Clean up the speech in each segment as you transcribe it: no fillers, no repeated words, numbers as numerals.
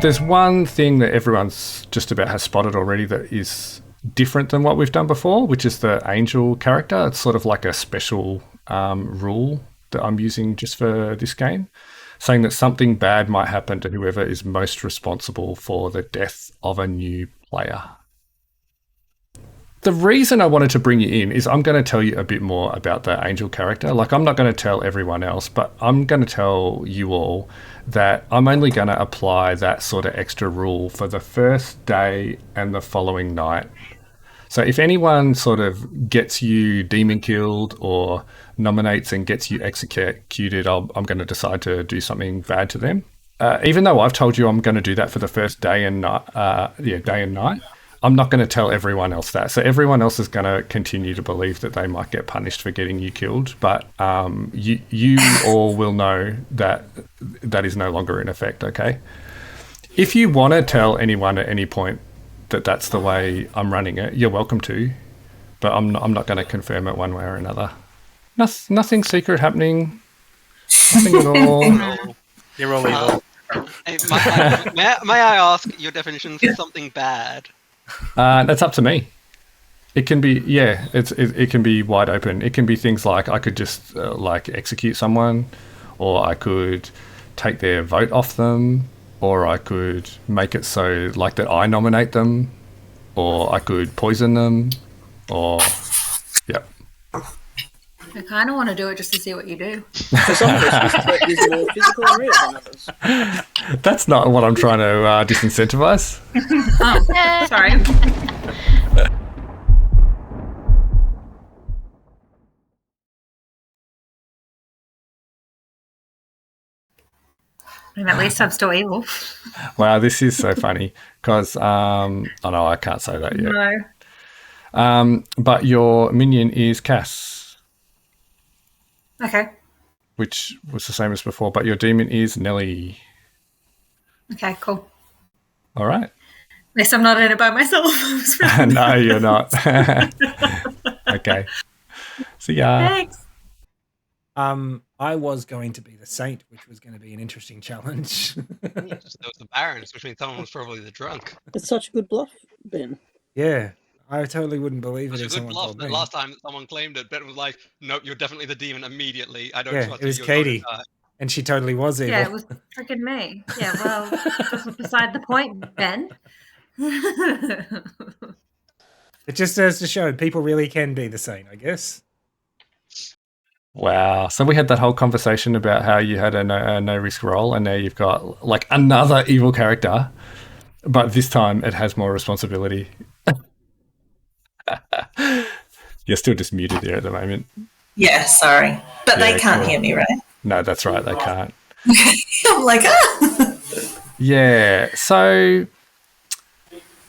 there's one thing that everyone's just about has spotted already that is different than what we've done before, which is the angel character. It's sort of like a special rule that I'm using just for this game, saying that something bad might happen to whoever is most responsible for the death of a new player. The reason I wanted to bring you in is I'm going to tell you a bit more about the angel character. Like, I'm not going to tell everyone else, but I'm going to tell you all that I'm only going to apply that sort of extra rule for the first day and the following night. So if anyone sort of gets you demon killed or nominates and gets you executed, I'm going to decide to do something bad to them. Even though I've told you I'm going to do that for the first day and night, I'm not going to tell everyone else that. So everyone else is going to continue to believe that they might get punished for getting you killed. But you all will know that that is no longer in effect, okay? If you want to tell anyone at any point that that's the way I'm running it, you're welcome to. But I'm not going to confirm it one way or another. Nothing secret happening. Nothing at all. You're all evil. May I ask your definition for something bad? That's up to me. It can be, it can be wide open. It can be things like I could just like execute someone, or I could take their vote off them, or I could make it so like that I nominate them, or I could poison them, or I kind of want to do it just to see what you do. For some persons, is more physical and real than others. That's not what I'm trying to disincentivize. Oh, sorry. I mean, at least I'm still evil. Wow, this is so funny because oh no, I can't say that yet. No. But your minion is Cass. Okay. Which was the same as before, but your demon is Nelly. Okay, cool. All right. At least I'm not in it by myself. No, you're not. Okay. See ya. Thanks. I was going to be the saint, which was going to be an interesting challenge. There was the barons, which means someone was probably the drunk. It's such a good bluff, Ben. Yeah, I totally wouldn't believe it if It's a good someone bluff. told The me. last time that someone claimed it, Ben was like, "Nope, you're definitely the demon immediately. I don't Yeah, trust it was you. Katie, and she totally was evil. Yeah, it was freaking me. Yeah, well, that's beside the point, Ben. It just serves to show people really can be the saint, I guess. Wow. So we had that whole conversation about how you had a no risk roll, and now you've got like another evil character, but this time it has more responsibility. You're still just muted there at the moment. Yeah, sorry. But they can't hear me, right? No, that's right. They can't. I'm like, ah! Yeah. So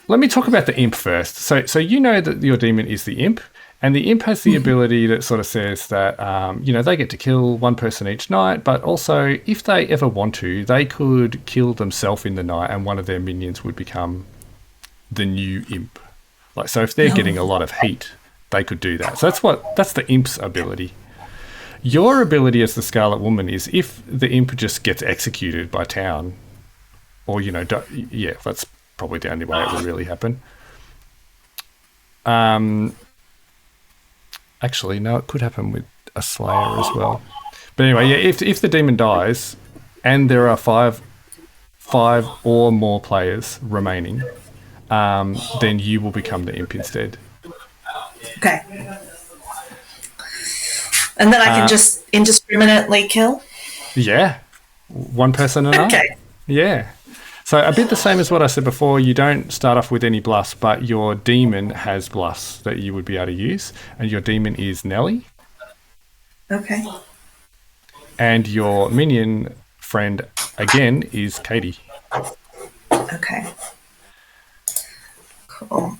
let me talk about the imp first. So you know that your demon is the imp, and the imp has the ability that sort of says that, they get to kill one person each night, but also if they ever want to, they could kill themselves in the night and one of their minions would become the new imp. Like, so if they're getting a lot of heat, they could do that. So that's the imp's ability. Your ability as the Scarlet Woman is if the imp just gets executed by town, or, that's probably the only way it would really happen. Actually, no, it could happen with a Slayer as well. But anyway, yeah, if the demon dies and there are five or more players remaining, then you will become the imp instead. Okay. And then I can just indiscriminately kill? Yeah. One person a night. Okay. Yeah. So a bit the same as what I said before, you don't start off with any bluffs, but your demon has bluffs that you would be able to use, and your demon is Nelly. Okay. And your minion friend, again, is Katie. Okay. Cool.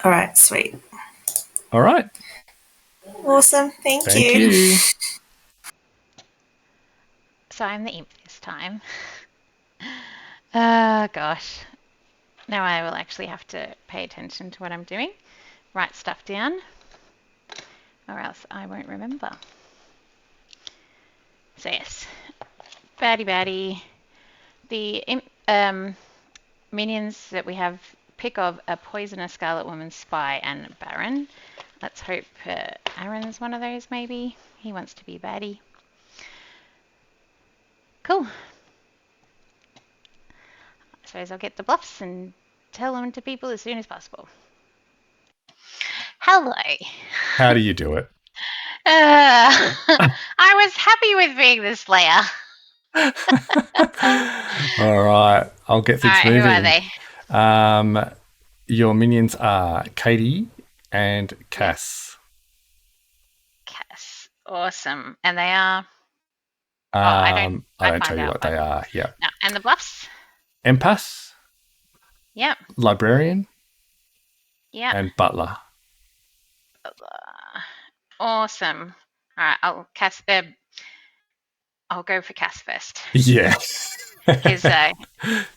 All right, sweet. All right. Awesome. Thank Thank you. you. So I'm the imp this time. Gosh. Now I will actually have to pay attention to what I'm doing. Write stuff down. Or else I won't remember. So yes, baddie. The minions that we have pick of a poisoner, Scarlet Woman, Spy, and Baron. Let's hope Aaron's one of those, maybe. He wants to be baddie. Cool. I suppose I'll get the bluffs and tell them to people as soon as possible. Hello. How do you do it? I was happy with being the Slayer. All right, I'll get things moving. Who are they? Your minions are Katie and Cass. Cass. Awesome. And they are... I don't tell you what they are. Yeah. No. And the bluffs? Empath, Yep. Librarian, Yep. and Butler. Awesome. All right, I'll go for Cass first. Yeah. Because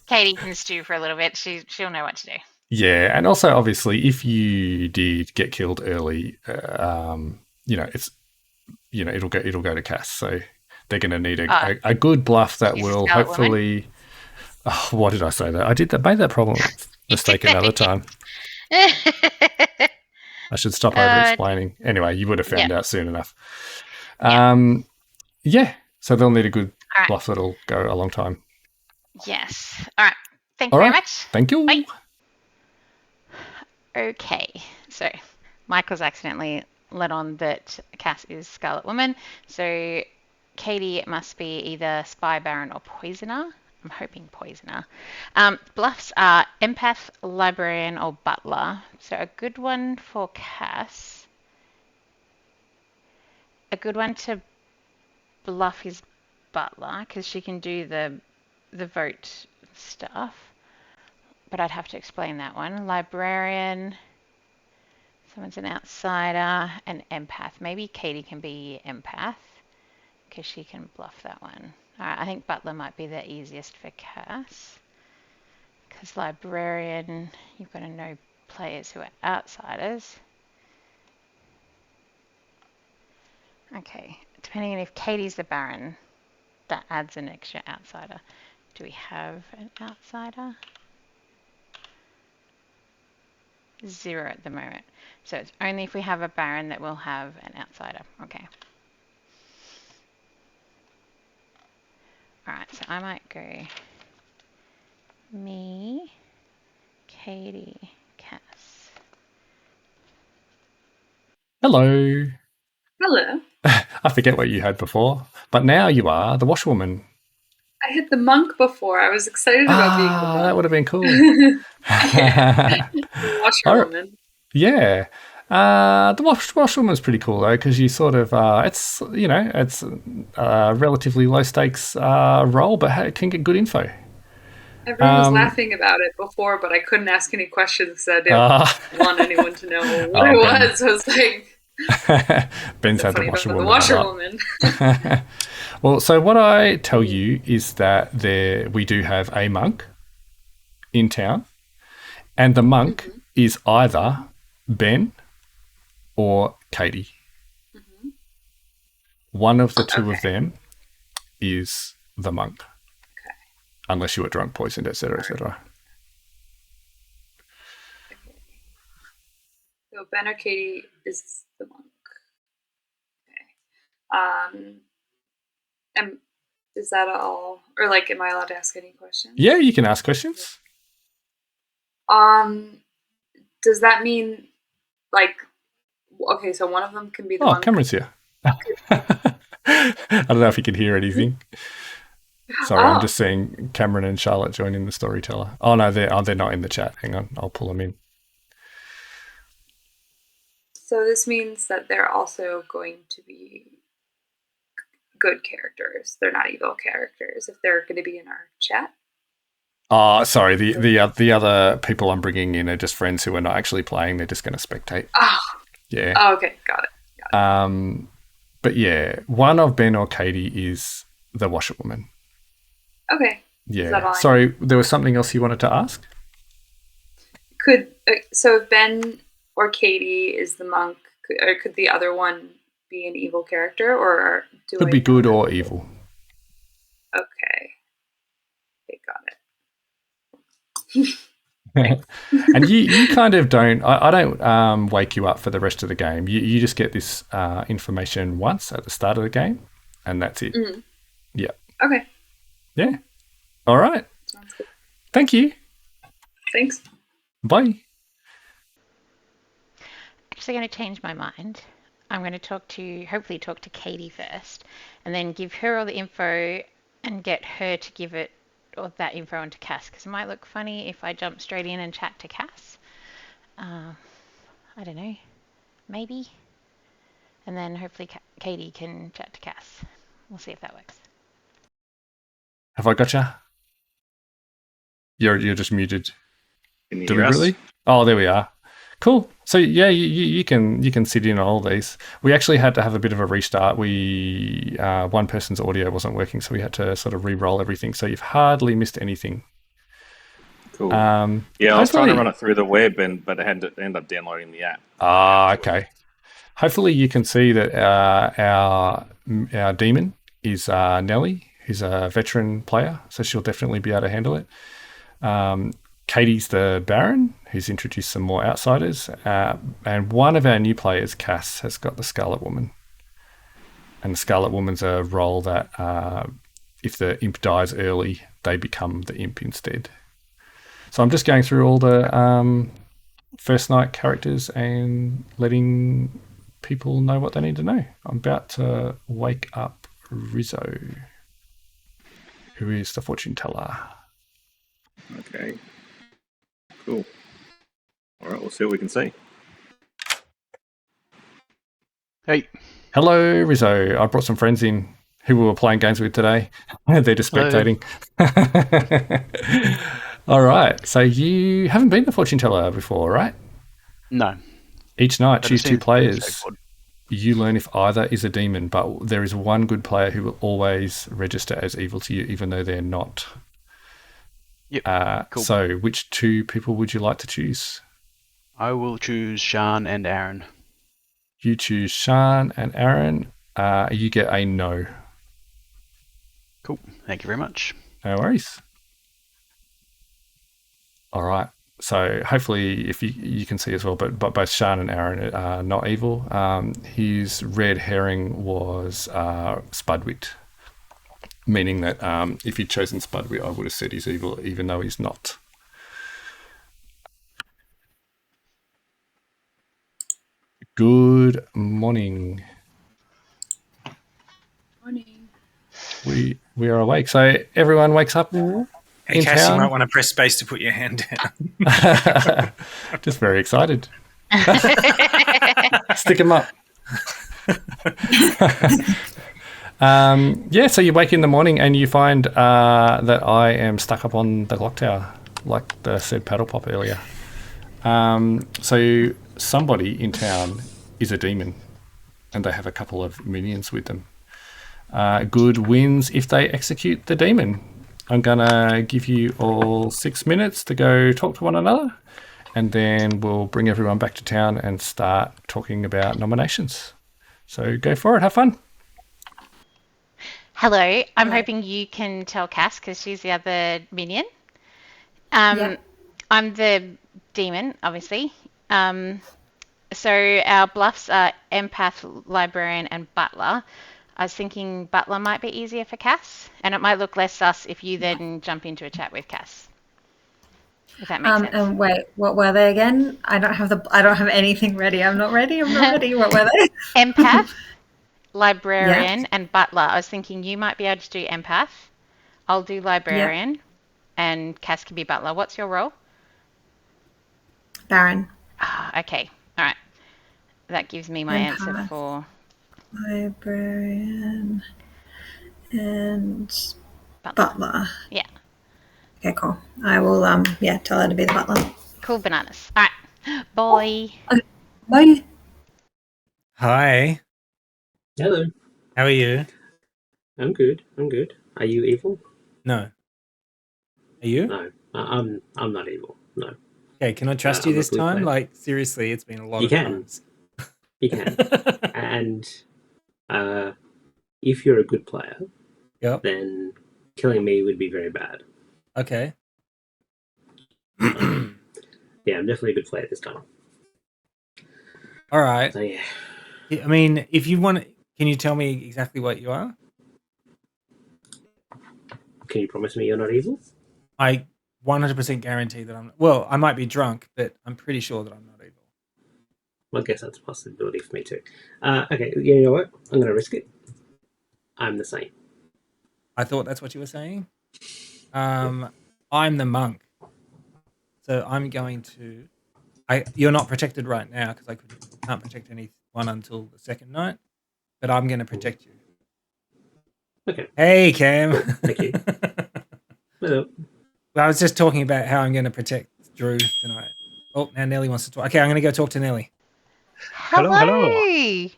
Katie can stew for a little bit. She'll know what to do. Yeah, and also obviously, if you did get killed early, it's it'll go to Cass. So they're going to need a good bluff that will hopefully. Oh, what did I say? That I made that problem mistake another time. I should stop over-explaining. Anyway, you would have found out soon enough. So they'll need a good bluff that'll go a long time. Yes. All right. Thank you very much. Thank you. Bye. Okay. So Michael's accidentally let on that Cass is Scarlet Woman. So Katie must be either Spy, Baron, or Poisoner. I'm hoping Poisoner. Bluffs are Empath, Librarian, or Butler. So a good one for Cass. A good one to bluff is Butler, because she can do the vote stuff. But I'd have to explain that one. Librarian. Someone's an outsider. An Empath. Maybe Katie can be Empath, because she can bluff that one. Alright, I think Butler might be the easiest for Cass. Because Librarian, you've got to know players who are outsiders. Okay, depending on if Katie's the Baron, that adds an extra outsider. Do we have an outsider? 0 at the moment. So it's only if we have a Baron that we'll have an outsider. Okay. Alright, so I might go me, Katie, Cass. Hello. Hello. I forget what you had before, but now you are the washwoman. I had the monk before. I was excited about being the monk. That would have been cool. Washerwoman. Yeah. The washwoman's pretty cool though, because you sort of it's a relatively low stakes role, but it can get good info. Everyone was laughing about it before, but I couldn't ask any questions because I didn't want anyone to know what it was. I was like, Ben's had the washerwoman. Well, so what I tell you is that we do have a monk in town, and the monk is either Ben or Katie. One of the two of them is the monk. Okay. Unless you were drunk, poisoned, etc., etc. Okay. So Ben or Katie is the monk. Okay. And is that all? Or like, am I allowed to ask any questions? Yeah, you can ask questions. Does that mean, like, okay, so one of them can be the monk. Cameron's here. I don't know if you can hear anything. Sorry, I'm just seeing Cameron and Charlotte joining the Storyteller. Oh no, they're not in the chat. Hang on, I'll pull them in. So this means that they're also going to be good characters. They're not evil characters if they're going to be in our chat. Sorry, the other people I'm bringing in are just friends who are not actually playing. They're just going to spectate. Yeah. Oh, okay, got it. But yeah, one of Ben or Katie is the washerwoman. Okay. Yeah. Sorry, there was something else you wanted to ask? So if Ben or Katie is the monk, could the other one be an evil character, or could be good or evil? And you kind of don't. I don't wake you up for the rest of the game. You just get this information once at the start of the game, and that's it. Mhm. Yeah. Okay. Yeah. All right. Sounds good. Thank you. Thanks. Bye. Actually going to change my mind. I'm going to hopefully talk to Katie first, and then give her all the info and get her to give it or that info onto Cass, because it might look funny if I jump straight in and chat to Cass. I don't know, maybe. And then hopefully Katie can chat to Cass. We'll see if that works. Have I gotcha? You're just muted Can you hear deliberately. us? Oh, there we are. Cool. So yeah, you can sit in on all these. We actually had to have a bit of a restart. One person's audio wasn't working, so we had to sort of re-roll everything. So you've hardly missed anything. Cool. Yeah, I was trying to hopefully- run it through the web, but I had to end up downloading the app. Okay. Hopefully you can see that our demon is Nellie, who's a veteran player, so she'll definitely be able to handle it. Katie's the Baron, who's introduced some more outsiders. And one of our new players, Cass, has got the Scarlet Woman. And the Scarlet Woman's a role that if the imp dies early, they become the imp instead. So I'm just going through all the first night characters and letting people know what they need to know. I'm about to wake up Rizzo, who is the fortune teller. Okay. Cool. All right, we'll see what we can see. Hey. Hello, Rizzo. I brought some friends in who we were playing games with today. They're just spectating. All right. So you haven't been the fortune teller before, right? No. Each night, choose two seen players. Skateboard. You learn if either is a demon, but there is one good player who will always register as evil to you, even though they're not. Yep. Cool. So which two people would you like to choose? I will choose Sean and Aaron. You choose Sean and Aaron. You get a no. Cool. Thank you very much. No worries. All right. So hopefully, if you can see as well, but both Sean and Aaron are not evil. His red herring was Spudwit, meaning that if he'd chosen Spudwit, I would have said he's evil, even though he's not. Good morning. Morning. We are awake. So everyone wakes up. Hey, in Cass, town? you might want to press space to put your hand down. Just very excited. Stick him up. So you wake in the morning and you find that I am stuck up on the clock tower, like the said paddle pop earlier. So somebody in town is a demon, and they have a couple of minions with them. Good wins if they execute the demon. I'm going to give you all 6 minutes to go talk to one another, and then we'll bring everyone back to town and start talking about nominations. So go for it. Have fun. Hello. I'm hoping you can tell Cass, because she's the other minion. I'm the demon, obviously. So our bluffs are empath, librarian, and butler. I was thinking butler might be easier for Cass, and it might look less sus if you then jump into a chat with Cass. If that makes sense. And wait, what were they again? I don't have anything ready. I'm not ready. What were they? Empath, librarian, and butler. I was thinking you might be able to do empath. I'll do librarian, and Cass can be butler. What's your role? Baron. Okay. All right. That gives me my answer for Librarian and butler. Yeah. Okay, cool. I will tell her to be the butler. Cool bananas. All right. Boy. Okay. Bye. Hi. Hello. How are you? I'm good. Are you evil? No. Are you? No. I'm not evil. No. Okay, can I trust you I'm a this good time? player. Like, seriously, it's been a lot You of can. times. You can. And if you're a good player, Yep. then killing me would be very bad. Okay. Yeah, I'm definitely a good player this time. All right. So yeah. I mean, if you want, can you tell me exactly what you are? Can you promise me you're not evil? I 100% guarantee that I'm. Well, I might be drunk, but I'm pretty sure that I'm not evil. Well, I guess that's a possibility for me too. Okay, you know what? I'm going to risk it. I'm the same. I thought that's what you were saying. I'm the monk, so I'm going to. You're not protected right now because I can't protect anyone until the second night, but I'm going to protect you. Okay. Hey, Cam. Thank you. Hello. Well, I was just talking about how I'm going to protect Drew tonight. Oh, now Nelly wants to talk. Okay, I'm going to go talk to Nelly. Hello.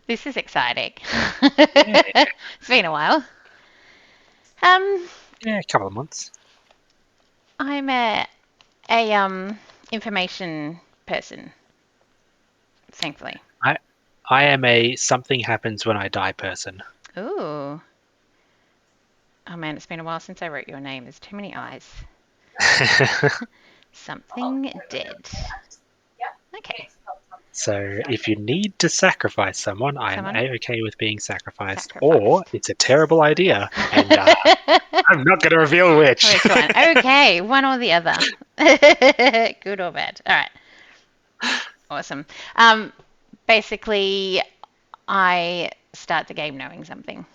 This is exciting. It's been a while. Yeah, a couple of months. I'm a information person, thankfully. I am a something happens when I die person. Ooh. Oh man, it's been a while since I wrote your name. There's too many eyes. Something dead. Okay. So if you need to sacrifice someone, I'm A-okay with being sacrificed. Sacrificed. Or it's a terrible idea, and I'm not going to reveal which. Which one? Okay, one or the other. Good or bad. All right. Awesome. Basically, I start the game knowing something.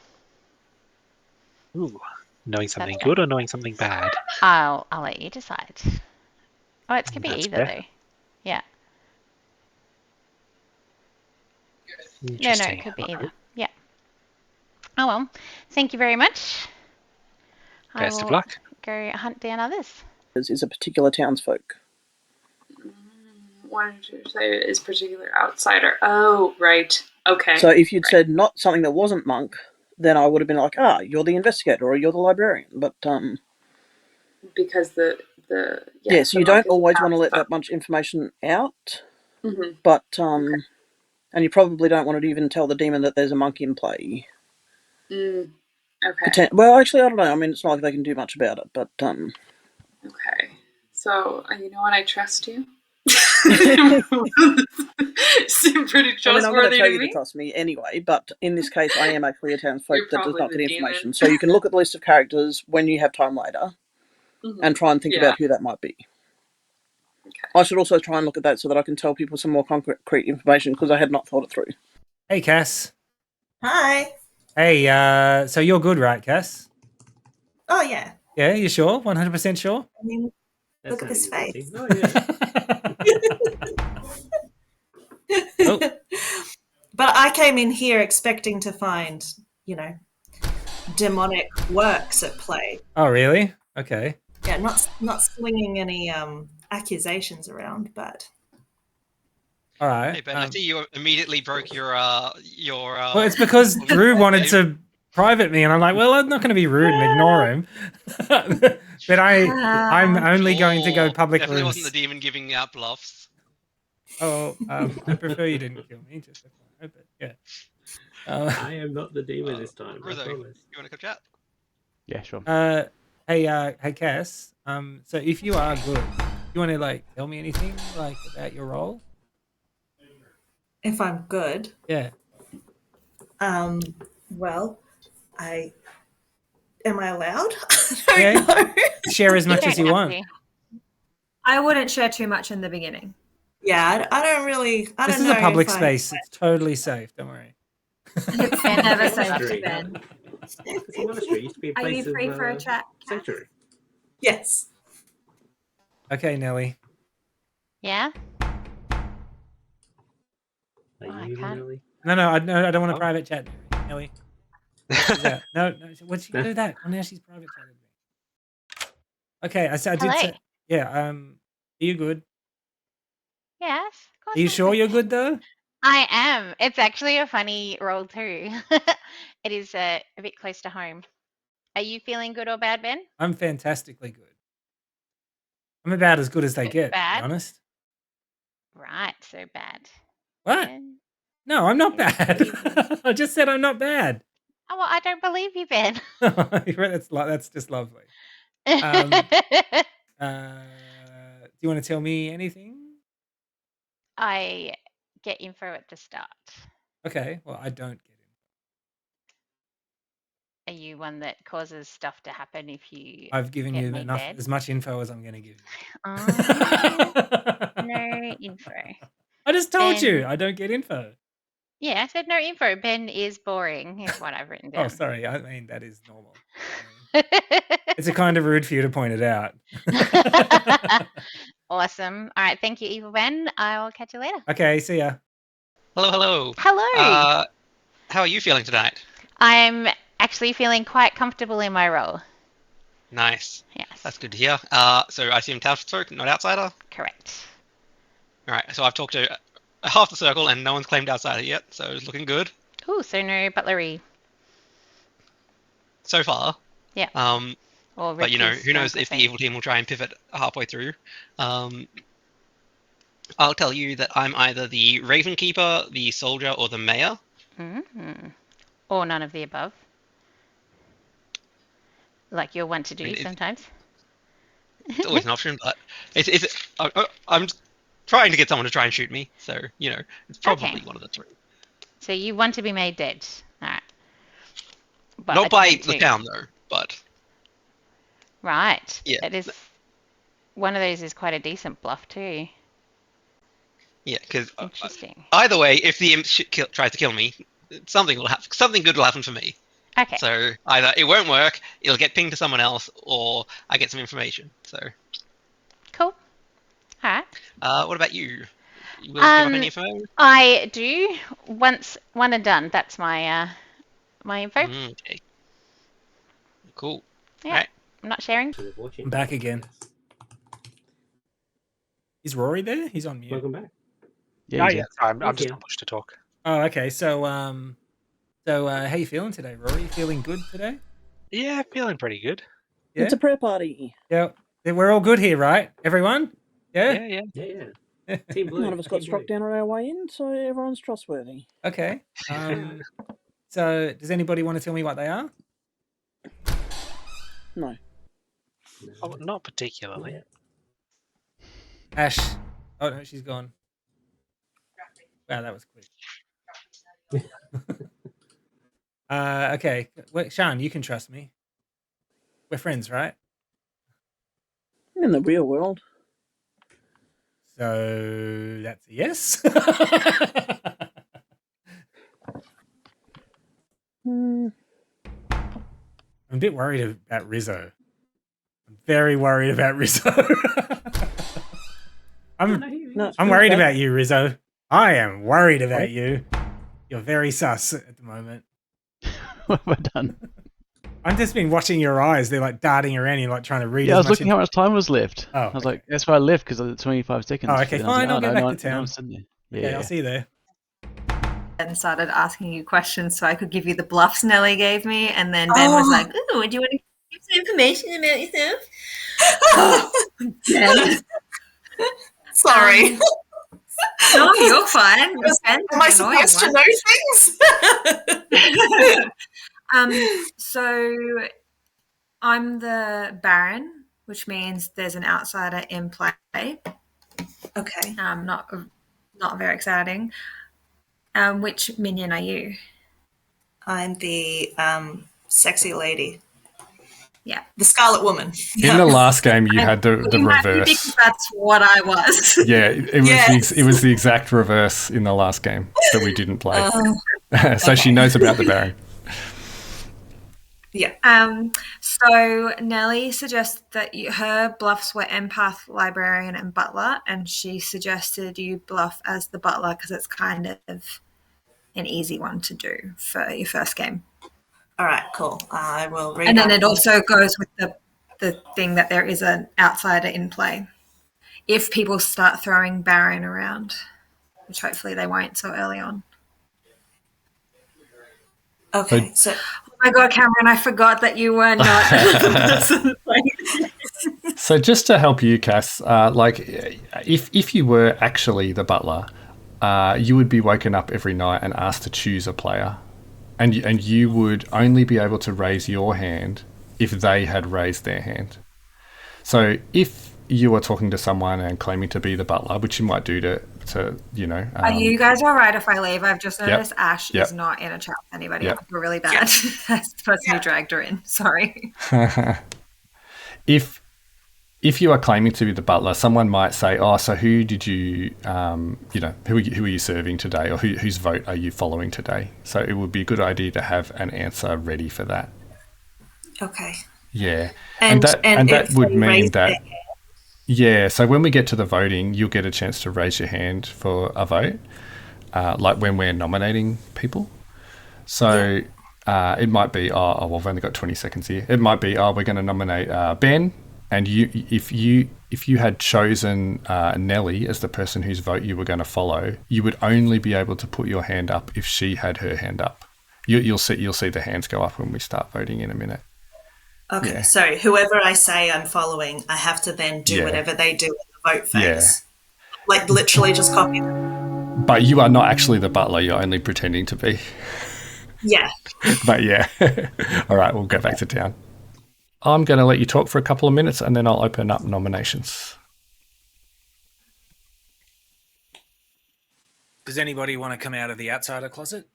Ooh, knowing something good or knowing something bad? I'll let you decide. Oh, it could be That's either fair. though. Yeah. No, Interesting. it could be either. Yeah. Oh well. Thank you very much. Best I of will luck. go hunt down others. Is a particular townsfolk. Why did you say it is particular outsider? Oh, right. Okay. So if you'd said not something that wasn't monk, then I would have been like, you're the investigator or you're the librarian. But because the yes, you don't always want to let that much information out. Mm-hmm. But and you probably don't want to even tell the demon that there's a monk in play. Okay. Well, actually, I don't know. I mean, it's not like they can do much about it. But Okay. So you know what? I trust you. Seem pretty trustworthy. I mean, I'm going to tell you me. to trust me anyway, but in this case, I am actually a townsfolk that does not the get demon. information. So you can look at the list of characters when you have time later and try and think about who that might be. Okay. I should also try and look at that so that I can tell people some more concrete information because I had not thought it through. Hey, Cass. Hi. Hey, so you're good, right, Cass? Oh, yeah. Yeah, you sure? 100% sure? I mean, look at this face. Oh, yeah. Oh. But I came in here expecting to find, demonic works at play. Oh, really? Okay. Yeah, not swinging any accusations around, but. All right. Hey Ben, I see you immediately broke your. Well, it's because Drew wanted to private me, and I'm like, well, I'm not going to be rude and ignore him. But I'm only going to go public Definitely rooms. wasn't the demon giving out bluffs. Oh, I prefer you didn't kill me. Just FYI, but yeah. I am not the demon this time. Ruzo, you want to come chat? Yeah, sure. Hey, Cass. So if you are good, you want to tell me anything about your role? If I'm good. Yeah. Well, am I allowed? I don't know. Share as much as you want. I wouldn't share too much in the beginning. Yeah, I don't really. This is a public space. It's totally safe. Don't worry. It's never safe to Ben. It's a monastery. It used to be a place Are you free for a chat? Sanctuary. Yes. Okay, Nelly. Yeah. Are you Nelly? No, I don't want a private chat, Nelly. No, what she do that? Oh, now she's private chatted me. Okay, I did say. Yeah. Are you good? Yes. Of course Are you sure you're good though? I am. It's actually a funny role too. It is a bit close to home. Are you feeling good or bad, Ben? I'm fantastically good. I'm about as good as they get, bad? to be honest. Right, so bad. What? Ben? No, I'm not bad. I just said I'm not bad. Oh, well, I don't believe you, Ben. That's just lovely. you want to tell me anything? I get info at the start. Okay, well, I don't get Are you one that causes stuff to happen if you I've given get you made enough, dead? as much info as I'm going to give you. No info. I just told you Ben- I don't get info. Yeah, I said no info. Ben is boring, is what I've written down. Oh, sorry. I mean, that is normal. It's a kind of rude for you to point it out. Awesome. All right, thank you, Evil Ben. I'll catch you later. Okay, see ya. Hello. Hello. How are you feeling tonight? I'm actually feeling quite comfortable in my role. Nice. Yes. That's good to hear. So I assume townsfolk, not outsider? Correct. All right, so I've talked to half the circle and no one's claimed outsider yet, so it's looking good Ooh, so no butlery. so far. Yeah. Or But, you know, Ricky's who knows if the evil team will try and pivot halfway through. I'll tell you that I'm either the Raven Keeper, the Soldier, or the Mayor. Mm-hmm. Or none of the above. Like you're one to do sometimes. It's always an option, but I'm trying to get someone to try and shoot me, so, you know, it's probably one of the three. So you want to be made dead. All right. But Not by the town, though, but... Right. Yeah. It is... One of those is quite a decent bluff, too. Yeah, because Interesting. Either way, if the imp tries to kill me, something good will happen for me. Okay. So either it won't work, it'll get pinged to someone else, or I get some information. So cool. All right. What about you? You will give up any info? I do. Once one and done. That's my my info. Okay. Cool. Yeah. All right. I'm not sharing. I'm back again. Is Rory there? He's on mute. Welcome back. Yeah, I'm just on push to talk. Oh, okay. So, how you feeling today, Rory? You feeling good today? Yeah, feeling pretty good. Yeah? It's a prayer party. Yeah. We're all good here, right? Everyone? Yeah? Yeah. Team Blue. None of us got struck down on our way in, so everyone's trustworthy. Okay. So, does anybody want to tell me what they are? No. Oh, not particularly. Ash. Oh, no, she's gone. Wow, that was quick. Okay. Wait, Sean, you can trust me. We're friends, right? In the real world. So, that's a yes? I'm a bit worried about Rizzo. I'm very worried about Rizzo. I'm worried about you, Rizzo. I am worried about you. You're very sus at the moment. We're done. I've just been watching your eyes. They're like darting around you, like trying to read. Yeah, I was looking how much time was left. Oh, I was like, that's why I left, because I had 25 seconds. Oh, okay, fine. I'll get back to town. Yeah, I'll see you there. And started asking you questions so I could give you the bluffs Nelly gave me, and then Ben was like, "Ooh, do you want to give some information about yourself?" Ben. Sorry. No, you're fine. Am I supposed to know things? So I'm the Baron, which means there's an outsider in play. Okay. Not very exciting. Which minion are you? I'm the sexy lady. Yeah. The Scarlet Woman. In the last game, you had the reverse. Because that's what I was. Yeah, it was the exact reverse in the last game that we didn't play. So she knows about the Baron. Yeah. So Nelly suggests that her bluffs were empath, librarian, and butler, and she suggested you bluff as the butler because it's kind of an easy one to do for your first game. All right, cool. I will read. And then it also goes with the thing that there is an outsider in play. If people start throwing Baron around, which hopefully they won't so early on. Okay, so oh my God, Cameron, I forgot that you were not the person. So just to help you, Cass, like if you were actually the butler, you would be woken up every night and asked to choose a player, and you would only be able to raise your hand if they had raised their hand. So if you are talking to someone and claiming to be the butler, which you might do to you know. Are you guys all right if I leave? I've just Yep. noticed Ash Yep. is not in a chat with anybody. Yep. I feel really bad. That's the person who dragged her in. Sorry. If you are claiming to be the butler, someone might say, "Oh, so who did you, who are you serving today, or whose vote are you following today?" So it would be a good idea to have an answer ready for that. Okay. Yeah, And that if would they mean raise that. their Yeah, so when we get to the voting, you'll get a chance to raise your hand for a vote, like when we're nominating people. So it might be, well, I've only got 20 seconds here. It might be, we're going to nominate Ben, and if you had chosen Nellie as the person whose vote you were going to follow, you would only be able to put your hand up if she had her hand up. You'll see the hands go up when we start voting in a minute. Okay, Yeah. so whoever I say I'm following, I have to then do whatever they do in the vote phase. Like literally just copy them. But you are not actually the butler, you're only pretending to be. Yeah. But yeah. All right, we'll go back to town. I'm going to let you talk for a couple of minutes and then I'll open up nominations. Does anybody want to come out of the outsider closet?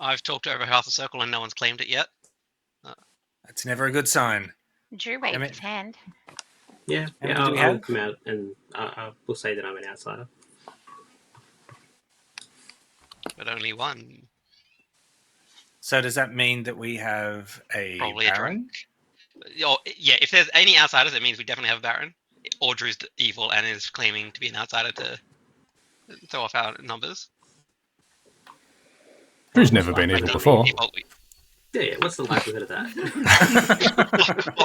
I've talked to over half a circle and no one's claimed it yet. That's never a good sign. Drew waved his hand. Yeah, I'll come out and I will say that I'm an outsider. But only one. So does that mean that we have Probably Baron? Yeah, if there's any outsiders, it means we definitely have a Baron. Or Drew's evil and is claiming to be an outsider to throw off our numbers. Drew's never been evil before. Yeah, what's the likelihood of that?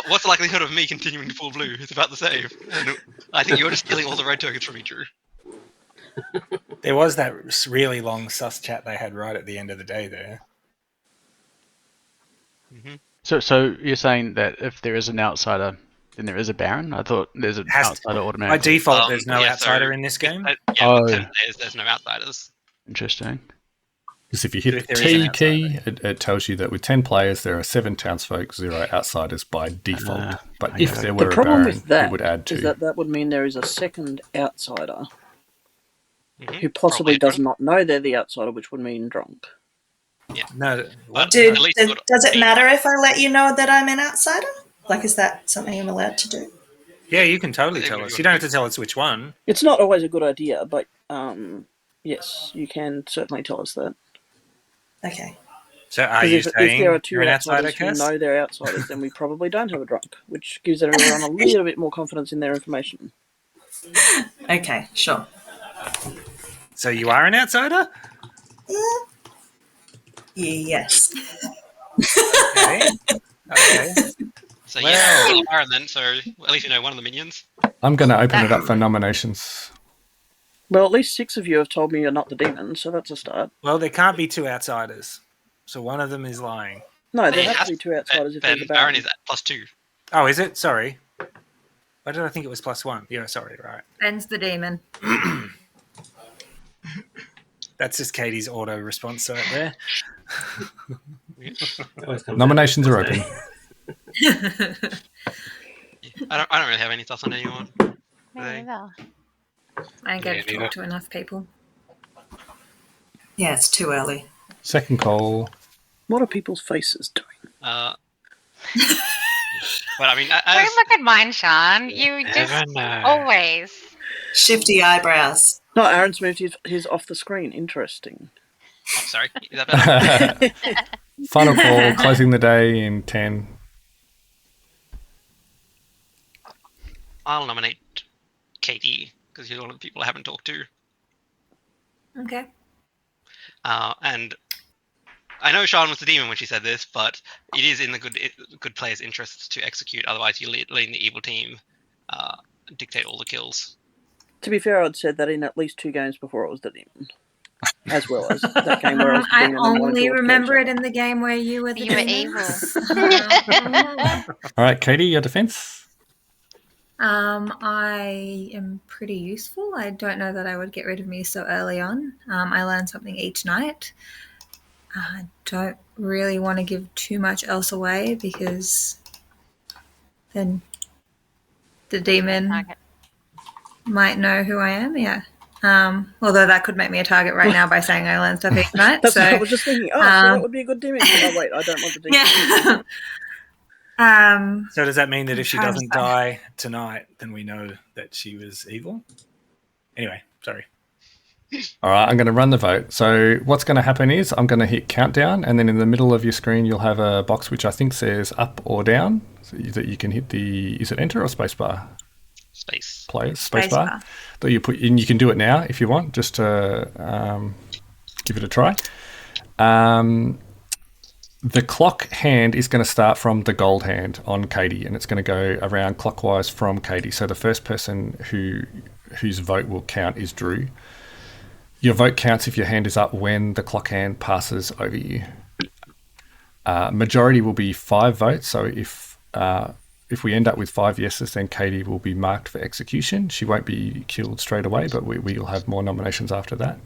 What's the likelihood of me continuing to pull blue? It's about the same. And I think you're just stealing all the red tokens from me, Drew. There was that really long sus chat they had right at the end of the day there. Mm-hmm. So you're saying that if there is an outsider, then there is a Baron? I thought there's an outsider automatically. By default, there's no outsider in this game. There's no outsiders. Interesting. Because if you hit the T key, it tells you that with 10 players, there are 7 townsfolk, 0 outsiders by default. But if there were the problem a Baron, with that it would add 2. is that would mean there is a second outsider who possibly does not know they're the outsider, which would mean drunk. Yeah. No. Does it matter if I let you know that I'm an outsider? Like, is that something I'm allowed to do? Yeah, you can totally tell us. You don't have to tell us which one. It's not always a good idea, but yes, you can certainly tell us that. Okay. So are you saying if there are 2 you're an outsiders outsider, who Cass? know they're outsiders, then we probably don't have a drunk, which gives everyone a little bit more confidence in their information. Okay, sure. So you are an outsider? Yes. Okay. So yeah, you're a Baron then, so at least you know one of the minions. I'm going to open it up for nominations. Well, at least 6 of you have told me you're not the demon, so that's a start. Well, there can't be 2 outsiders. So one of them is lying. No, there have to be 2 outsiders if there's a Baron Baron. is at +2. Oh, is it? Sorry. Why did I think it was +1? Yeah, sorry, right. Ben's the demon. That's just Katie's auto response right there. Nominations are open. I don't really have any thoughts on anyone. I ain't get to talk to enough people. Yeah, it's too early. Second call. What are people's faces doing? But I mean, Don't look at mine, Sean. You just always shifty eyebrows. No, Aaron's moved his off the screen. Interesting. Oh, sorry. Is that better? Final call, closing the day in 10. I'll nominate Katie because you're one of the people I haven't talked to. Okay. And I know Sean was the demon when she said this, but it is in the good player's interests to execute. Otherwise, you're letting the evil team dictate all the kills. To be fair, I'd said that in at least 2 games before I was the demon. As well as that game where I was the I demon and wanted only to remember it in the game where you were the demon. All right, Katie, your defense? I am pretty useful. I don't know that I would get rid of me so early on. I learn something each night. I don't really want to give too much else away because then the demon might know who I am. Yeah. Although that could make me a target right now by saying I learn stuff each night. That's so what I was just thinking. So that would be a good demon. Oh wait, I don't want the demon. Yeah. So does that mean that if she trying to doesn't die tonight, then we know that she was evil? Anyway, sorry. All right, I'm going to run the vote. So what's going to happen is I'm going to hit countdown, and then in the middle of your screen you'll have a box which I think says up or down, so that you can hit the, is it enter or spacebar? Spacebar. That you put in. You can do it now if you want, just to give it a try. The clock hand is going to start from the gold hand on Katie, and it's going to go around clockwise from Katie. So the first person whose vote will count is Drew. Your vote counts if your hand is up when the clock hand passes over you. Majority will be 5 votes. So if we end up with 5 yeses, then Katie will be marked for execution. She won't be killed straight away, but we'll have more nominations after that.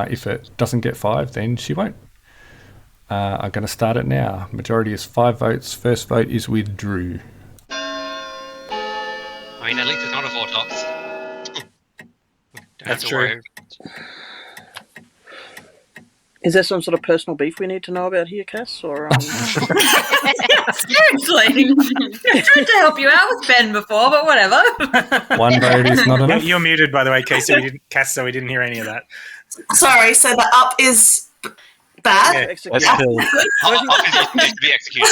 If it doesn't get 5, then she won't. I'm going to start it now. Majority is 5 votes. First vote is with Drew. I mean, at least it's not a Vortox. That's true. Is there some sort of personal beef we need to know about here, Cass? Or seriously, I tried to help you out with Ben before, but whatever. 1 vote is not enough. You're muted, by the way, Cass, so we didn't hear any of that. Sorry, so the up is bad? Yeah, Up is to be executed.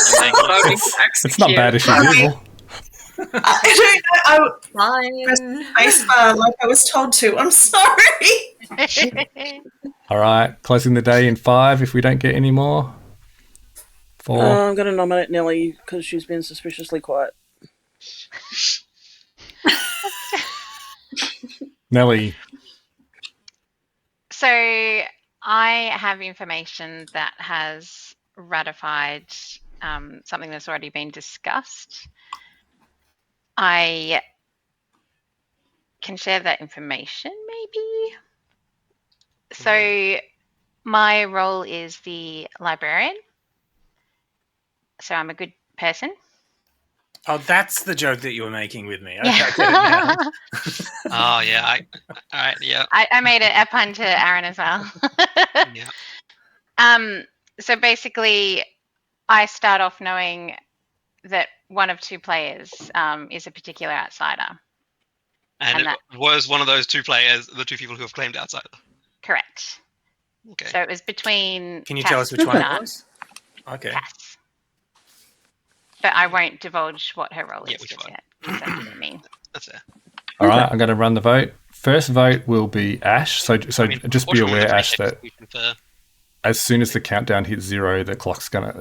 It's not bad if she's evil. I don't know. Fine. Spacebar like I was told to. I'm sorry. All right, closing the day in 5 if we don't get any more. 4. I'm going to nominate Nelly because she's been suspiciously quiet. Nelly. So I have information that has ratified something that's already been discussed. I can share that information, maybe. So my role is the librarian. So I'm a good person. Oh, that's the joke that you were making with me. Okay, Yeah. I get it now. Oh, yeah. All right, yeah. I made a pun to Aaron as well. Yeah. So basically, I start off knowing that one of 2 players is a particular outsider. And it was one of those 2 players, the 2 people who have claimed outsider. Correct. Okay. So it was between. Can you Cass tell us which one and it was? Okay. Cass. But I won't divulge what her role is which just one? yet. Because that doesn't mean. That's fair. All right, I'm going to run the vote. First vote will be Ash. So just be aware, Ash, that as soon as the countdown hits 0, the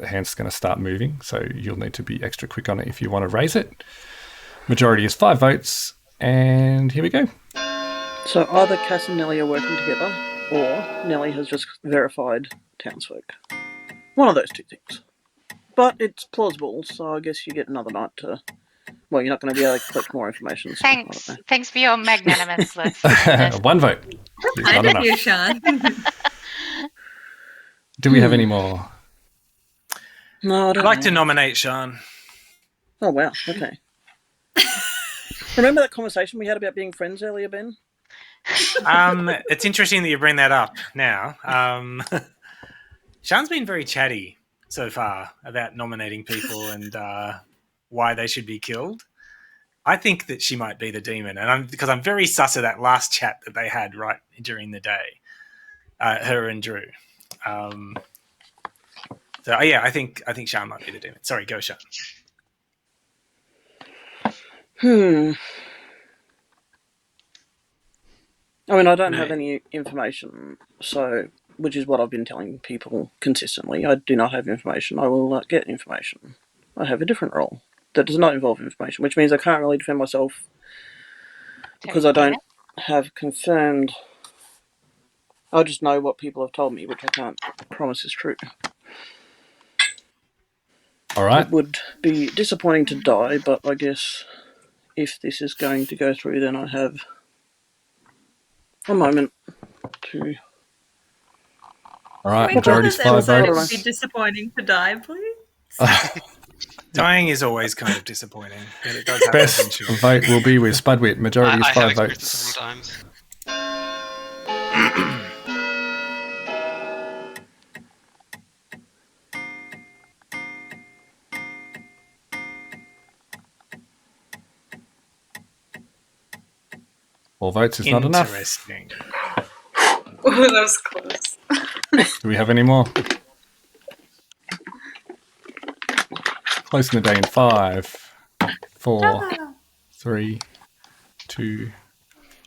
hand's going to start moving. So you'll need to be extra quick on it if you want to raise it. Majority is 5 votes, and here we go. So either Cass and Nelly are working together, or Nelly has just verified townsfolk. One of those 2 things. But it's plausible, so I guess you get another night to... Well, you're not going to be able to collect more information. So Thanks for your magnanimous list. 1 vote. It's not enough. You, Sean. Do we have any more? No, I don't I'd like know. to nominate Sean. Oh, wow. Okay. Remember that conversation we had about being friends earlier, Ben? It's interesting that you bring that up now. Sean's been very chatty so far about nominating people and why they should be killed. I think that she might be the demon, and because I'm very sus of that last chat that they had right during the day, her and Drew. So yeah, I think Sean might be the demon. Sorry, go Sean. I mean, I don't have any information, so which is what I've been telling people consistently. I do not have information. I will not get information. I have a different role that does not involve information, which means I can't really defend myself because I don't have confirmed. I just know what people have told me, which I can't promise is true. All right. It would be disappointing to die, but I guess if this is going to go through, then I have a moment to... All right, Wait, majority's what 5 It would votes. be disappointing to die, please. Dying is always kind of disappointing, but it does happen Best eventually. vote will be with Spudwit. Majority is I 5 have experienced it votes. several times. Four votes is not enough. Interesting. Oh, that was close. Do we have any more? Closing the day in 5, 4, 3, 2,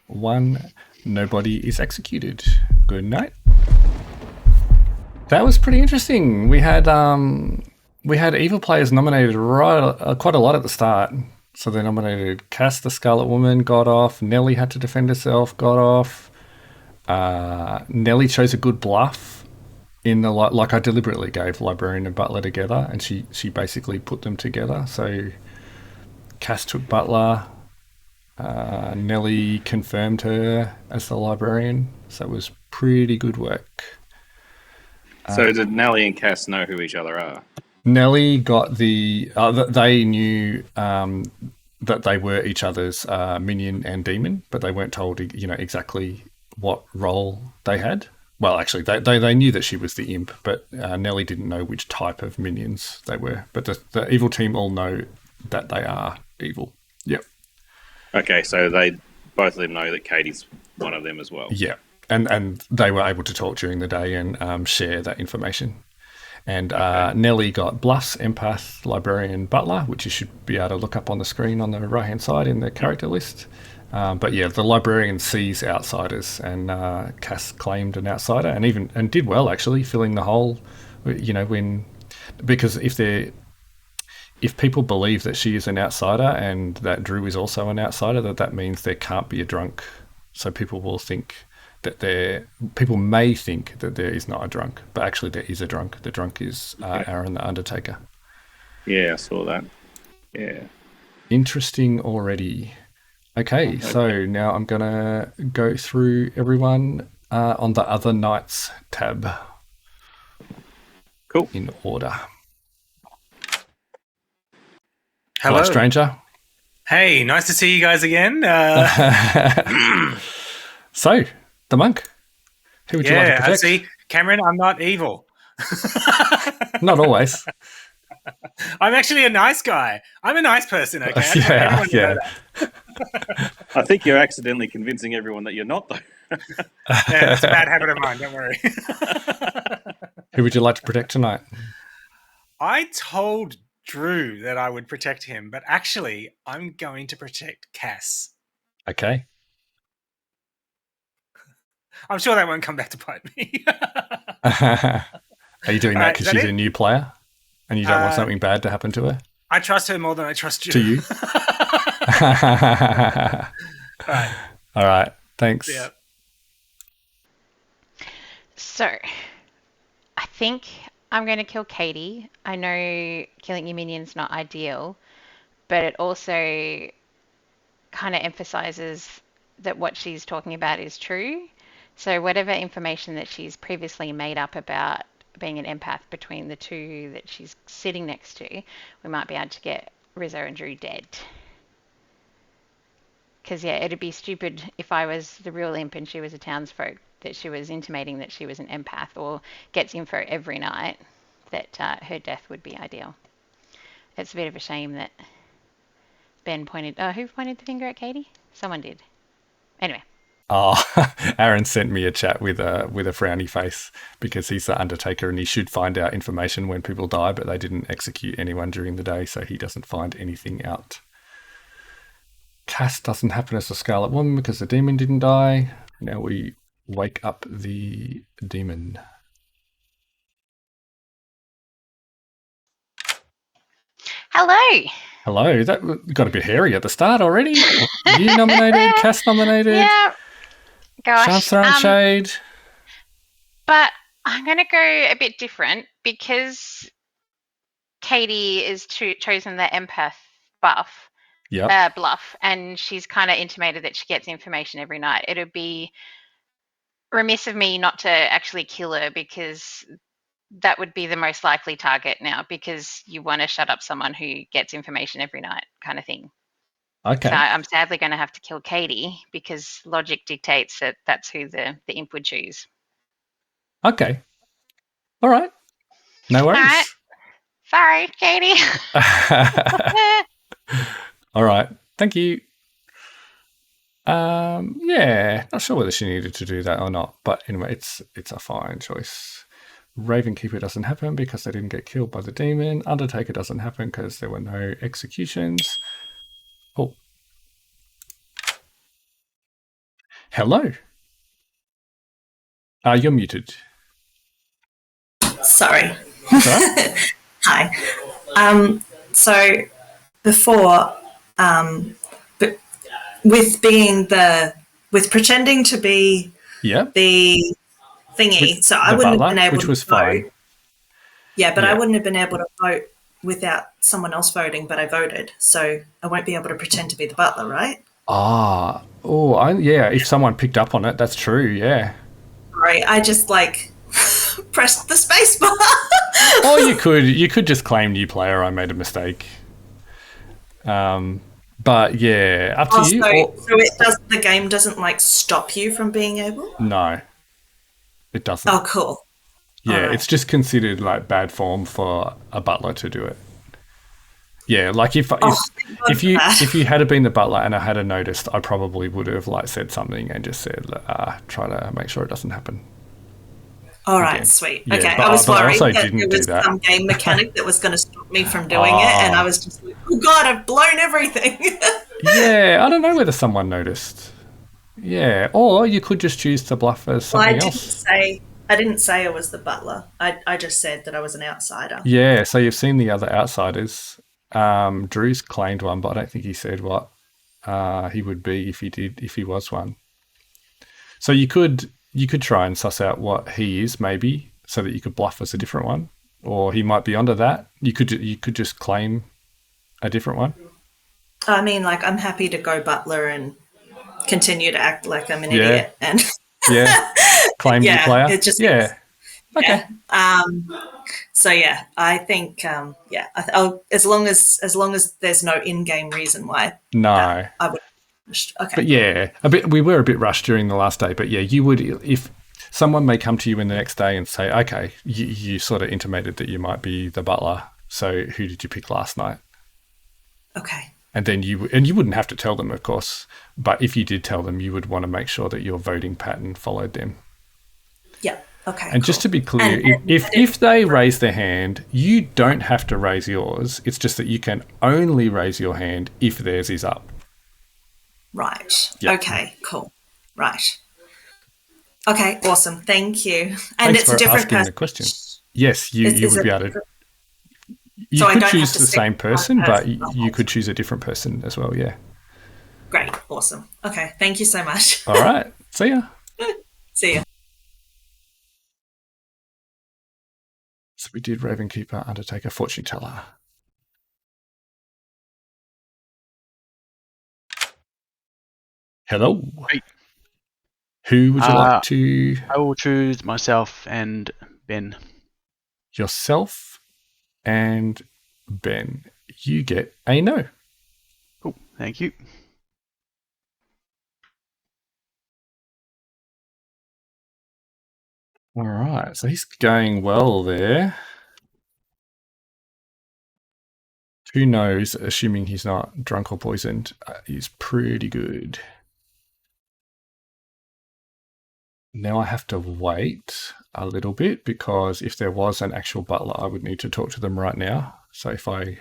1. Nobody is executed. Good night. That was pretty interesting. We had evil players nominated quite a lot at the start. So they nominated Cass, the Scarlet Woman, got off. Nellie had to defend herself, got off. Nellie chose a good bluff. Like I deliberately gave Librarian and Butler together, and she basically put them together. So Cass took Butler. Nellie confirmed her as the Librarian. So it was pretty good work. So did Nellie and Cass know who each other are? Nellie got they knew that they were each other's minion and demon, but they weren't told, exactly what role they had. Well, actually, they knew that she was the imp, but Nellie didn't know which type of minions they were. But the evil team all know that they are evil. Yep. Okay, so both of them know that Katie's one of them as well. Yeah, and they were able to talk during the day and share that information. And Nellie got Bluffs, Empath, Librarian, Butler, which you should be able to look up on the screen on the right-hand side in the character list. But yeah, the Librarian sees outsiders, and Cass claimed an outsider, and did well actually, filling the hole. Because if people believe that she is an outsider and that Drew is also an outsider, that means there can't be a drunk. So people will think people may think that there is not a drunk, but actually there is a drunk. The drunk is Aaron the Undertaker. Yeah, I saw that. Yeah. Interesting already. Okay, so now I'm going to go through everyone on the Other Nights tab. Cool. In order. Hello, stranger. Hey, nice to see you guys again. So, the monk. Who would you like to protect? See, Cameron, I'm not evil. Not always. I'm actually a nice guy. I'm a nice person, okay? Yeah. I think you're accidentally convincing everyone that you're not, though. Yeah, it's a bad habit of mine, don't worry. Who would you like to protect tonight? I told Drew that I would protect him, but actually, I'm going to protect Cass. Okay. I'm sure that won't come back to bite me. Are you doing that because she's a new player? And you don't want something bad to happen to her? I trust her more than I trust you. To you? All right. Thanks. Yeah. So, I think I'm going to kill Katie. I know killing your minion's not ideal, but it also kind of emphasizes that what she's talking about is true. So whatever information that she's previously made up about being an empath between the two that she's sitting next to, we might be able to get Rizzo and Drew dead. Because, yeah, it'd be stupid if I was the real imp and she was a townsfolk, that she was intimating that she was an empath or gets info every night, that her death would be ideal. It's a bit of a shame that Ben pointed... who pointed the finger at Katie? Someone did. Anyway. Oh, Aaron sent me a chat with a frowny face because he's the Undertaker and he should find out information when people die, but they didn't execute anyone during the day, so he doesn't find anything out. Cass doesn't happen as a Scarlet Woman because the demon didn't die. Now we wake up the demon. Hello. Hello. That got a bit hairy at the start already. You nominated, Cass nominated. Yeah. Gosh. Chance throwing shade. But I'm going to go a bit different because Katie is chosen the empath buff. Yep. Bluff, and she's kind of intimated that she gets information every night. It would be remiss of me not to actually kill her because that would be the most likely target now, because you want to shut up someone who gets information every night, kind of thing. Okay. So I'm sadly going to have to kill Katie, because logic dictates that that's who the imp would choose. Okay. All right. No worries. All right. Sorry, Katie. All right. Thank you. Yeah, not sure whether she needed to do that or not, but anyway, it's a fine choice. Ravenkeeper doesn't happen because they didn't get killed by the demon. Undertaker doesn't happen because there were no executions. Oh. Hello. You're muted. Sorry. Right. Hi. So before, but with pretending to be the thingy, so I wouldn't have been able to vote. Fine. Yeah, but I wouldn't have been able to vote without someone else voting, but I voted, so I won't be able to pretend to be the butler, right? If someone picked up on it, that's true, yeah. Sorry, I just pressed the space bar. Or you could just claim new player, I made a mistake. But yeah, up to you. So the game doesn't stop you from being able? No, it doesn't. Oh, cool. Yeah, right. It's just considered bad form for a butler to do it. Yeah, if you had been the butler and I had noticed, I probably would have said something and just said, try to make sure it doesn't happen. All right, sweet. Yeah, okay, I was worried that there was some game mechanic that was going to stop me from doing it, and I was just oh god, I've blown everything. Yeah, I don't know whether someone noticed. Yeah, or you could just choose to bluff as something else. I didn't say I was the butler. I just said that I was an outsider. Yeah, so you've seen the other outsiders. Drew's claimed one, but I don't think he said what he would be if he was one. So you could try and suss out what he is, maybe, so that you could bluff as a different one, or he might be under that. You could just claim a different one. I mean, I'm happy to go butler and continue to act like I'm an idiot and claim new player. It just okay. Yeah. So yeah, I think as long as there's no in-game reason why. No. I would. Okay. But yeah, we were a bit rushed during the last day, but yeah, you would, if someone may come to you in the next day and say, okay, you sort of intimated that you might be the butler, so who did you pick last night? Okay. And then you wouldn't have to tell them, of course, but if you did tell them, you would want to make sure that your voting pattern followed them. Yeah. Okay. And just to be clear, if they raise their hand, you don't have to raise yours. It's just that you can only raise your hand if theirs is up. Right. Yep. Okay. Cool. Right. Okay. Awesome. Thank you. Thanks And it's for a different asking person. The question. Yes, you would be able to. You so could choose the same person, but you could choose a different person as well. Yeah. Great. Awesome. Okay. Thank you so much. All right. See ya. See ya. So we did Ravenkeeper, Undertaker, Fortune Teller. Hello. Hey. Who would you like to? I will choose myself and Ben. Yourself and Ben. You get a no. Cool. Thank you. All right. So he's going well there. 2 no's, assuming he's not drunk or poisoned, is pretty good. Now I have to wait a little bit because if there was an actual butler, I would need to talk to them right now. So if I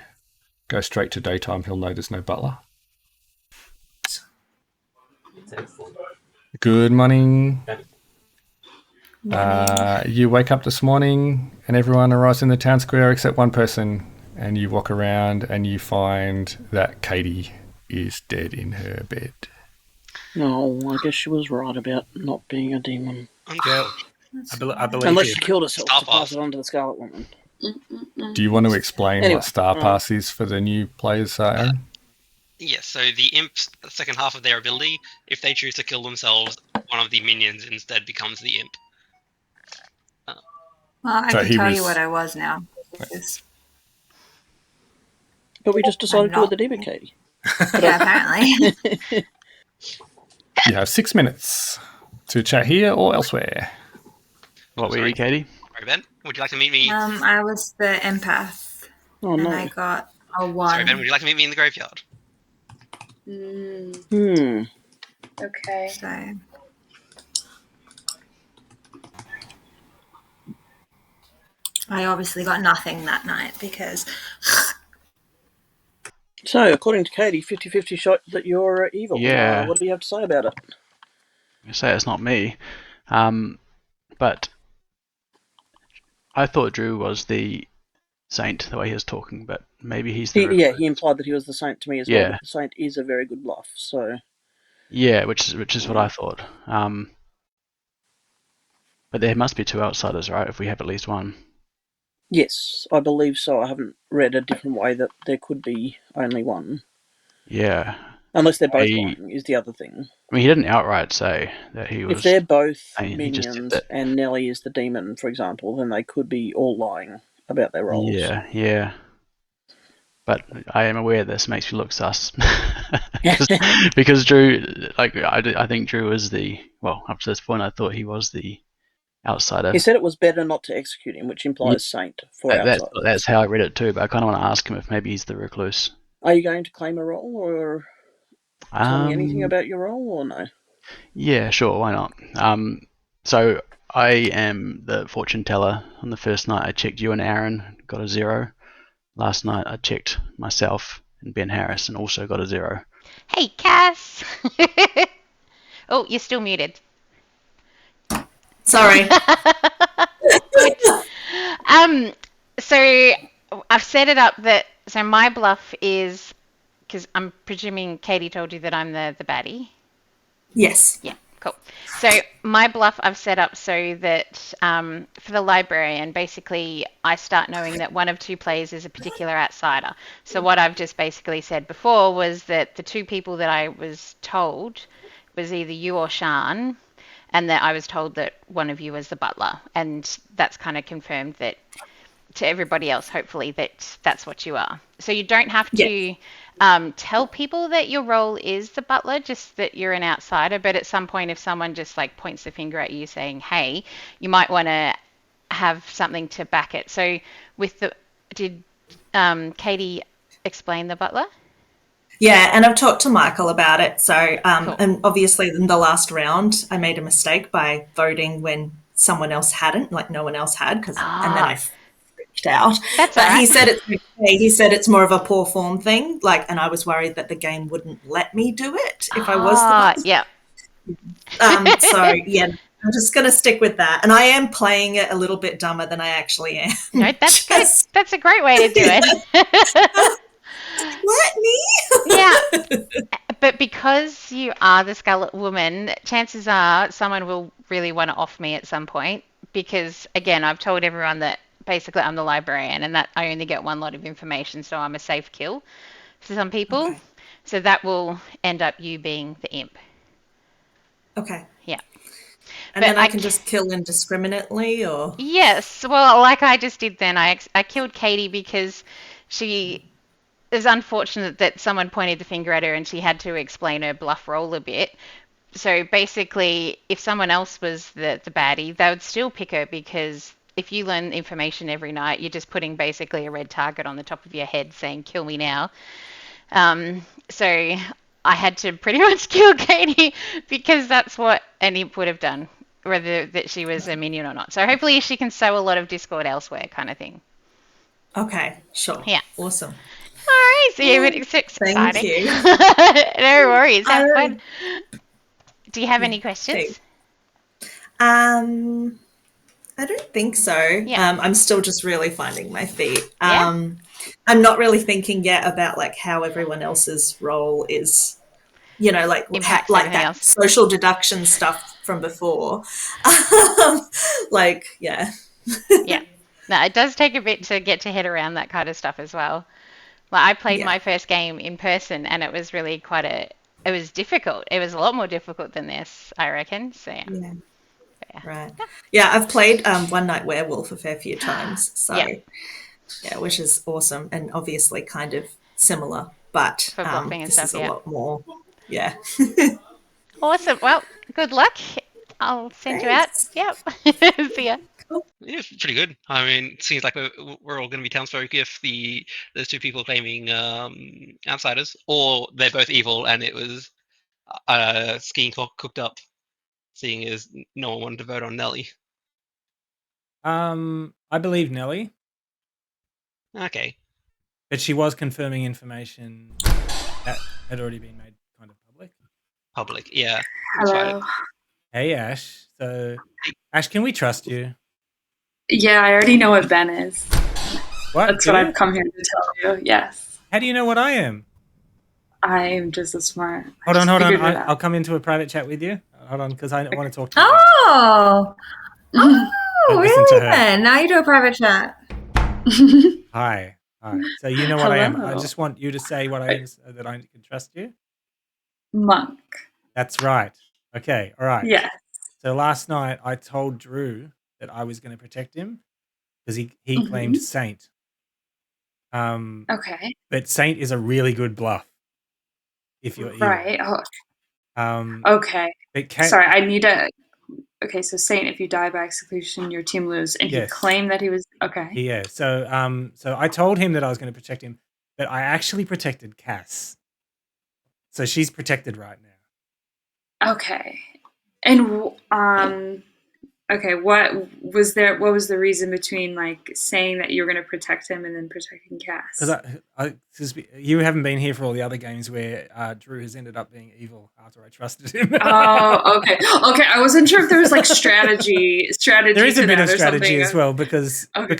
go straight to daytime, he'll know there's no butler. Good morning. You wake up this morning and everyone arrives in the town square except one person, and you walk around and you find that Katie is dead in her bed. No, I guess she was right about not being a demon. Yeah, I believe Unless you. she killed herself to pass it on to the Scarlet Woman. Do you want to explain what Star Pass is for the new players, Aaron? Yes, so the imp's second half of their ability, if they choose to kill themselves, one of the minions instead becomes the imp. Well, I So can he tell you was- what I was now. But we just decided to do the demon, Katie. Yeah, apparently. You have 6 minutes to chat here or elsewhere. What were you, Katie? Sorry, Ben. Would you like to meet me? I was the empath. Oh, and no. I got a 1. Sorry, Ben. Would you like to meet me in the graveyard? Okay. So I obviously got nothing that night because... So, according to Katie, 50-50 shot that you're evil. Yeah. What do you have to say about it? I say it's not me. But I thought Drew was the saint, the way he was talking, but maybe he's the recluse. He implied that he was the saint to me as well, but the saint is a very good bluff, so... Yeah, which is what I thought. But there must be 2 outsiders, right, if we have at least one. Yes, I believe so. I haven't read a different way that there could be only one. Yeah. Unless they're both lying, is the other thing. I mean, he didn't outright say that he was... If they're both he just minions said that. and Nellie is the demon, for example, then they could be all lying about their roles. Yeah. But I am aware this makes me look sus. because Drew, I think Drew is the... Well, up to this point, I thought he was the outsider. He said it was better not to execute him, which implies saint for outsiders. That's how I read it too, but I kind of want to ask him if maybe he's the recluse. Are you going to claim a role, or tell me anything about your role, or no? Yeah, sure, why not? So I am the fortune teller. On the first night I checked you and Aaron, got a 0. Last night I checked myself and Ben Harris and also got a 0. Hey, Cass! Oh, you're still muted. Sorry. So I've set it up that... So my bluff is... Because I'm presuming Katie told you that I'm the baddie. Yes. Yeah, cool. So my bluff I've set up so that for the librarian, basically I start knowing that one of 2 players is a particular outsider. So what I've just basically said before was that the 2 people that I was told was either you or Sian, and that I was told that one of you was the butler. And that's kind of confirmed that to everybody else, hopefully, that that's what you are. So you don't have to tell people that your role is the butler, just that you're an outsider. But at some point, if someone just like points the finger at you saying, hey, you might want to have something to back it. So did Katie explain the butler? Yeah, and I've talked to Michael about it. So, Cool. And obviously in the last round, I made a mistake by voting when someone else hadn't, like no one else had, and then I freaked out. That's but all right. he said it's okay. He said it's more of a poor form thing, and I was worried that the game wouldn't let me do it if I was the butler. Yeah. So yeah, I'm just going to stick with that. And I am playing it a little bit dumber than I actually am. No, that's good. That's a great way to do it. Let me. Yeah. But because you are the Scarlet Woman, chances are someone will really want to off me at some point. Because, again, I've told everyone that basically I'm the librarian and that I only get 1 lot of information, so I'm a safe kill for some people. Okay. So that will end up you being the imp. Okay. Yeah. And then I can just kill indiscriminately, or? Yes. Well, like I just did then, I killed Katie because it was unfortunate that someone pointed the finger at her and she had to explain her bluff roll a bit. So basically, if someone else was the baddie, they would still pick her because if you learn information every night, you're just putting basically a red target on the top of your head saying, kill me now. So I had to pretty much kill Katie because that's what an imp would have done, whether that she was a minion or not. So hopefully she can sow a lot of discord elsewhere kind of thing. Okay, sure. Yeah. Awesome. All right, so it's exciting. Thank you. No worries. Have fun. Do you have any questions? I don't think so. Yeah. I'm still just really finding my feet. Yeah. I'm not really thinking yet about like how everyone else's role is, you know, like Impacts like everything that else. social deduction stuff from before. Like, yeah. Yeah. No, it does take a bit to get your head around that kind of stuff as well. Like I played my first game in person and it was really it was difficult. It was a lot more difficult than this, I reckon. So yeah. Right. Yeah, I've played One Night Werewolf a fair few times. So, yeah, which is awesome and obviously kind of similar, but For bluffing and this stuff, is a lot more. Yeah. Awesome. Well, good luck. I'll send you out. Yep. See ya. Yeah, it's pretty good. I mean, it seems like we're all going to be townsfolk if those two people claiming outsiders, or they're both evil and it was skiing cooked up, seeing as no one wanted to vote on Nelly. I believe Nelly. Okay. But she was confirming information that had already been made kind of public. Yeah. Hello. Hey, Ash. So, Ash, can we trust you? Yeah, I already know what Ben is. What? That's what I've come here to tell you. Yes. How do you know what I am? I'm just as smart. Hold on. I'll come into a private chat with you. Hold on, because I want to talk to you. Oh, really? Then now you do a private chat. Hi. So you know what I am. I just want you to say what I am so that I can trust you. Monk. That's right. Okay. All right. Yes. So last night I told Drew that I was going to protect him because he claimed Saint. Okay. But Saint is a really good bluff. If you're right. evil. Okay. Sorry, I need a. Okay, so Saint, if you die by execution, your team lose, and he claimed that he was okay. Yeah. So I told him that I was going to protect him, but I actually protected Cass. So she's protected right now. Okay. And okay, what was the reason between like saying that you were going to protect him and then protecting Cass? Because you haven't been here for all the other games where Drew has ended up being evil after I trusted him. Oh, okay. Okay, I wasn't sure if there was like strategy. There is a bit of strategy as well because what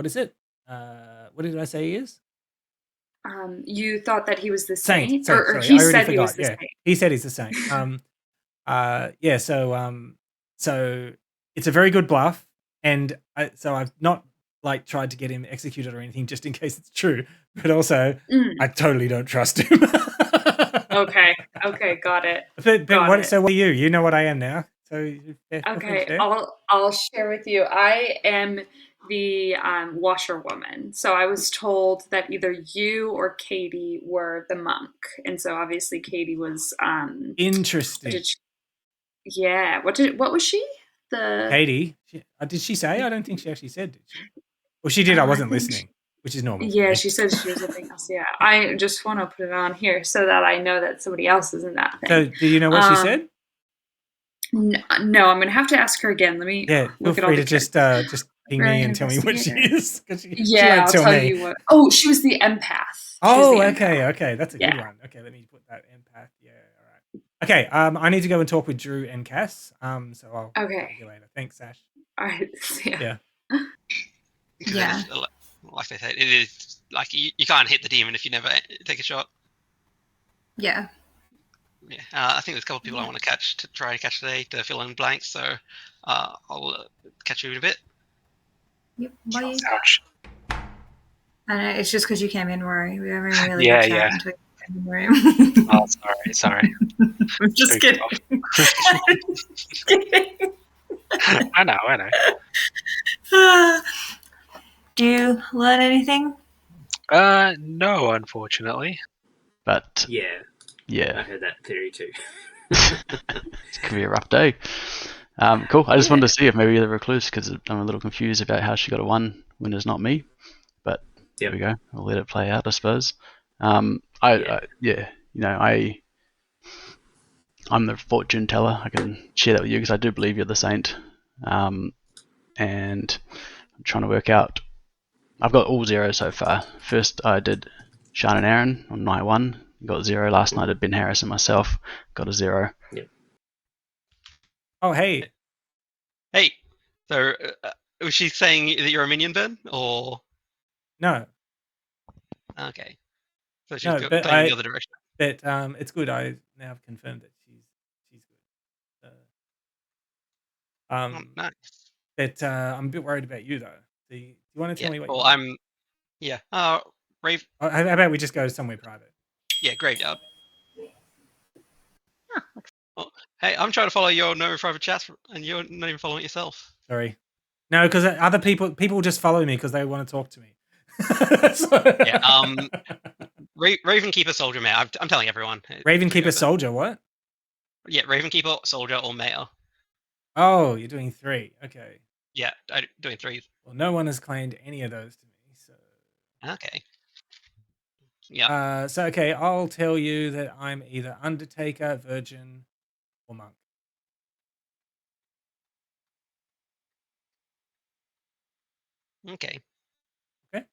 is it? What did I say he is? You thought that he was the saint, sorry, he said he was the saint. He said he's the saint. So it's a very good bluff, and so I've not like tried to get him executed or anything just in case it's true, but also I totally don't trust him. Okay, got it. So what are you? You know what I am now. So okay, I'll share with you. I am the washerwoman. So I was told that either you or Katie were the monk, and so obviously Katie was interesting. Yeah. What was she? Katie. Did she say? I don't think she actually said. Did she? Well, she did. I wasn't listening, which is normal. Yeah, she said she was something else. Yeah, I just want to put it on here so that I know that somebody else is in that thing. So, do you know what she said? No, I'm gonna have to ask her again. Let me. Yeah, feel free to just ping me and tell me what she is. I'll tell you what. Oh, she was the empath. Okay, that's a good one. Okay, let me put that empath. Yeah, all right. Okay, I need to go and talk with Drew and Cass. So I'll talk to you later. Thanks, Ash. All right. Yeah. Yeah. Like I said, it is like you can't hit the demon if you never take a shot. Yeah. Yeah, I think there's a couple of people I want to try and catch today to fill in blanks. So I'll catch you in a bit. Yep. Bye. Ouch. I know it's just because you came in, Rory. We were having a really good chat until you came in the room. Oh, sorry. I'm just kidding. Just kidding. I know. Do you learn anything? No, unfortunately. But yeah, I heard that theory too. It could be a rough day. Cool. I just wanted to see if maybe you're the recluse because I'm a little confused about how she got a 1 when it's not me. But there we go. I'll let it play out, I suppose. I'm the fortune teller. I can share that with you because I do believe you're the saint. And I'm trying to work out. I've got all 0 so far. First, I did Sean and Aaron on night 1. Got 0. Last night I did Ben Harris and myself. Got a 0. Yep. Oh, hey. Hey. So, was she saying that you're a minion, Ben, or no? Okay. So she's going the other direction. But it's good. I now have confirmed that she's good. Nice. But I'm a bit worried about you though. Do you want to tell me what? Well, I'm. Yeah. Rave. How about we just go somewhere private? Yeah, graveyard. Hey, I'm trying to follow your no private chats, and you're not even following it yourself. Sorry. No, because other people just follow me because they want to talk to me. Yeah. Ravenkeeper, soldier, mayor. I'm telling everyone. Ravenkeeper, soldier. What? Yeah, Ravenkeeper, soldier, or mayor. Oh, you're doing 3. Okay. Yeah, I'm doing 3. Well, no one has claimed any of those to me, so. Okay. Yeah. So okay, I'll tell you that I'm either Undertaker, Virgin, or Monk. Okay. Okay.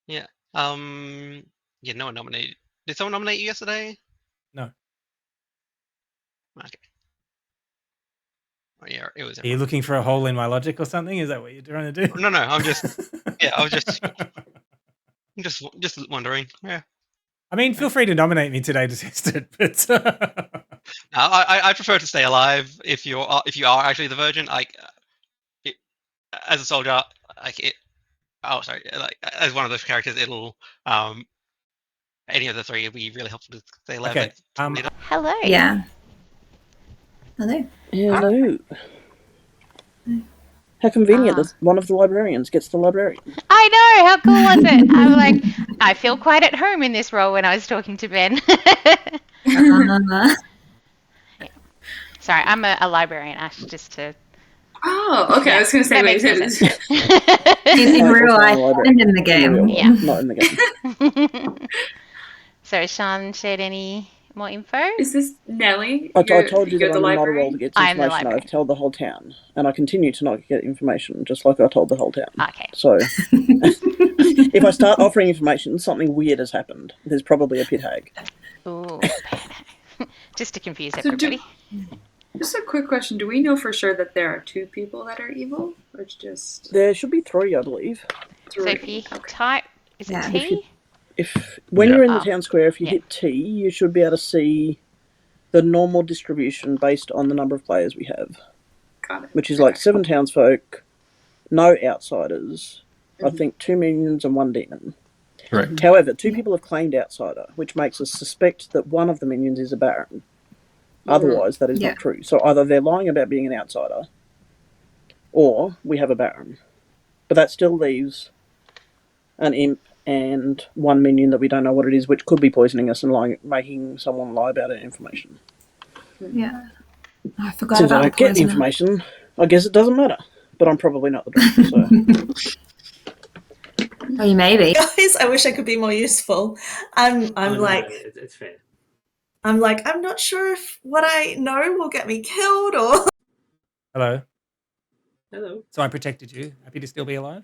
Yeah. Yeah. No one nominated. Did someone nominate you yesterday? No. Okay. Oh, yeah, it was. Are you looking for a hole in my logic or something? Is that what you're trying to do? No. I'm just. Yeah. I'm just wondering. Yeah. I mean, feel free to nominate me today to test it, but I prefer to stay alive if you are actually the Virgin. As a soldier, sorry. As one of those characters, it'll any of the 3 would be really helpful to stay alive. Okay. Hello. Yeah. Hello. Hello. How convenient that one of the librarians gets the librarian. I know. How cool was it? I'm like, I feel quite at home in this role when I was talking to Ben. Sorry, I'm a librarian, Ash, just to... Oh, okay. Yeah, I was going to say, that wait, makes sense. In real life and in the game. Yeah. Not in the game. So, Sean shared any more info? Is this Nelly? I told you that I'm not a role librarian? to get I'm the information. librarian. I've told the whole town, and I continue to not get information, just like I told the whole town. Okay. So, if I start offering information, something weird has happened. There's probably a pit hag. Ooh, just to confuse everybody. Just a quick question. Do we know for sure that there are 2 people that are evil? Or it's just... There should be 3, I believe. So if you type... Is it T? When you're in the town square, if you hit T, you should be able to see the normal distribution based on the number of players we have. Got it. Which is like 7 townsfolk, no outsiders, I think 2 minions and 1 demon. Correct. However, 2 people have claimed outsider, which makes us suspect that one of the minions is a baron. Otherwise, that is not true. So either they're lying about being an outsider, or we have a baron. But that still leaves an imp and 1 minion that we don't know what it is, which could be poisoning us and making someone lie about it information. Yeah. I forgot Since about I don't get the information, I guess it doesn't matter. But I'm probably not the doctor, so... Oh, you may be. Guys, I wish I could be more useful. I'm like... It's fair. I'm like, I'm not sure if what I know will get me killed or... Hello. Hello. So I protected you. Happy to still be alive?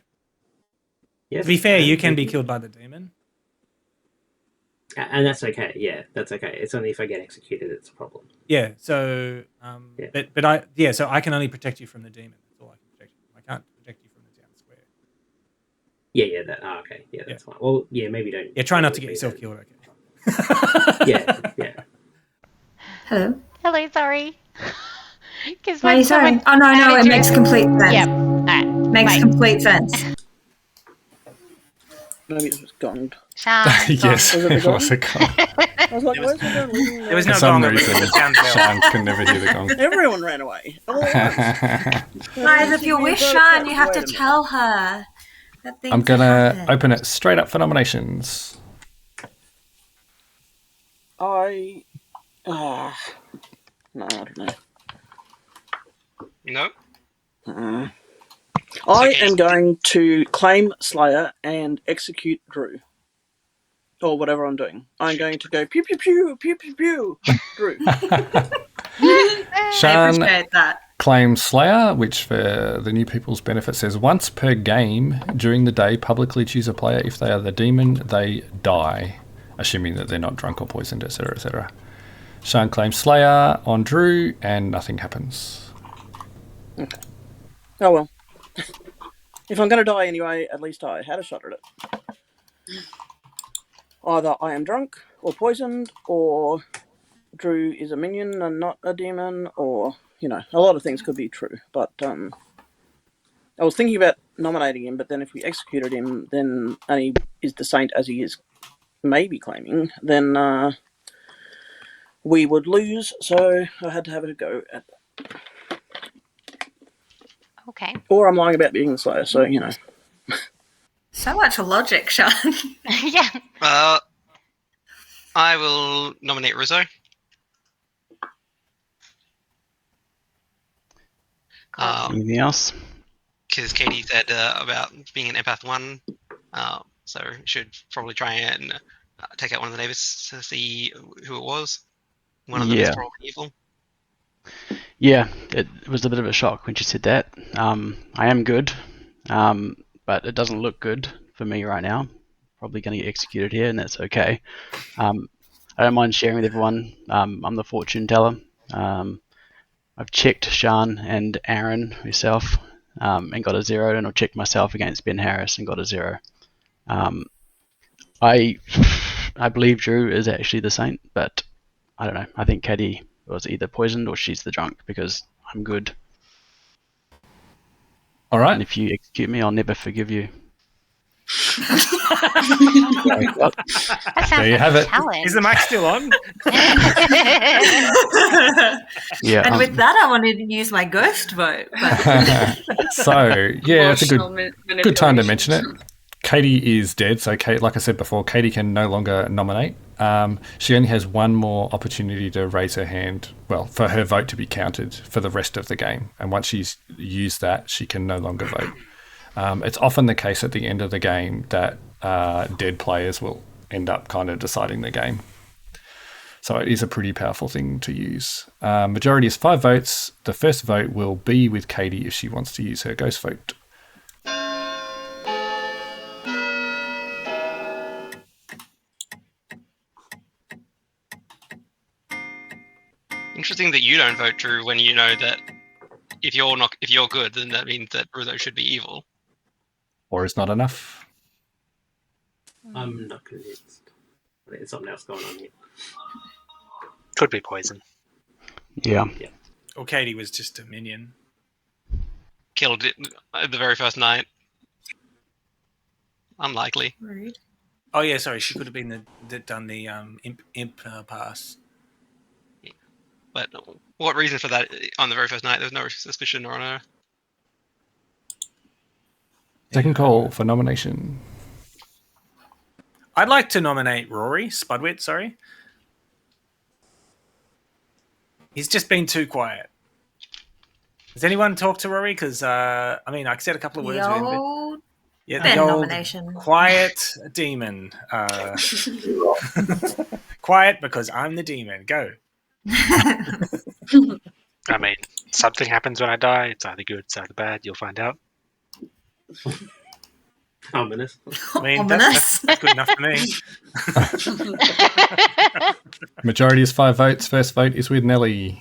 Yes. To be fair, you can be killed by the demon. And that's okay. Yeah, that's okay. It's only if I get executed it's a problem. Yeah, so... so I can only protect you from the demon. That's all I can protect you from. I can't protect you from the town square. Yeah, okay. Yeah, that's fine. Well, yeah, maybe don't... Yeah, try not to get yourself killed, okay. Yeah. Hello. Hello, sorry. Why are you sorry? Oh, no, it makes complete sense. Yep. All right. Makes complete sense. Maybe it was gonged. Yes, it was a gong. I was like, where's the gong? There was no For some gong. reason, Sean can never hear the gong. Everyone ran away. Guys, if you wish, Sean, you have to tell her that things I'm going to happen. open it straight up for nominations. No, I don't know. No. I am going to claim Slayer and execute Drew. Or whatever I'm doing. I'm going to go pew pew pew pew pew pew Drew. I Sean appreciate that. claims Slayer, which for the new people's benefit says once per game during the day, publicly choose a player. If they are the demon, they die, assuming that they're not drunk or poisoned, etc., etc. Sean claims Slayer on Drew, and nothing happens. Okay. Oh well. If I'm going to die anyway, at least I had a shot at it. Either I am drunk or poisoned, or Drew is a minion and not a demon, or, a lot of things could be true. But I was thinking about nominating him, but then if we executed him, and he is the saint as he is maybe claiming, then we would lose, so I had to have a go at that. Okay. Or I'm lying about being the Slayer, so, So much logic, Sean. Yeah. I will nominate Rizzo. Anything else? Because Katie said about being an empath 1, so should probably try and take out one of the neighbors to see who it was. One of them is probably evil. Yeah, it was a bit of a shock when she said that. I am good, but it doesn't look good for me right now. Probably going to get executed here, and that's okay. I don't mind sharing with everyone. I'm the fortune teller. I've checked Sean and Aaron myself and got a 0, and I've checked myself against Ben Harris and got a 0. I believe Drew is actually the saint, but I don't know. I think Katie was either poisoned or she's the drunk because I'm good. All right. And if you execute me, I'll never forgive you. That sounds There you like have a it. challenge. Is the mic still on? Yeah. And with that, I wanted to use my ghost vote. But So, yeah, it's a Emotional good time to manipulation. mention it. Katie is dead, so Kate, like I said before, Katie can no longer nominate. She only has one more opportunity to raise her hand, well, for her vote to be counted for the rest of the game. And once she's used that, she can no longer vote. It's often the case at the end of the game that dead players will end up kind of deciding the game. So it is a pretty powerful thing to use. Majority is 5 votes. The first vote will be with Katie if she wants to use her ghost vote. Interesting that you don't vote, Drew, when you know that if you're good, then that means that Rizzo should be evil. Or is not enough. I'm not convinced. There's something else going on here. Could be poison. Yeah. Or Katie was just a minion. Killed it the very first night. Unlikely. rude. Oh yeah, sorry, she could have been done the imp pass. But what reason for that on the very first night? There was no suspicion on her. Second call for nomination. I'd like to nominate Rory Spudwit. Sorry, he's just been too quiet. Has anyone talked to Rory? Because I mean, I said a couple of words The with him. But old yeah, Ben the old nomination. quiet demon. Quiet because I'm the demon. Go. I mean, something happens when I die. It's either good, it's either bad. You'll find out. Ominous. I mean, Ominous. that's good enough for me. Majority is 5 votes. First vote is with Nelly.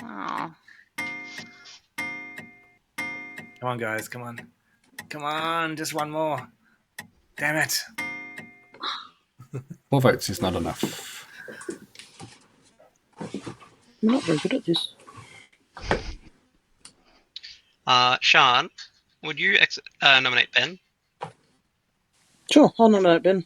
Oh. Come on, guys. Come on. Come on. Just one more. Damn it. 4 votes is not enough. I'm not very good at this. Sean, would you nominate Ben? Sure, I'll nominate Ben.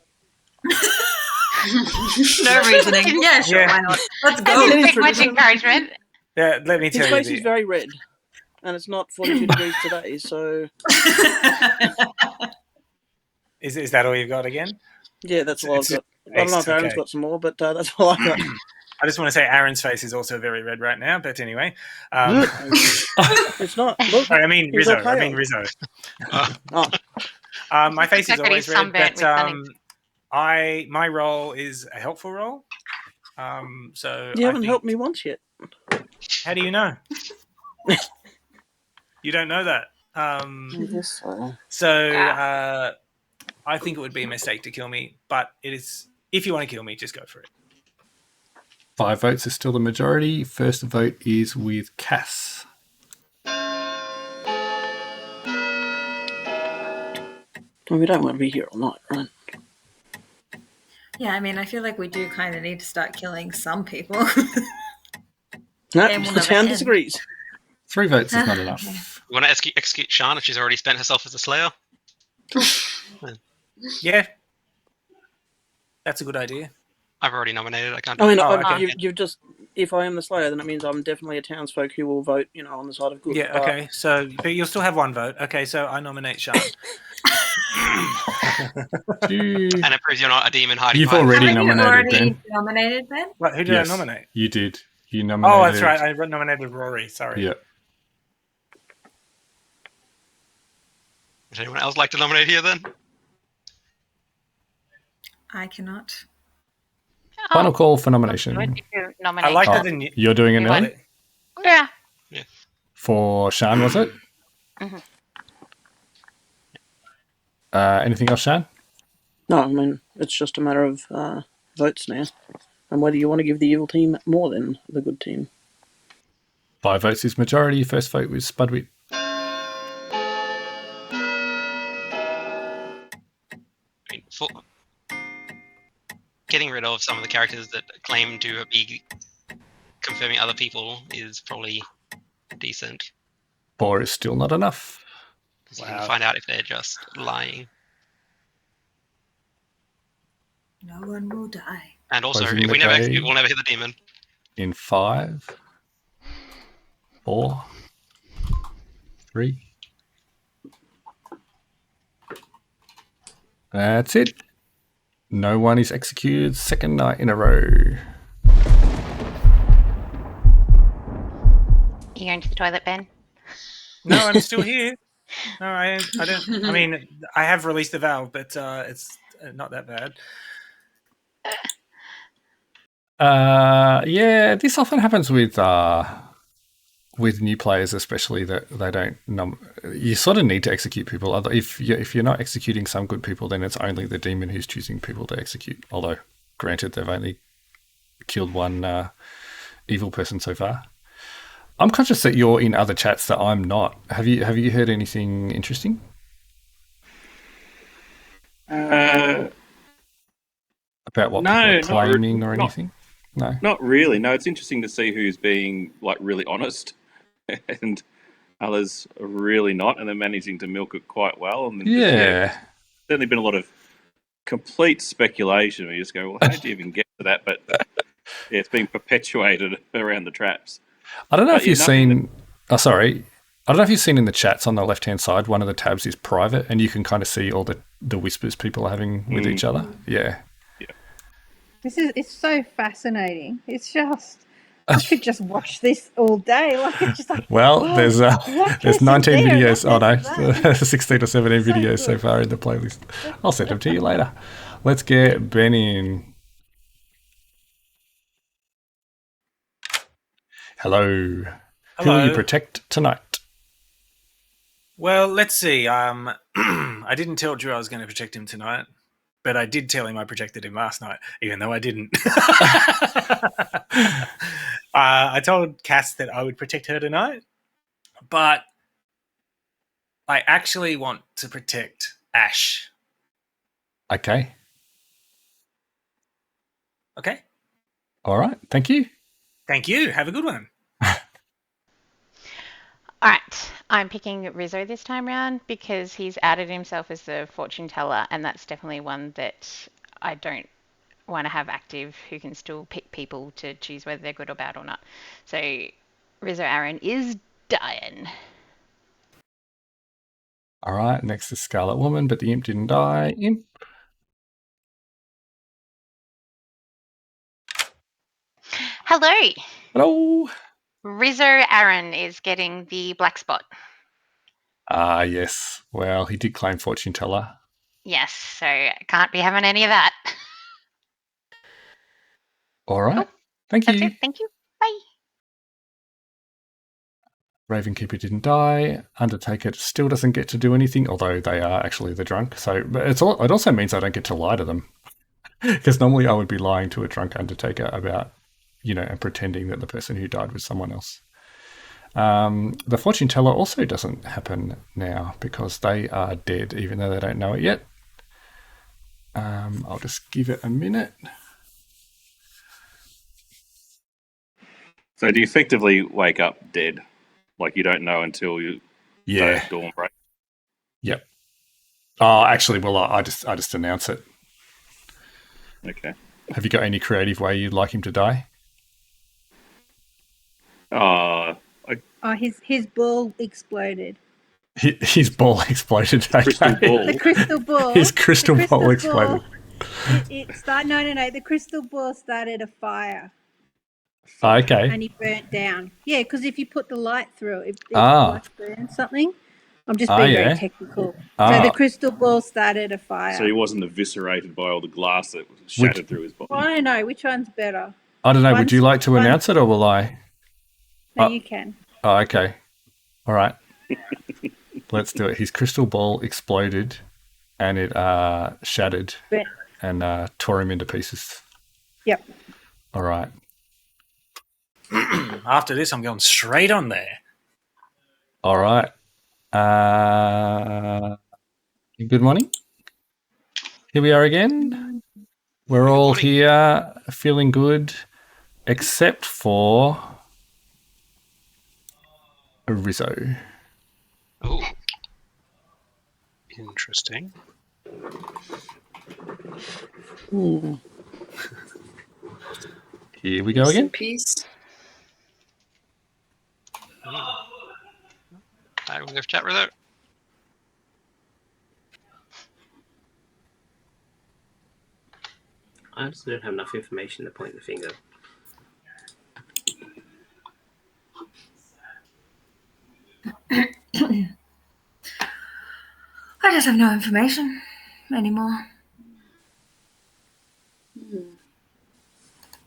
No reasoning. Yeah, sure, Yeah. why not? Let's I go. didn't Any think much tradition? encouragement. Yeah, let me His tell face you. is very red, and it's not 42 degrees today, so Is that all you've got again? yeah, that's all I've It's got. I don't know if Aaron's okay. got some more, but that's all I got. I just want to say Aaron's face is also very red right now, but anyway. It's not. Look, Sorry, I mean he's Rizzo. okay. I mean Rizzo. Oh, My face is Exactly, always red, sunburnt but with my role is a helpful role. So you I haven't think- helped me once yet. How do you know? You don't know that. Yes, So I think it would be a mistake to kill me, but it is. If you want to kill me, just go for it. 5 votes is still the majority. First vote is with Cass. Well, we don't want to be here all night, right? Yeah, I mean, I feel like we do kind of need to start killing some people. No, Game will the never town end. disagrees. 3 votes is not enough. You want to execute Sean if she's already spent herself as a slayer? Yeah. That's a good idea. I've already nominated. I can't do I mean, okay. you've just. If I am the Slayer, then it means I'm definitely a townsfolk who will vote, on the side of good. Yeah, but- okay. So, but you'll still have one vote. Okay, so I nominate Sean. And it proves you're not a demon hiding. You've behind already the- nominated, Ben. Nominated Ben? What, who did Yes, I nominate? You did. You nominated. Oh, that's right. I nominated Rory. Sorry. Yeah. Would anyone else like to nominate here then? I cannot. Final call for nomination. I like that. You're doing it, Nelly? Yeah. For Shan, was it? Mhm. Anything else, Shan? No, I mean, it's just a matter of votes now. And whether you want to give the evil team more than the good team. 5 votes is majority. First vote was Spudwit. For getting rid of some of the characters that claim to be confirming other people is probably decent. 4 is still not enough. Because you can find out if they're just lying. No one will die. And also, Closing if the we never day. execute, we'll never hit the demon. In 5, 4, 3. That's it. No one is executed. Second night in a row. You going to the toilet, Ben? No, I'm still here. No, I don't. I mean, I have released the valve, but it's not that bad. Yeah, this often happens with new players, especially that they don't. You sort of need to execute people. If you're not executing some good people, then it's only the demon who's choosing people to execute. Although, granted, they've only killed one evil person so far. I'm conscious that you're in other chats that I'm not. Have you heard anything interesting? Uh, About what No, people are not claiming re- or not- anything? No. Not really. No, it's interesting to see who's being really honest, and others are really not, and they're managing to milk it quite well. And then Yeah. certainly been a lot of complete speculation. We just go, well, how did you even get to that? But yeah, it's being perpetuated around the traps. I don't know But if you've nothing seen. Oh, sorry. I don't know if you've seen in the chats on the left-hand side, one of the tabs is private, and you can kind of see all the whispers people are having with each other. Yeah. It's so fascinating. It's just I could just watch this all day. Like it's just like Well, whoa, there's what 19 person there? videos. Oh What no, person that? 16 or 17 So videos so good. far in the playlist. I'll send them to you later. Let's get Ben in. Hello. Who will Hello. you protect tonight? Well, let's see. I didn't tell Drew I was going to protect him tonight, but I did tell him I protected him last night, even though I didn't. I told Cass that I would protect her tonight, but I actually want to protect Ash. Okay. Okay? All right. Thank you. Thank you. Have a good one. All right, I'm picking Rizzo this time round because he's outed himself as the fortune teller, and that's definitely one that I don't want to have active who can still pick people to choose whether they're good or bad or not. So Rizzo Aaron is dying. All right. Next is Scarlet Woman, but the imp didn't die. Imp. Hello. Hello. Rizzo Aaron is getting the black spot. Ah, yes. Well, he did claim fortune teller. Yes, so can't be having any of that. All right. Thank That's you. it. Thank you. Bye. Ravenkeeper didn't die. Undertaker still doesn't get to do anything, although they are actually the drunk. So but it also means I don't get to lie to them. Because normally I would be lying to a drunk Undertaker about, and pretending that the person who died was someone else. The fortune teller also doesn't happen now because they are dead, even though they don't know it yet. I'll just give it a minute. So do you effectively wake up dead? Like you don't know until you dawn break? Yep. Oh, actually, well, I just announce it. Okay. Have you got any creative way you'd like him to die? His ball exploded. His ball exploded. Crystal ball. The crystal ball. His crystal ball exploded. The crystal ball started a fire. Okay. And he burnt down. Yeah, because if you put the light through it, it Ah. burns something. I'm just being very technical. So the crystal ball started a fire. So he wasn't eviscerated by all the glass that was shattered through his body. Well, I don't know. Which one's better? I don't know. Would you like to announce it, or will I? No, you can. Oh, okay. All right. Let's do it. His crystal ball exploded, and it shattered and tore him into pieces. Yep. All right. After this, I'm going straight on there. All right. Good morning. Here we are again. We're all here feeling good, except for Rizzo. Oh. Interesting. Here we go again. Peace. We'll go chat with her. I just don't have enough information to point the finger. I just have no information anymore.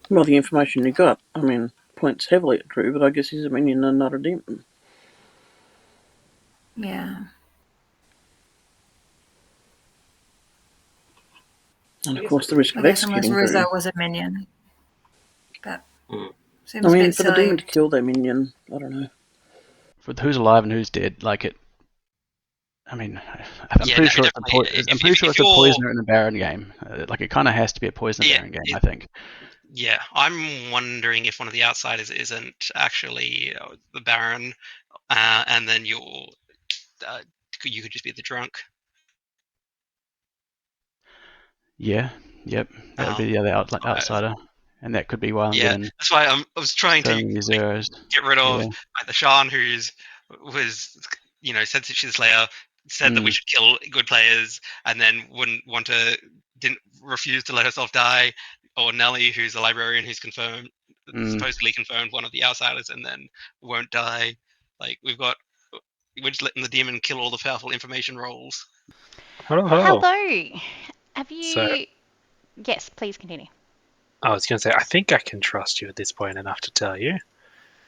Well, the information you got, I mean, points heavily at Drew, but I guess he's a minion and not a demon. Yeah. And of course, the risk I of guess unless executing Rizzo Drew. was a minion. But seems I a mean, bit for the silly. demon to kill their minion, I don't know. For who's alive and who's dead, like it. I mean, I'm pretty sure it's a poisoner in the Baron game. Like it kind of has to be a poisoner Baron game, I think. Yeah, I'm wondering if one of the outsiders isn't actually the Baron, and then you could just be the drunk. Yeah. Yep. That would be the other outsider, and that could be why I'm getting. That's why I was trying to get rid of the Sean, who's was Censorship Slayer, said that we should kill good players, and then didn't refuse to let herself die, or Nelly, who's a librarian who's supposedly confirmed one of the outsiders, and then won't die. Like we're just letting the demon kill all the powerful information rolls. Hello. Have you? Yes, please continue. I was going to say, I think I can trust you at this point enough to tell you.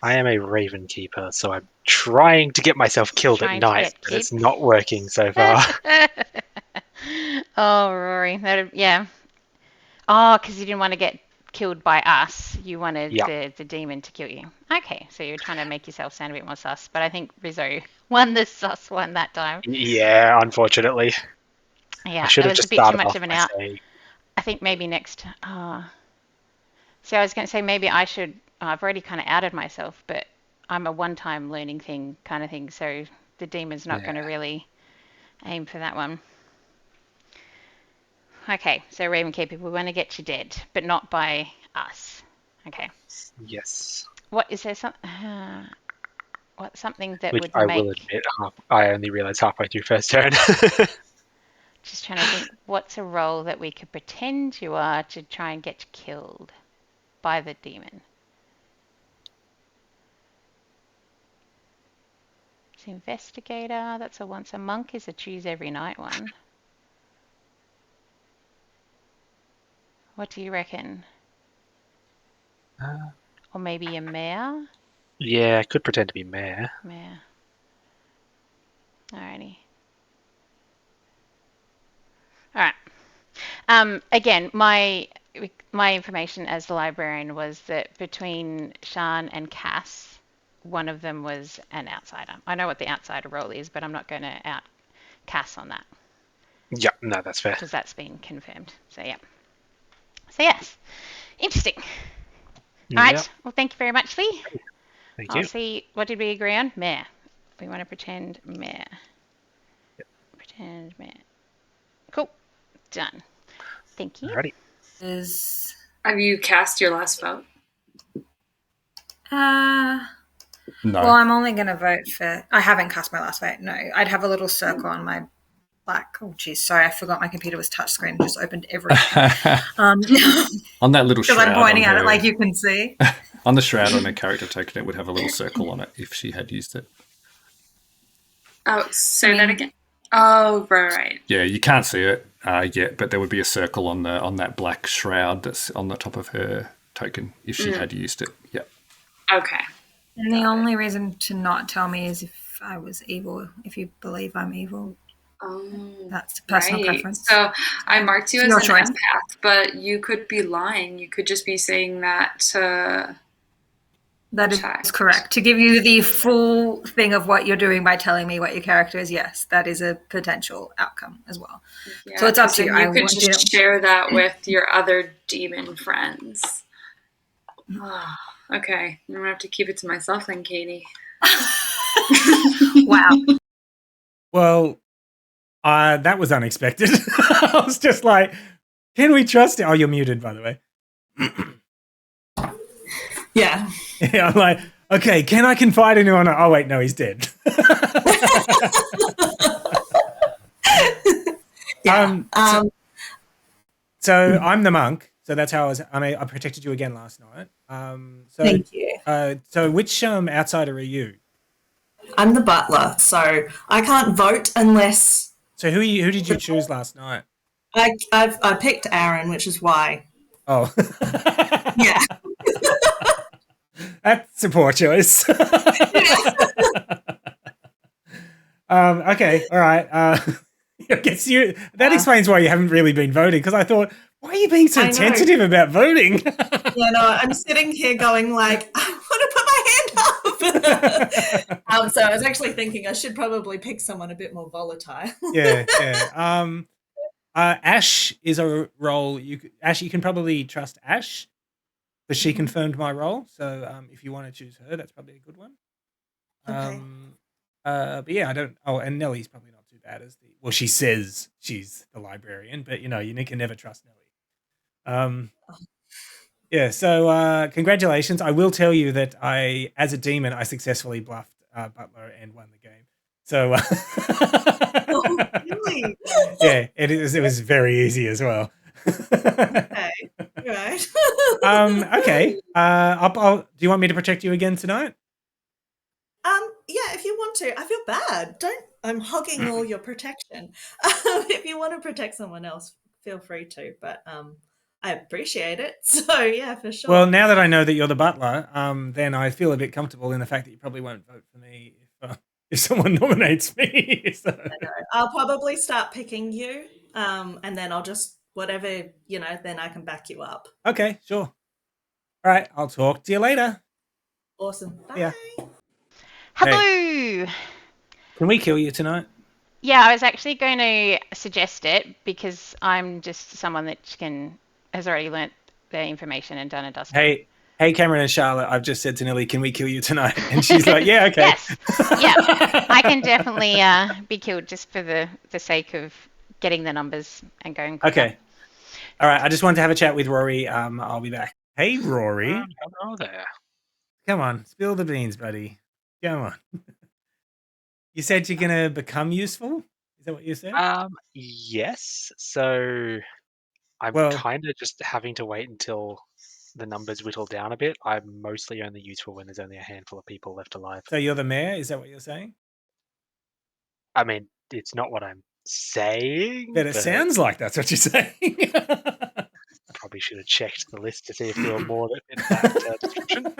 I am a Raven Keeper, so I'm trying to get myself killed at night, but it's not working so far. Oh, Rory. Yeah. Oh, because you didn't want to get killed by us. You wanted the demon to kill you. Okay, so you're trying to make yourself sound a bit more sus, but I think Rizzo won the sus one that time. Yeah, unfortunately. Yeah, I should have was just a bit too much off of an by out. saying... I think maybe next. See, I was going to say maybe I should. I've already kind of outed myself, but I'm a one-time learning thing kind of thing, so the demon's not going to really aim for that one. Okay, so Ravenkeeper, we want to get you dead, but not by us. Okay. Yes. What is there something that Which would I make? will admit, I only realised halfway through first turn. Just trying to think, what's a role that we could pretend you are to try and get you killed by the demon? It's investigator. That's a once a monk is a choose every night one. What do you reckon? Or maybe a mayor? Yeah, I could pretend to be mayor. Mayor. Alrighty. Alright. Again, my information as the librarian was that between Sean and Cass, one of them was an outsider. I know what the outsider role is, but I'm not going to out Cass on that. Yeah, no, that's fair. Because that's been confirmed. So, yeah. So, yes. Interesting. All right. Well, thank you very much, Lee. Thank you. I'll see. What did we agree on? Mayor. We want to pretend mayor. Yep. Pretend mayor. Cool. Done. Thank you. Alrighty. Have you cast your last vote? No. Well, I'm only going to vote for. I haven't cast my last vote. No, I'd have a little circle on my black. Oh, geez, sorry, I forgot my computer was touchscreen. And just opened everything. On that little shroud. Because I'm pointing at it like you can see. On the shroud on her character token, it would have a little circle on it if she had used it. Oh, say that again. Oh, right. Yeah, you can't see it yet, but there would be a circle on that black shroud that's on the top of her token if she had used it. Yeah. Okay. And the only reason to not tell me is if I was evil. If you believe I'm evil. That's personal preference. So I marked you as an empath, but you could be lying. You could just be saying that. That is correct. To give you the full thing of what you're doing by telling me what your character is, yes, that is a potential outcome as well. Yeah, so it's up to you. You could just share that with your other demon friends. Oh, okay, I'm gonna have to keep it to myself then, Katie. Wow. Well, that was unexpected. I was just like, can we trust it? Oh, you're muted, by the way. Yeah. Yeah, I'm like, okay, can I confide in anyone? Oh, wait, no, he's dead. So I'm the monk. So that's how I protected you again last night. Thank you. So which outsider are you? I'm the butler, so I can't vote unless. So who did you choose last night? I picked Aaron, which is why. Oh. Yeah. That's a poor choice. Okay, all right. I guess that explains why you haven't really been voting, because I thought, why are you being so tentative about voting? Yeah, no, I'm sitting here going like, I want to put my hand up. So I was actually thinking I should probably pick someone a bit more volatile. Yeah. Ash is a role. Ash, you can probably trust Ash, because she confirmed my role. So if you want to choose her, that's probably a good one. Okay. But yeah, I don't. Oh, and Nellie's probably not too bad as the. Well, she says she's the librarian, but you can never trust Nellie. Yeah. So congratulations. I will tell you that as a demon, I successfully bluffed Butler and won the game. So. Oh, really? Yeah, it was very easy as well. Okay. Right. Okay. Do you want me to protect you again tonight? Yeah, if you want to. I feel bad. I'm hogging all your protection. If you want to protect someone else, feel free to. But I appreciate it. So yeah, for sure. Well, now that I know that you're the butler, then I feel a bit comfortable in the fact that you probably won't vote for me if someone nominates me. So. I know. I'll probably start picking you, and then I'll just whatever then I can back you up. Okay, sure. All right, I'll talk to you later. Awesome. Bye. Yeah. Hello. Hey. Can we kill you tonight? Yeah, I was actually going to suggest it because I'm just someone that has already learnt the information and done a dusting. Hey, Cameron and Charlotte, I've just said to Nelly, can we kill you tonight? And she's like, yeah, okay. Yes. Yeah, I can definitely be killed just for the sake of getting the numbers and going quicker. Okay. All right, I just wanted to have a chat with Rory. I'll be back. Hey, Rory. Hello there. Come on, spill the beans, buddy. Come on. You said you're going to become useful? Is that what you said? Yes. So I'm kind of just having to wait until the numbers whittle down a bit. I'm mostly only useful when there's only a handful of people left alive. So you're the mayor? Is that what you're saying? I mean, it's not what I'm saying. But it sounds like that's what you're saying. Probably should have checked the list to see if there were more that fit that description.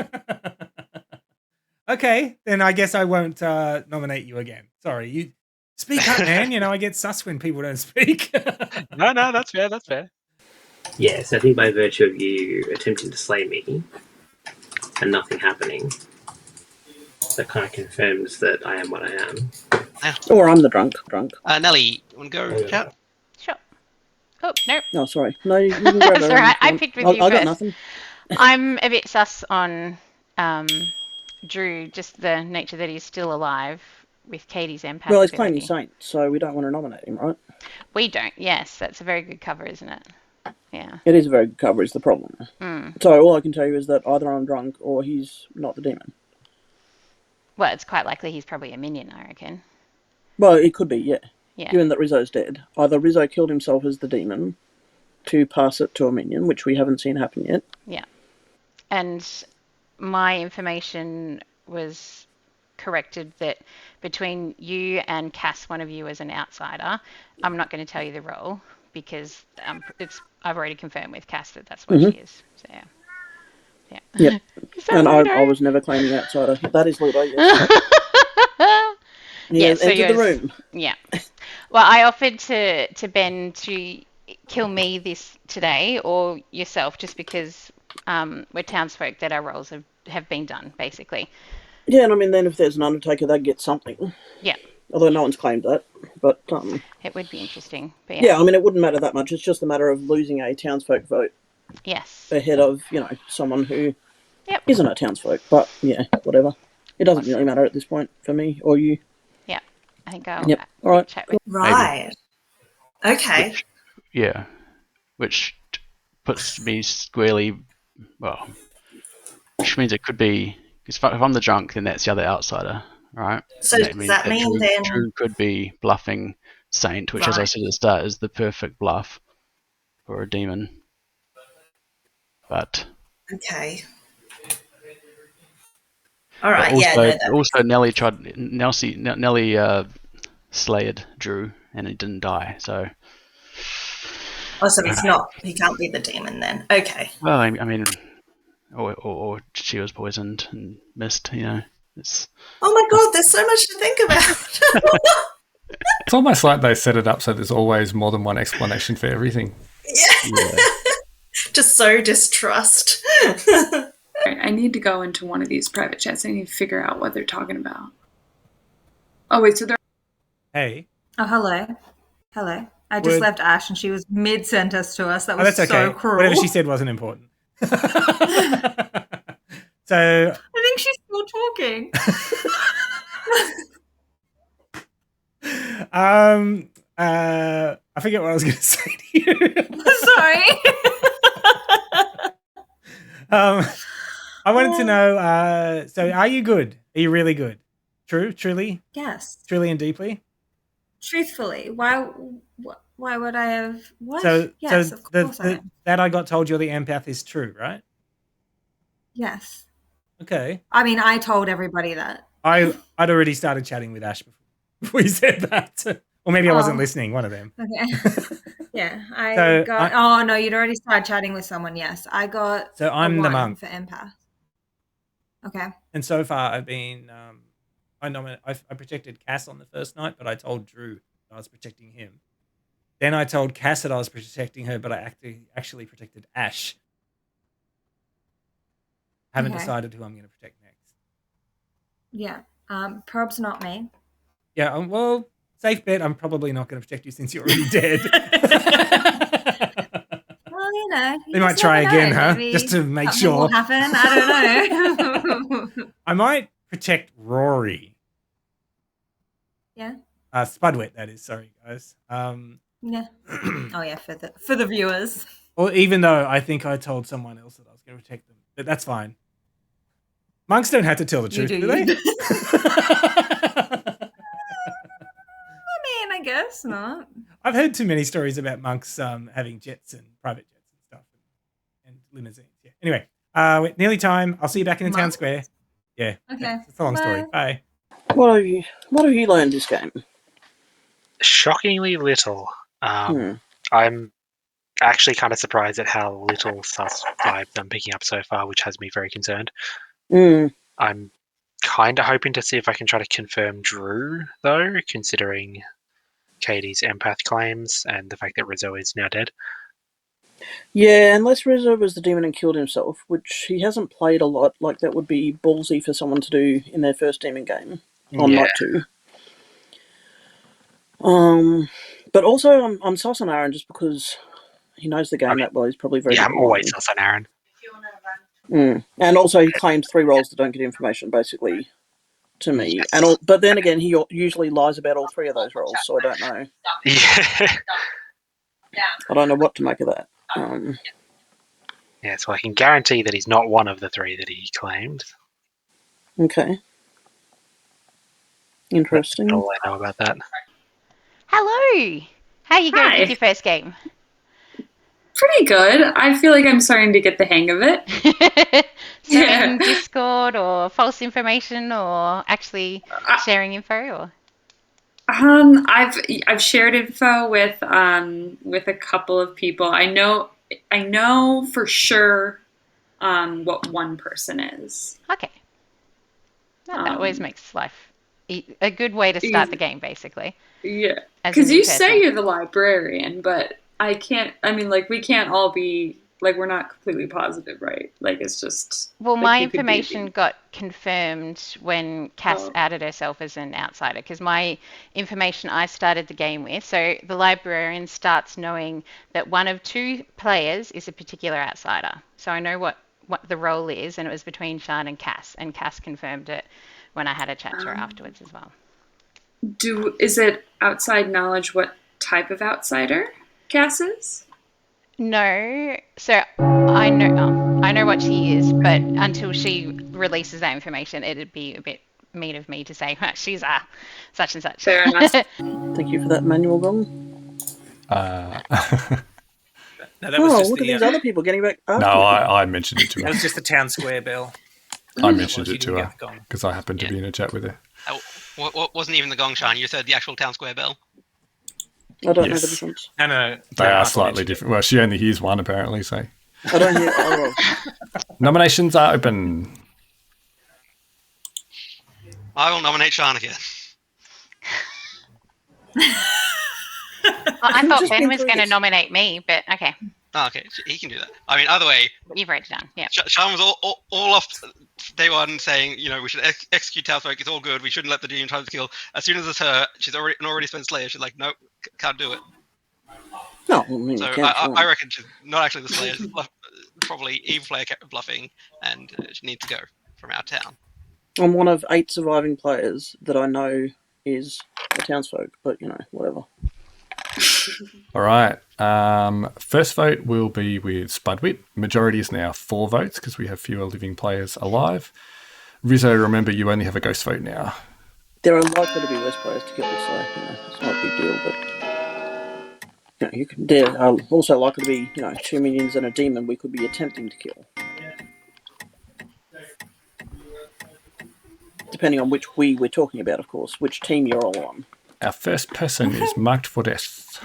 Okay, then I guess I won't nominate you again. Sorry, you speak up, man. I get sus when people don't speak. No, that's fair. That's fair. Yes, I think by virtue of you attempting to slay me and nothing happening, that kind of confirms that I am what I am. Or I'm the drunk. Nelly, want to go chat? Sure. Oh, no. No, sorry. No, you can grab That's all right. I picked with you first. I got nothing. I'm a bit sus on Drew, just the nature that he's still alive with Katie's empath. Well, he's claiming saint, so we don't want to nominate him, right? We don't. Yes, that's a very good cover, isn't it? Yeah. It is a very good cover, is the problem. Mm. So all I can tell you is that either I'm drunk or he's not the demon. Well, it's quite likely he's probably a minion, I reckon. Well, it could be, yeah. Yeah. Given that Rizzo's dead. Either Rizzo killed himself as the demon to pass it to a minion, which we haven't seen happen yet. Yeah. And my information was corrected that between you and Cass, one of you is an outsider. I'm not going to tell you the role because I've already confirmed with Cass that that's what she is. So yeah. Yep. And I was never claiming outsider. That is Ludo, yes. Yeah, so entered the room. Yeah. Well, I offered to Ben to kill me this today or yourself just because we're townsfolk that our roles have been done, basically. Yeah, and I mean, then if there's an Undertaker, they'd get something. Yeah. Although no one's claimed that. But it would be interesting. But yeah, I mean, it wouldn't matter that much. It's just a matter of losing a townsfolk vote. Yes. Ahead of, someone who isn't a townsfolk. But, yeah, whatever. It doesn't really matter at this point for me or you. Yeah. I think I'll All right. chat with Right. Okay. Which puts me squarely, well, which means it could be, because if I'm the drunk, then that's the other outsider, right? So does that mean then... Drew could be bluffing Saint, which, as I said at the start, is the perfect bluff for a demon. But... Okay. All right, Also, Nelly slayed Drew, and he didn't die, so... Oh, so he can't be the demon then. Okay. Well, I mean, or she was poisoned and missed, It's... Oh my god, there's so much to think about. It's almost like they set it up so there's always more than one explanation for everything. Yeah. Just so distrust. I need to go into one of these private chats. I need to figure out what they're talking about. Oh, wait, so they're... Hey. Oh, hello. I just left Ash and she was mid-sentence to us. That was that's so okay. cruel. Whatever she said wasn't important. So... I think she's still talking. I forget what I was going to say to you. Sorry. I wanted to know, so are you good? Are you really good? Truly? Yes. Truly and deeply? Truthfully. Why would I have... What? So of course I am. that I got told you're the empath is true, right? Yes. Okay. I mean, I told everybody that. I'd already started chatting with Ash before you said that. Or maybe I wasn't listening, one of them. Okay. Yeah. Oh, no, you'd already started chatting with someone, yes. I got So I'm the monk. For empath. Okay. And so far I've been... I protected Cass on the first night, but I told Drew I was protecting him. Then I told Cass that I was protecting her, but I actually protected Ash. Haven't decided who I'm going to protect next. Yeah. Prob's not me. Yeah, well, safe bet I'm probably not going to protect you since you're already dead. Well, they might try again, huh? Maybe just to make something sure. Will happen. I don't know. I might protect Rory. Yeah. Spudwet, that is. Sorry, guys. Yeah. Oh, yeah, for the viewers. Or even though I think I told someone else that I was going to protect them, but that's fine. Monks don't have to tell the truth, do they? I mean, I guess not. I've heard too many stories about monks having jets and private jets and stuff and limousines. Yeah. Anyway, nearly time. I'll see you back in the town square. Yeah. Okay. It's a long story. Bye. What have you learned this game? Shockingly little. I'm actually kind of surprised at how little sus vibes I'm picking up so far, which has me very concerned. I'm kind of hoping to see if I can try to confirm Drew, though, considering Katie's empath claims and the fact that Rizzo is now dead. Yeah, unless Rizzo was the demon and killed himself, which he hasn't played a lot, like that would be ballsy for someone to do in their first demon game on night 2. But also I'm sus on Aaron just because he knows the game that well. He's probably very... Yeah, I'm always sus on Aaron. And also he claims 3 roles that don't get information, basically, to me. Yes. But then again, he usually lies about all 3 of those roles, so I don't know. Yeah. I don't know what to make of that. Yeah, so I can guarantee that he's not one of the 3 that he claimed. Okay. Interesting. That's all I know about that. Hello. How are you going with your first game? Pretty good. I feel like I'm starting to get the hang of it. Sending Discord or false information or actually sharing info or? I've shared info with a couple of people. I know for sure what one person is. Okay. That always makes life a good way to start the game, basically. Yeah, as a because new you person. say you're the librarian, but I can't. I mean, like, we can't all be like, we're not completely positive, right? Like, it's just. Well, like, my information got confirmed when Cass added herself as an outsider, because my information I started the game with, so the librarian starts knowing that one of 2 players is a particular outsider. So I know what the role is, and it was between Sian and Cass confirmed it when I had a chat to her afterwards as well. Is it outside knowledge what type of outsider Cass is? No, so I know what she is, but until she releases that information, it'd be a bit mean of me to say she's such and such. Fair enough. Thank you for that, Manual Gong. No, that was just look at these other people getting back. No, I mentioned it to her. That was just the town square bell. I mentioned it to her because I happened to be in a chat with her. What wasn't even the gong, Sean? You said the actual town square bell. I don't know the difference. No. They are slightly different. Well, she only hears one apparently, so. I don't hear. Nominations are open. I will nominate Sean again. I thought Ben was going to nominate me, but okay. Oh, okay, he can do that. I mean, either way. You've wrote it down, yeah. Sean was all off day one saying, we should execute townsfolk. It's all good. We shouldn't let the demon try to kill. As soon as it's her, she's already spent Slayer. She's like, nope, can't do it. No, I mean, so I reckon she's not actually the Slayer. She's probably evil player kept bluffing, and she needs to go from our town. I'm one of 8 surviving players that I know is a townsfolk, but whatever. All right. First vote will be with Spudwit. Majority is now 4 votes because we have fewer living players alive. Rizzo, remember you only have a ghost vote now. There are likely to be less players to kill, so it's not a big deal. But there are also likely to be 2 minions and a demon we could be attempting to kill. Depending on which we're talking about, of course, which team you're all on. Our first person is marked for death,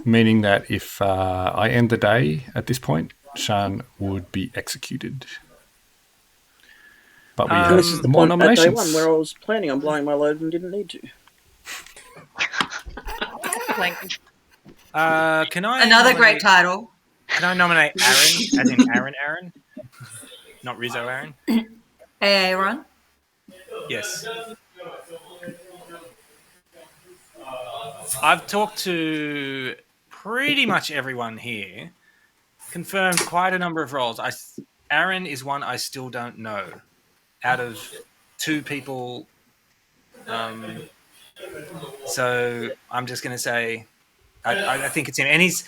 meaning that if I end the day at this point, Sean would be executed. But we have this is the more point nominations. At day 1 where I was planning on blowing my load and didn't need to. Can I Another great title. Can I nominate Aaron, as in Aaron? Not Rizzo Aaron? Aaron? Yes. I've talked to pretty much everyone here, confirmed quite a number of roles. Aaron is one I still don't know. Out of 2 people, so I'm just going to say I think it's him, and he's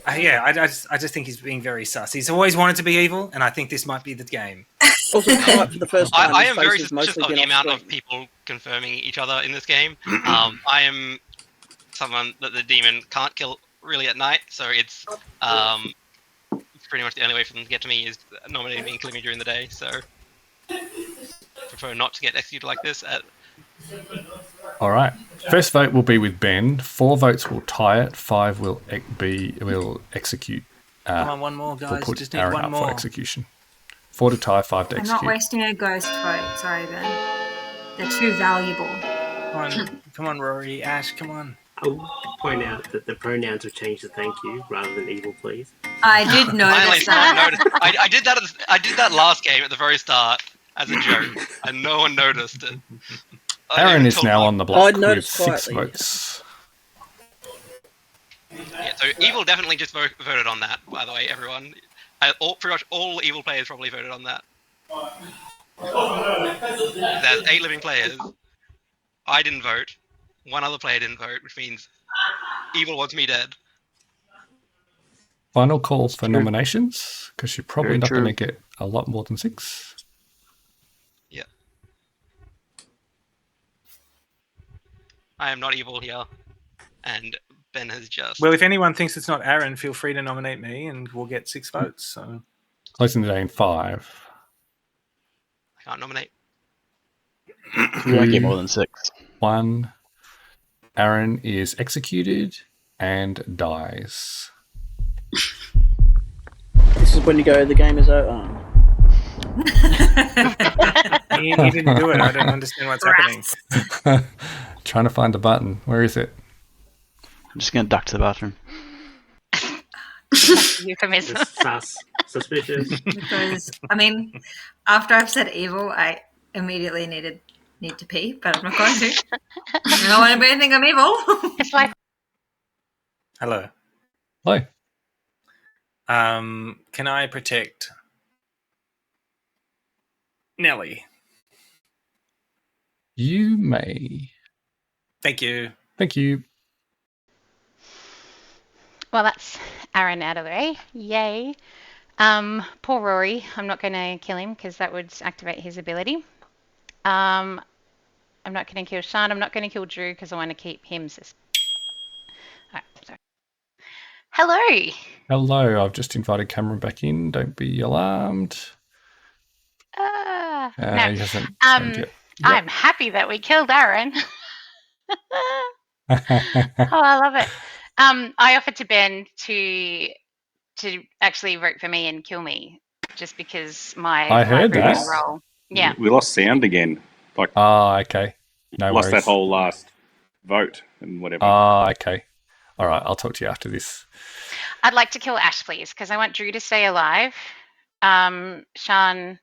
I just think he's being very sus. He's always wanted to be evil, and I think this might be the game. Also, for the first time, I am very suspicious of the amount of people confirming each other in this game. I am someone that the demon can't kill really at night, so it's pretty much the only way for them to get to me is nominating me and killing me during the day. So prefer not to get executed like this. All right. First vote will be with Ben. 4 votes will tie it. 5 will execute. Come on, one more, guys. We'll put Just need Aaron one up more. for execution. 4 to tie, 5 to I'm execute. not wasting a ghost vote. Sorry, Ben. They're too valuable. Come on, Rory. Ash, come on. I'll point out that the pronouns have changed to thank you rather than evil, please. I did notice that. I did that. I did that last game at the very start as a joke, and no one noticed it. Aaron is now on the block with 6 quietly. votes. Yeah, so evil definitely just voted on that. By the way, everyone, pretty much all evil players probably voted on that. There's 8 living players. I didn't vote. 1 other player didn't vote, which means evil wants me dead. Final call for nominations, because you're probably Very not going to true. get a lot more than 6. Yeah. I am not evil here, and Ben has just. Well, if anyone thinks it's not Aaron, feel free to nominate me, and we'll get 6 votes. So Closing the day in 5. I can't nominate. You won't get more than 6. 1. Aaron is executed and dies. This is when you go, the game is over. he didn't do it. I don't understand what's happening. Trying to find the button. Where is it? I'm just going to duck to the bathroom. Euphemism. Sus. Suspicious. Because, I mean, after I've said evil, I immediately need to pee, but I'm not going to. I don't want anybody to think I'm evil. It's like Hello. Hello. Can I protect Nelly? You may. Thank you. Thank you. well, that's Aaron out of the way. Yay. Poor Rory. I'm not going to kill him because that would activate his ability. I'm not going to kill Sean. I'm not going to kill Drew because I want to keep him. Alright, sorry. Hello. Hello. I've just invited Cameron back in. Don't be alarmed. No. He hasn't joined yet. I'm happy that we killed Aaron. Oh, I love it. I offered to Ben to actually vote for me and kill me, just because I heard librarian that. role. Yeah. We lost sound again. Like, okay. No lost worries. that whole last vote and whatever. Okay. All right. I'll talk to you after this. I'd like to kill Ash, please, because I want Drew to stay alive. Sean,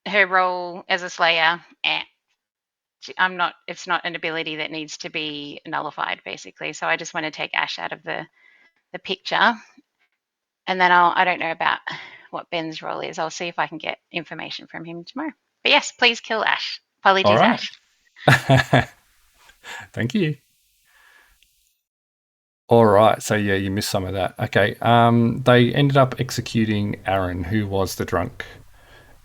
her role as a slayer, it's not an ability that needs to be nullified, basically. So I just want to take Ash out of the picture. And then I don't know about what Ben's role is. I'll see if I can get information from him tomorrow. But yes, please kill Ash. Apologies, All right. Ash. Thank you. All right. So, yeah, you missed some of that. Okay. They ended up executing Aaron, who was the drunk.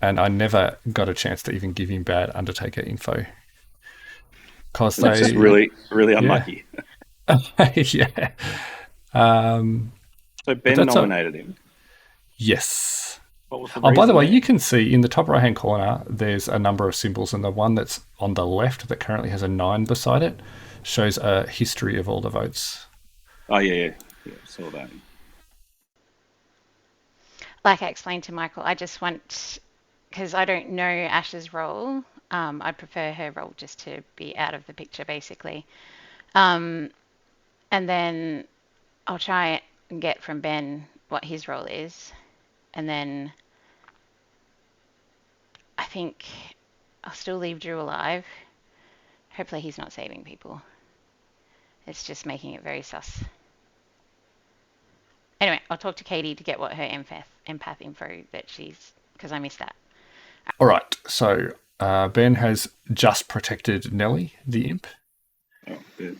And I never got a chance to even give him bad Undertaker info. Because That's just really, really unlucky. Yeah. So Ben nominated him. Yes. What was the by the reason way, there? you can see in the top right-hand corner, there's a number of symbols, and the one that's on the left that currently has a 9 beside it shows a history of all the votes. Oh, yeah, saw that. Like I explained to Michael, I just want, because I don't know Ash's role, I prefer her role just to be out of the picture, basically. And then I'll try and get from Ben what his role is. And then I think I'll still leave Drew alive. Hopefully he's not saving people. It's just making it very sus. Anyway, I'll talk to Katie to get what her empath info that she's, because I missed that. All right. So Ben has just protected Nelly, the imp. Oh, good.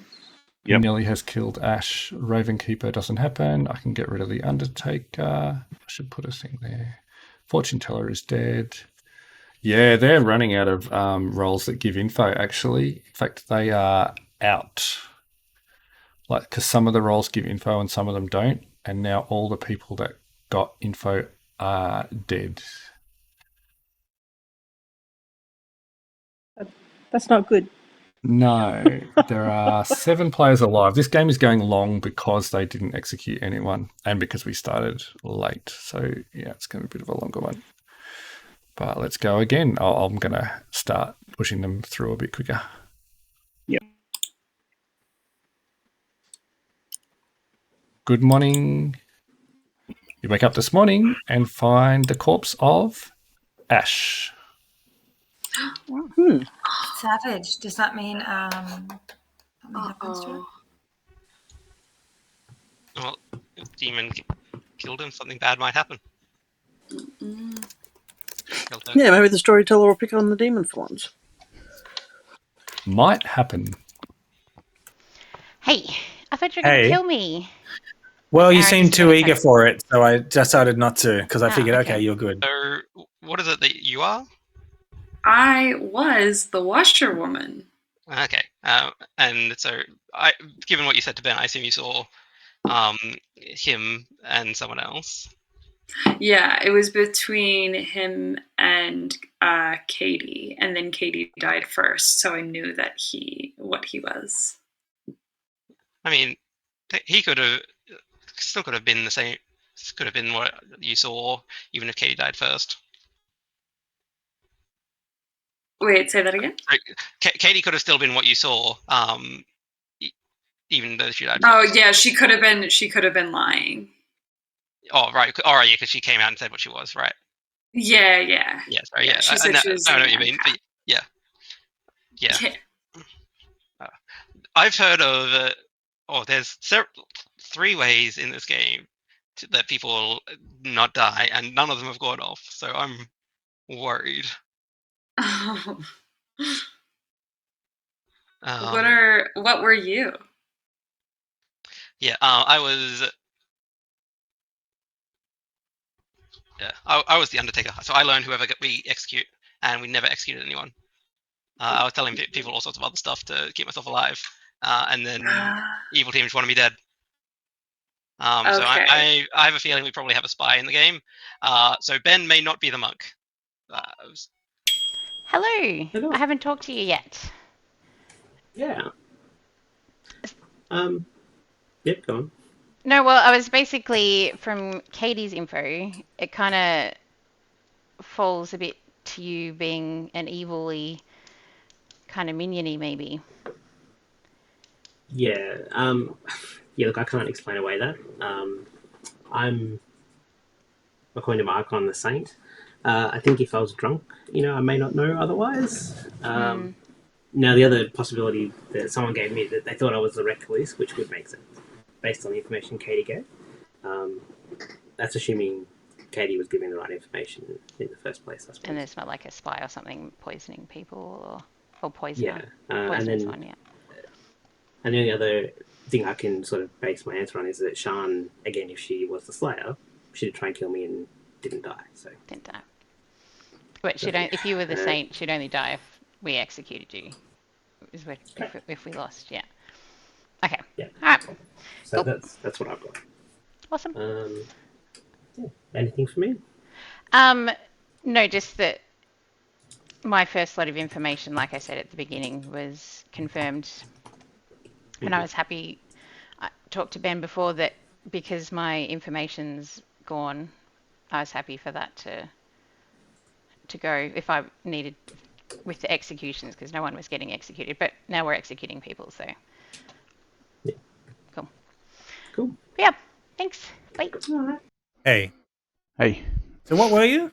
Yep. Nelly has killed Ash. Ravenkeeper doesn't happen. I can get rid of the Undertaker. I should put a thing there. Fortune Teller is dead. Yeah, they're running out of roles that give info, actually. In fact, they are out. Because some of the roles give info and some of them don't. And now all the people that got info are dead. That's not good. No, there are 7 players alive. This game is going long because they didn't execute anyone and because we started late. So, yeah, it's going to be a bit of a longer one. But let's go again. I'm going to start pushing them through a bit quicker. Yep. Good morning. You wake up this morning and find the corpse of Ash. Savage. Does that mean something happens to her? Well, if Demon killed him, something bad might happen. Yeah, maybe the storyteller will pick on the demon for once. Might happen. Hey, I thought you were going to kill me. Well, you Aaron seem just too got a eager phone. for it, so I decided not to because I Oh, figured, okay, okay. you're good. So, what is it that you are? I was the washerwoman. Okay. And so, given what you said to Ben, I assume you saw him and someone else. Yeah, it was between him and Katie, and then Katie died first, so I knew that what he was. I mean, he could have still could have been the same. Could have been what you saw, even if Katie died first. Wait, say that again? Katie could have still been what you saw, even though she died Oh first. yeah, she could have been lying. Oh right, all right, yeah, because she came out and said what she was, right? Yeah. Yeah, sorry, yeah. She said she was. I know what you mean. But yeah. I've heard of. There's 3 ways in this game that people not die, and none of them have gone off. So I'm worried. Oh. What were you? Yeah, I was. Yeah, I was the Undertaker. So I learned whoever we execute, and we never executed anyone. I was telling people all sorts of other stuff to keep myself alive, and then evil team just wanted me dead. So Okay. I have a feeling we probably have a spy in the game. So Ben may not be the monk. Hello. Hello. I haven't talked to you yet. Yeah. Yep, go on. No, well, I was basically, from Katie's info, it kind of falls a bit to you being an evilly kind of minion-y, maybe. Yeah. Yeah, look, I can't explain away that. I'm, according to my icon, the saint. I think if I was drunk, I may not know otherwise. Now, the other possibility that someone gave me, that they thought I was the recluse, which would make sense, based on the information Katie gave. That's assuming Katie was giving the right information in the first place, I suppose. And there's not like a spy or something poisoning people or poisoner. Yeah. Poisoner's one, yeah. And the only other thing I can sort of base my answer on is that Shan, again, if she was the Slayer, she'd try and kill me and didn't die. So didn't die. But if you were the saint, she'd only die if we executed you. If we lost, yeah. Okay. Yeah. All right. So cool. that's what I've got. Awesome. Yeah. Anything for me? No, just that my first lot of information, like I said at the beginning, was confirmed. And I was happy. I talked to Ben before that because my information's gone, I was happy for that to go if I needed with the executions, because no one was getting executed. But now we're executing people, so yeah. Cool. Yeah. Thanks. Bye. Hey. So what were you?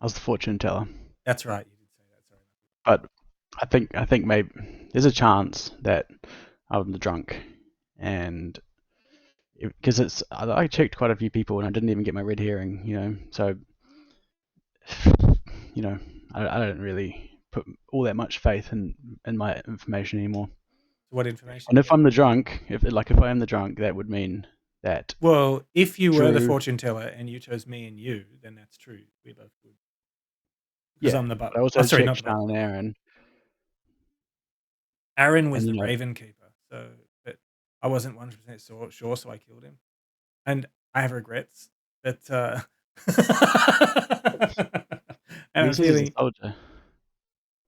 I was the fortune teller. That's right. You did say that. But I think maybe there's a chance that I'm the drunk, and because I checked quite a few people and I didn't even get my red herring, so I don't really put all that much faith in my information anymore. What information? And if I'm the drunk, if I am the drunk, that would mean that. Well, if you were the fortune teller and you chose me and you, then that's true. We both would. Because I'm the butler. I also checked not Sean and Aaron. Aaron was the Raven Keeper, so but I wasn't 100% sure, so I killed him. And I have regrets. But and He says he's a soldier.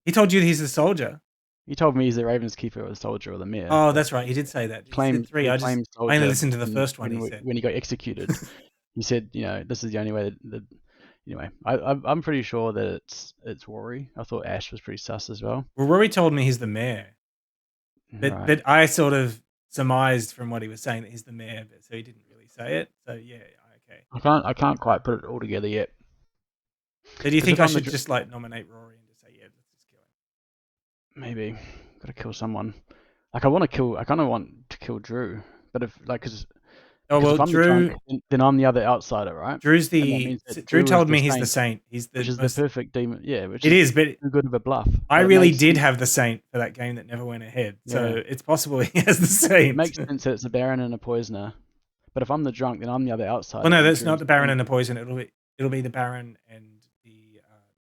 He told you he's a soldier. He told me he's the Raven's Keeper or the soldier or the mayor. Oh, that's right. He did say that. He said 3. I only listened to the first one. When he got executed, he said, this is the only way that anyway, I'm pretty sure that it's Rory. I thought Ash was pretty sus as well. Well, Rory told me he's the mayor, but I sort of surmised from what he was saying that he's the mayor, but so he didn't really say it. So yeah, okay. I can't quite put it all together yet. So do you think I should just nominate Rory and just say, yeah, let's just kill him? Maybe gotta kill someone. I kind of want to kill Drew, but if because. Oh well, if I'm Drew. The drunk, then I'm the other outsider, right? Drew's Drew told me he's the saint. He's which is the perfect demon. Yeah, which is but too good of a bluff. I really did have the saint for that game that never went ahead, so it's possible he has the saint. It makes sense that it's a Baron and a Poisoner, But if I'm the drunk, then I'm the other outsider. Well, no, and that's Drew's not the Baron the and the poison. It'll be the Baron and the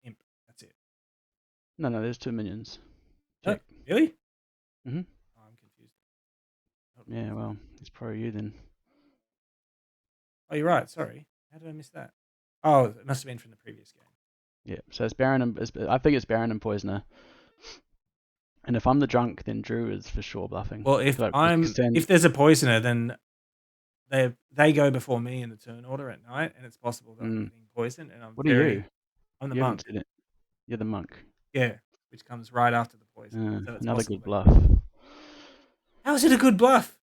imp. That's it. No, there's 2 minions. Oh, Check. really? Mhm. Oh, I'm confused. Yeah, well, it's probably you then. Oh, you're right. Sorry. How did I miss that? Oh, it must have been from the previous game. Yeah, so it's Baron and I think it's Baron and Poisoner. And if I'm the drunk, then Drew is for sure bluffing. Well, if there's a poisoner, then they go before me in the turn order at night, and it's possible that I'm getting poisoned. And What are you? I'm the You haven't monk. said it. You're the monk. Yeah, which comes right after the poison. So it's Another possible good that- bluff. How is it a good bluff?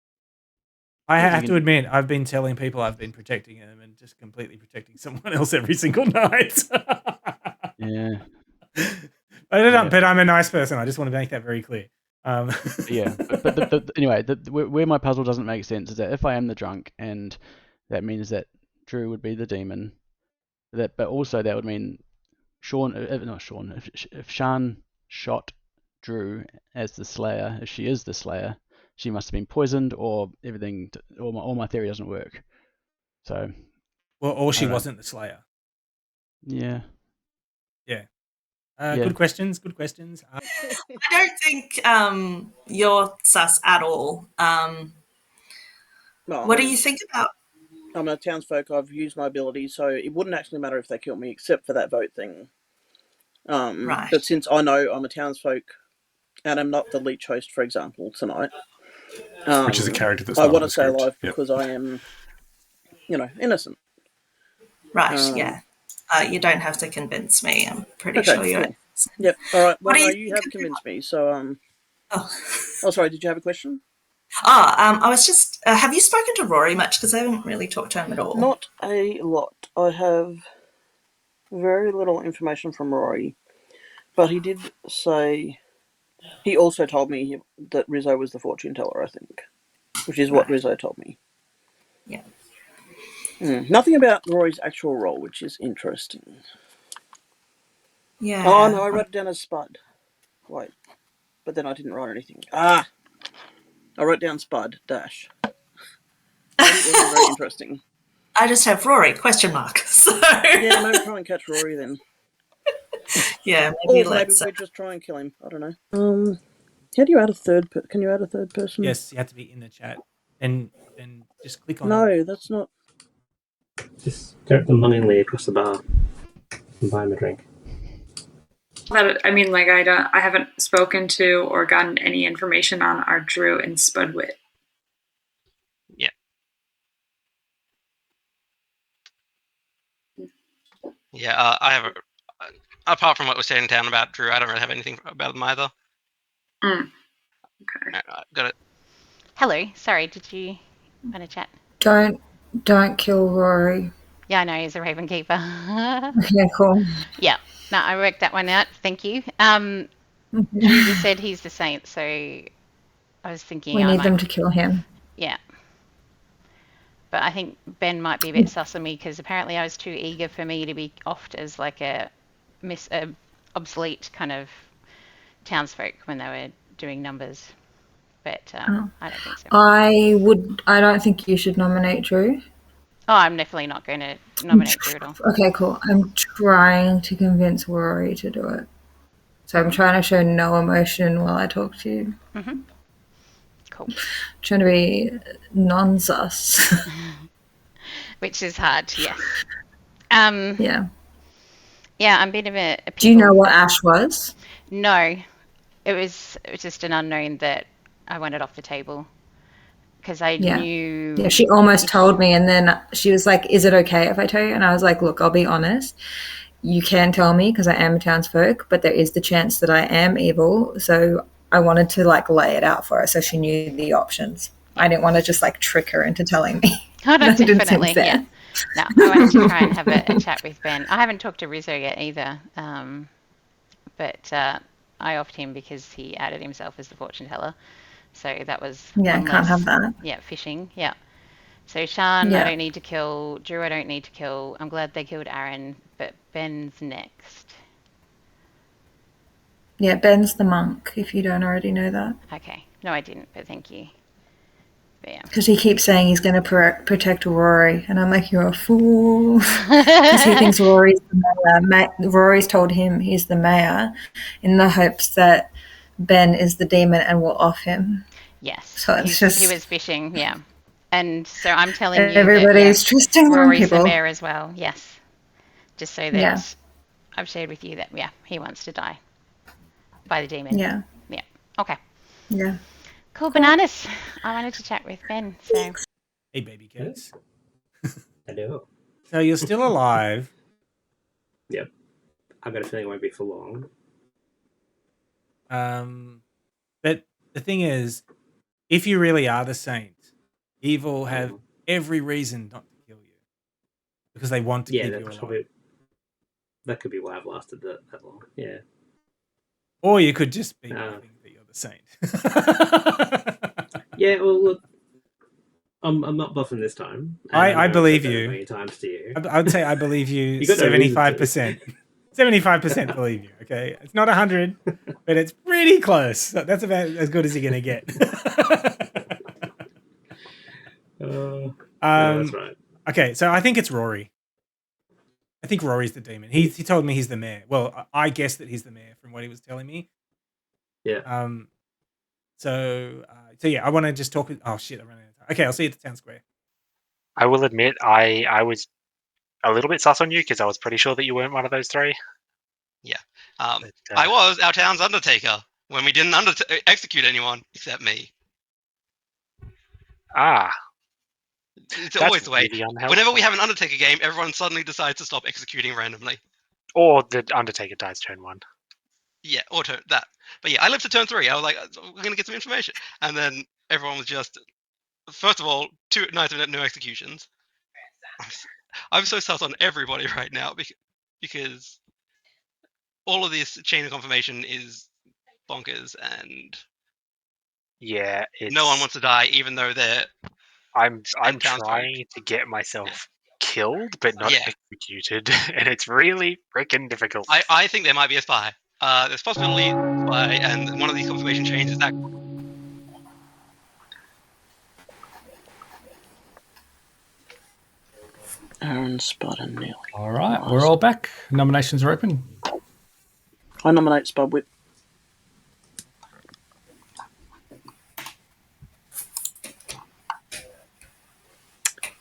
I Because you have to can- admit, I've been telling people I've been protecting them and just completely protecting someone else every single night. Yeah. But I'm a nice person. I just want to make that very clear. Yeah, but anyway, where my puzzle doesn't make sense is that if I am the drunk, and that means that Drew would be the demon, but also that would mean if Shan shot Drew as the Slayer, if she is the Slayer, she must have been poisoned, or all my theory doesn't work. So, well, or she wasn't the Slayer. Yeah. Yeah. Yeah. Good questions. Good questions. I don't think you're sus at all. What do you think about? I'm a townsfolk. I've used my ability, so it wouldn't actually matter if they kill me, except for that vote thing. Right. But since I know I'm a townsfolk, and I'm not the leech host, for example, tonight, which is a character that's I not want on to the stay script. alive Yep. because I am, innocent. Right. Yeah. You don't have to convince me. I'm pretty sure you're. Cool. Yep. All right. Well, What do no, you you have convinced me. So, Oh, sorry. Did you have a question? I was just. Have you spoken to Rory much? Because I haven't really talked to him at all. Not a lot. I have very little information from Rory, but he did say he also told me that Rizzo was the fortune teller. I think, which is what Rizzo told me. Yeah. Nothing about Rory's actual role, which is interesting. Yeah. Oh no, I wrote it down as Spud. Wait, but then I didn't write anything. I wrote down Spud dash. That wasn't very interesting. I just have Rory ? So yeah, maybe try and catch Rory then. Yeah, maybe we just try and kill him. I don't know. How do you add a third? Can you add a third person? Yes, you have to be in the chat, and just click on. No, that's not. Just go unknowingly across the bar and buy him a drink. But I mean, like I haven't spoken to or gotten any information on our Drew and Spudwit. Yeah. Yeah, I have. Apart from what was said in town about Drew, I don't really have anything about them either. Okay. Got it. Hello. Sorry, did you want to chat? Don't kill Rory. Yeah, I know he's a Raven Keeper. Okay, cool. Yeah. No, I worked that one out. Thank you. Drew just said he's the saint, so I was thinking We need them to kill him. Yeah. But I think Ben might be a bit sus of me because apparently I was too eager for me to be offed as like a obsolete kind of townsfolk when they were doing numbers. But I don't think so. I don't think you should nominate Drew. Oh, I'm definitely not going to nominate Drew at all. Okay, cool. I'm trying to convince Rory to do it. So I'm trying to show no emotion while I talk to you. Mm-hmm. Cool. Trying to be non-sus. Which is hard, yes. Yeah. Yeah, I'm a bit of a Do you know what Ash was? No. It was just an unknown that I wanted off the table. Because I knew... Yeah, she almost told me, and then she was like, is it okay if I tell you? And I was like, look, I'll be honest. You can tell me because I am a townsfolk, but there is the chance that I am evil. So I wanted to like lay it out for her so she knew the options. I didn't want to just like trick her into telling me. Oh, no, That didn't seem definitely, fair. yeah. No, I wanted to try and have a chat with Ben. I haven't talked to Rizzo yet either, but I offed him because he added himself as the fortune teller. So that was can't have that. Yeah, fishing. Yeah. So Shan, Yeah. I don't need to kill. Drew, I don't need to kill. I'm glad they killed Aaron, but Ben's next. Yeah, Ben's the monk, if you don't already know that. Okay. No, I didn't, but thank you. Yeah. Because he keeps saying he's going to protect Rory, and I'm like, you're a fool. Because he thinks Rory's the mayor. Rory's told him he's the mayor in the hopes that Ben is the demon and will off him. Yes. So it's He was fishing, yeah. And so I'm telling you that everybody's trusting on Rory's the people. mayor as well. Yes. Just so that Yeah. I've shared with you that, yeah, he wants to die by the demon. Yeah. Yeah. Okay. Yeah. Cool bananas. I wanted to chat with Ben. So. Hey, baby cats. I do. So you're still alive. Yep. I've got a feeling it won't be for long. But the thing is, if you really are the saint, evil have every reason not to kill you because they want to keep you alive. That could be why I've lasted that long. Yeah. Or you could just be bluffing that you're the saint. Yeah. Well, look, I'm not bluffing this time. I believe you. Many times to you. I would say I believe you 75%. 75% believe you. Okay, it's not 100, but it's pretty close. That's about as good as you're gonna get. Yeah, that's right. Okay, so I think it's Rory. I think Rory's the demon. He told me he's the mayor. Well, I guess that he's the mayor from what he was telling me. Yeah. So yeah, I want to just talk. Oh shit, I ran out of time. Okay, I'll see you at the town square. I will admit, I was a little bit sus on you because I was pretty sure that you weren't one of those three. Yeah. I was our town's undertaker when we didn't execute anyone except me. It's always the way. Really whenever we have an Undertaker game, everyone suddenly decides to stop executing randomly. Or the Undertaker dies turn 1. Yeah, or that. But yeah, I lived to turn 3. I was like, we're going to get some information. And then everyone was just, first of all, 2 nights of no executions. I'm so sus on everybody right now because all of this chain of confirmation is bonkers and yeah, no one wants to die even though they're... I'm trying to get myself killed but not executed, and it's really freaking difficult. I think there might be a spy. There's possibly a spy, and one of these confirmation chains is that. Aaron, Spud, and Neil. All right, we're all back. Nominations are open. I nominate Spudwit.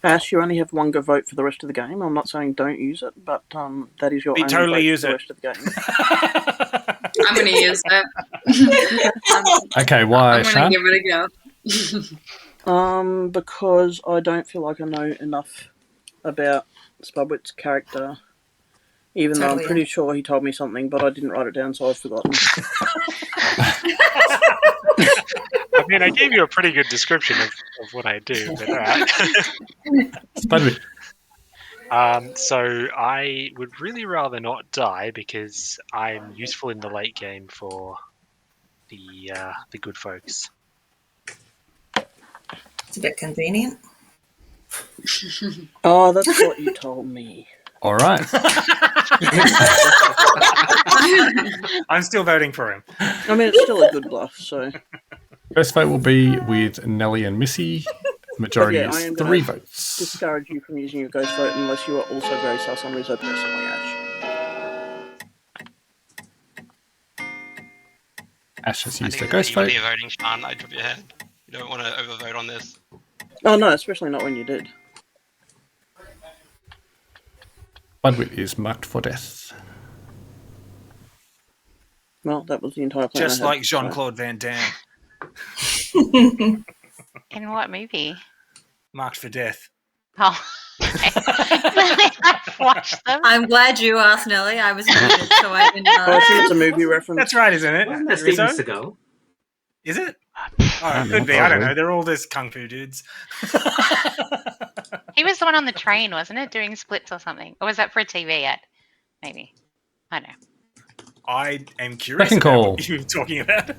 Ash, you only have one go vote for the rest of the game. I'm not saying don't use it, but that is your only vote for the rest of the game. I'm going to use it. Okay, why, I'm Sean? going to give it a go. Because I don't feel like I know enough about Spudwit's character, even though I'm pretty sure he told me something, but I didn't write it down, so I've forgotten. I mean, I gave you a pretty good description of what I do, but Spudwit. So I would really rather not die because I'm useful in the late game for the good folks. It's a bit convenient. Oh, that's what you told me. All right. I'm still voting for him. I mean, it's still a good bluff, so... First vote will be with Nelly and Missy. Majority I is am 3 gonna votes. discourage you from using your ghost vote unless you are also very sus on Rizzo personally, Ash. Ash has used a ghost vote. You're voting, Sean. I drop your head. You don't want to overvote on this. Oh no, especially not when you did. Budwit is marked for death. Well, that was the entire plan. Just like Jean-Claude Van Damme. In what movie? Marked for Death. Oh, okay. I've watched them. I'm glad you asked, Nelly. I was muted, so I didn't know. Oh, I think it's a movie reference. That's right, isn't it? Wasn't that Steven Seagal? Is it? Oh, it could be. I don't know. They're all just kung fu dudes. He was the one on the train, wasn't it? Doing splits or something. Or was that for a TV ad? Maybe. I don't know. I am curious Second about call. what you were talking about.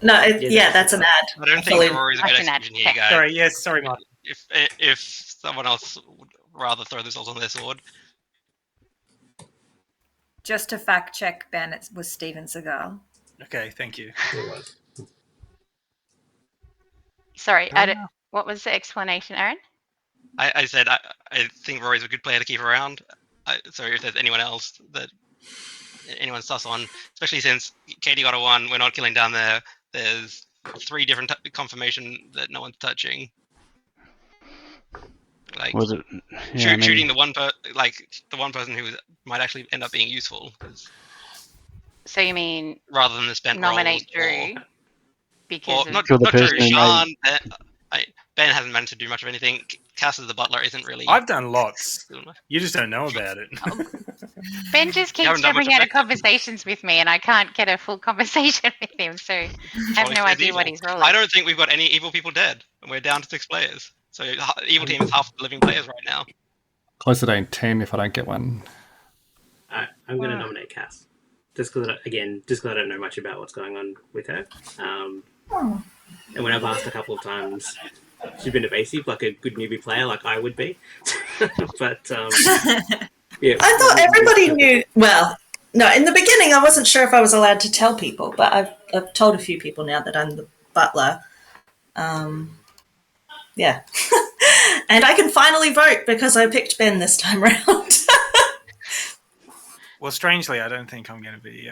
No, that's an ad. I don't think Rory's a good execution here, guys. Sorry, yes, sorry, Mark. If someone else would rather throw themselves on their sword. Just to fact check, Ben, it was Steven Seagal. Okay, thank you. It was. Sorry, what was the explanation, Aaron? I said I think Rory's a good player to keep around. So if there's anyone else that anyone sus on, especially since Katie got a 1, we're not killing down there. There's 3 different confirmation that no one's touching. Like Was it? Yeah, shooting the one the one person who might actually end up being useful. So you mean rather than the spent nominate rolls, Drew because or not Kill the Drew, person who Sean. Ben hasn't managed to do much of anything. Cass as the butler isn't really. I've done lots. You just don't know about it. Ben just keeps jumping out of conversations with me, and I can't get a full conversation with him, so I have no idea what he's rolling. I don't think we've got any evil people dead, and we're down to 6 players. So evil team is half the living players right now. Close to day 10 if I don't get one. I'm going to nominate Cass. Just because I don't know much about what's going on with her. And when I've asked a couple of times, she's been evasive, like a good newbie player, like I would be. But yeah, I thought everybody knew. Well, no, in the beginning, I wasn't sure if I was allowed to tell people, but I've told a few people now that I'm the butler. Yeah, and I can finally vote because I picked Ben this time around. Well, strangely, I don't think I'm going to be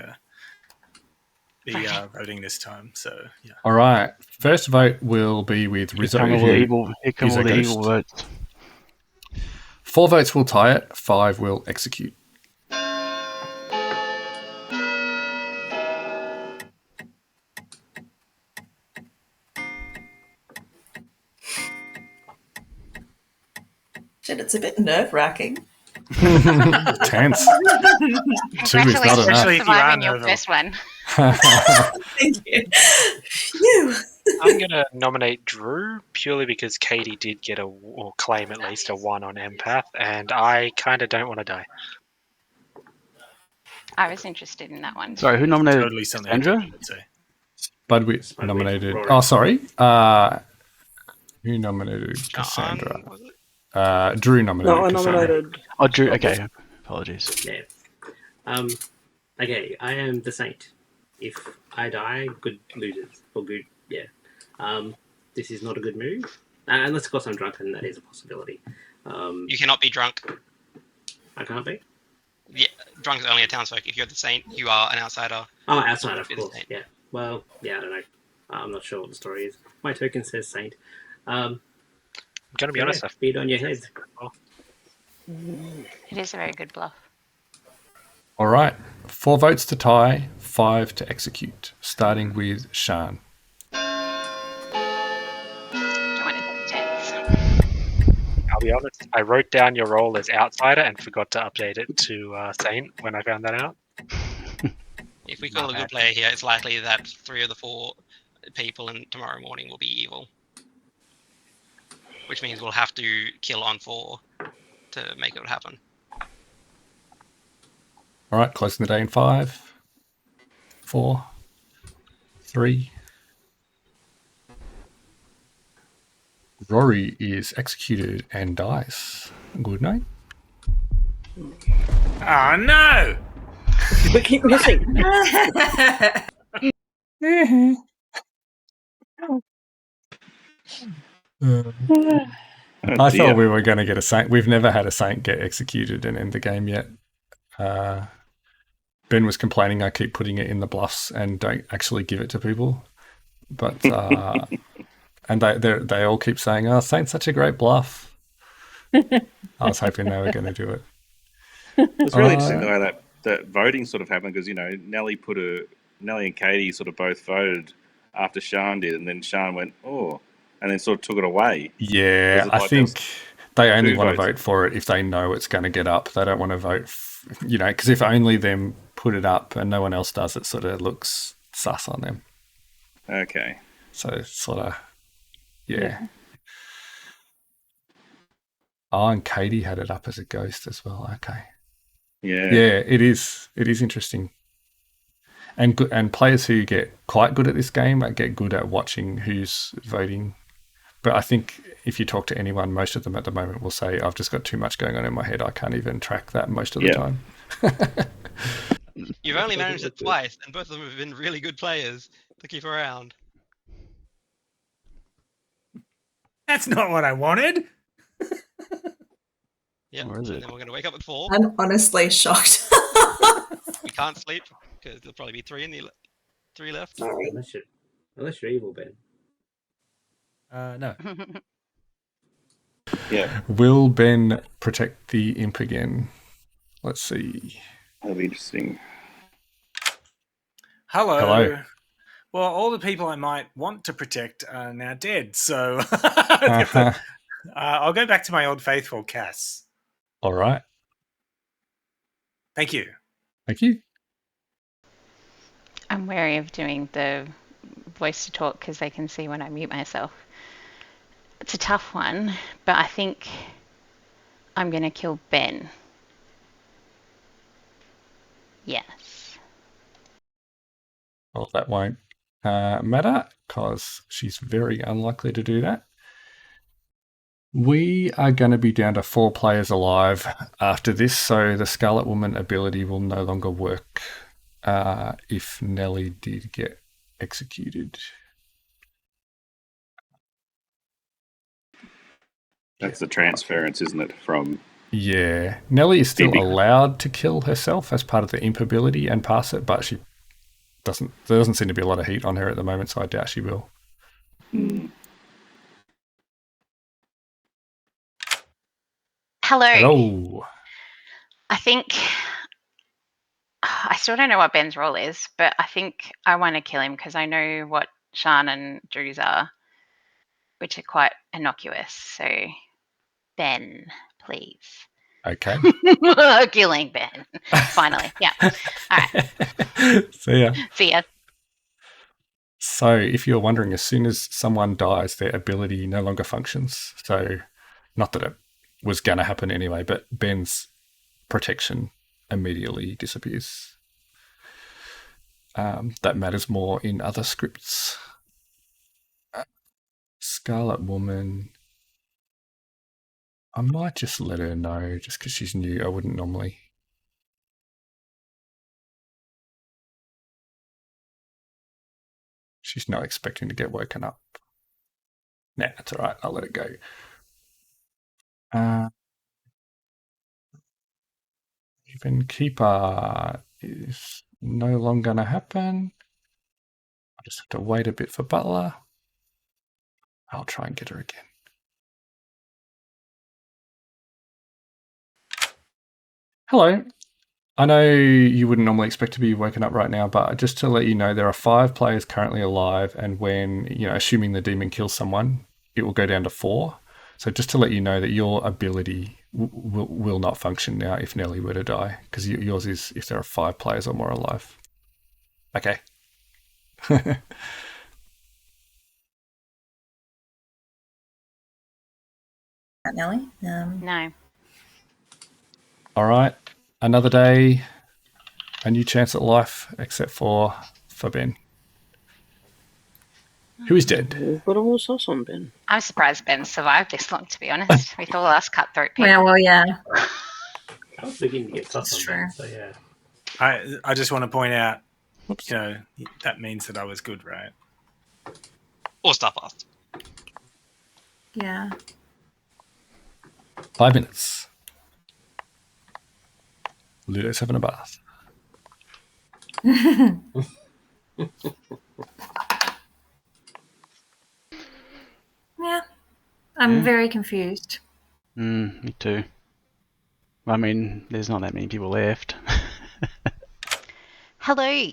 voting this time. So yeah. All right. First vote will be with Rizzo. Here come all the evil votes. 4 votes will tie it. 5 will execute. Shit, it's a bit nerve-wracking. Tense. Congratulations on surviving your first one. Thank you. Phew. I'm going to nominate Drew purely because Katie did get or claim at least a 1 on Empath, and I kind of don't want to die. I was interested in that one. Sorry, who nominated Totally something Andrew? Budwig nominated. Oh, sorry. Who nominated Cassandra? Drew nominated. No, I Cassandra. nominated. Oh, Drew. Okay, apologies. Yeah. Okay, I am the saint. If I die, good losers or good. Yeah. This is not a good move. Unless, of course, I'm drunk, and that is a possibility. You cannot be drunk. I can't be? Yeah, drunk is only a townsfolk. If you're the saint, you are an outsider. Oh, outsider, of course. Yeah. Well, yeah, I don't know. I'm not sure what the story is. My token says saint. I'm going to be honest. Beat on your head. It is a very good bluff. All right. 4 votes to tie, 5 to execute. Starting with Sean. I'll be honest, I wrote down your role as outsider and forgot to update it to Saint when I found that out. If we call a good player here, it's likely that 3 of the 4 people in tomorrow morning will be evil. Which means we'll have to kill on 4 to make it happen. All right, closing the day in 5, 4, 3. Rory is executed and dies. Good night. Oh no! We keep missing. I thought we were going to get a saint. We've never had a saint get executed and end the game yet. Ben was complaining I keep putting it in the bluffs and don't actually give it to people. But and they all keep saying, "Oh, saint's such a great bluff." I was hoping they were going to do it. It's really interesting the way that voting sort of happened because Nelly and Katie sort of both voted after Sean did, and then Sean went, "Oh," and then sort of took it away. Yeah, I think they only want to vote for it if they know it's going to get up. They don't want to vote, because if only them put it up and no one else does, it sort of looks sus on them. Okay. So sort of, yeah. Oh, and Katie had it up as a ghost as well. Okay. Yeah. Yeah, it is. It is interesting. And players who get quite good at this game get good at watching who's voting. But I think if you talk to anyone, most of them at the moment will say, "I've just got too much going on in my head. I can't even track that most of the time." You've only managed it twice, and both of them have been really good players to keep around. That's not what I wanted. Yeah, Or is and it? then we're going to wake up at 4. I'm honestly shocked. We can't sleep because there'll probably be 3 left. Sorry. Unless you're evil, Ben. No. Yeah, Will Ben protect the imp again? Let's see. that'll be interesting. Hello. Hello. Well, all the people I might want to protect are now dead, so I'll go back to my old faithful, Cass. All right. Thank you. Thank you. I'm wary of doing the voice to talk because they can see when I mute myself. It's a tough one, but I think I'm going to kill Ben. Yes. Well, that won't matter because she's very unlikely to do that. We are going to be down to 4 players alive after this, so the Scarlet Woman ability will no longer work if Nelly did get executed. That's the transference, isn't it? From Yeah. Nelly is still Maybe. allowed to kill herself as part of the imp ability and pass it, but there doesn't seem to be a lot of heat on her at the moment, so I doubt she will. Hello. Hello. I think I still don't know what Ben's role is, but I think I want to kill him because I know what Sian and Drew's are, which are quite innocuous. So, Ben, please. Okay. Killing Ben. Finally. Yeah. All right. See ya. See ya. So, if you're wondering, as soon as someone dies, their ability no longer functions. So, not that it was going to happen anyway, but Ben's protection immediately disappears. That matters more in other scripts. Scarlet Woman. I might just let her know, just because she's new. I wouldn't normally. She's not expecting to get woken up. Nah, that's all right. I'll let it go. Even Keeper is no longer going to happen. I just have to wait a bit for Butler. I'll try and get her again. Hello. I know you wouldn't normally expect to be woken up right now, but just to let you know, there are 5 players currently alive, and when, assuming the demon kills someone, it will go down to 4. So just to let you know that your ability will not function now if Nelly were to die, because yours is if there are 5 players or more alive. Okay. Nelly? No. All right. Another day, a new chance at life, except for Ben. Who is dead? We've got all sauce on Ben. I'm surprised Ben survived this long, to be honest, with all us cutthroat people. Yeah, well, yeah. I was beginning to get sauce on Ben, so yeah. I just want to point out, that means that I was good, right? Or Starfast. Yeah. 5 minutes. Ludo's having a bath. Yeah. I'm very confused. Me too. I mean, there's not that many people left. Hello.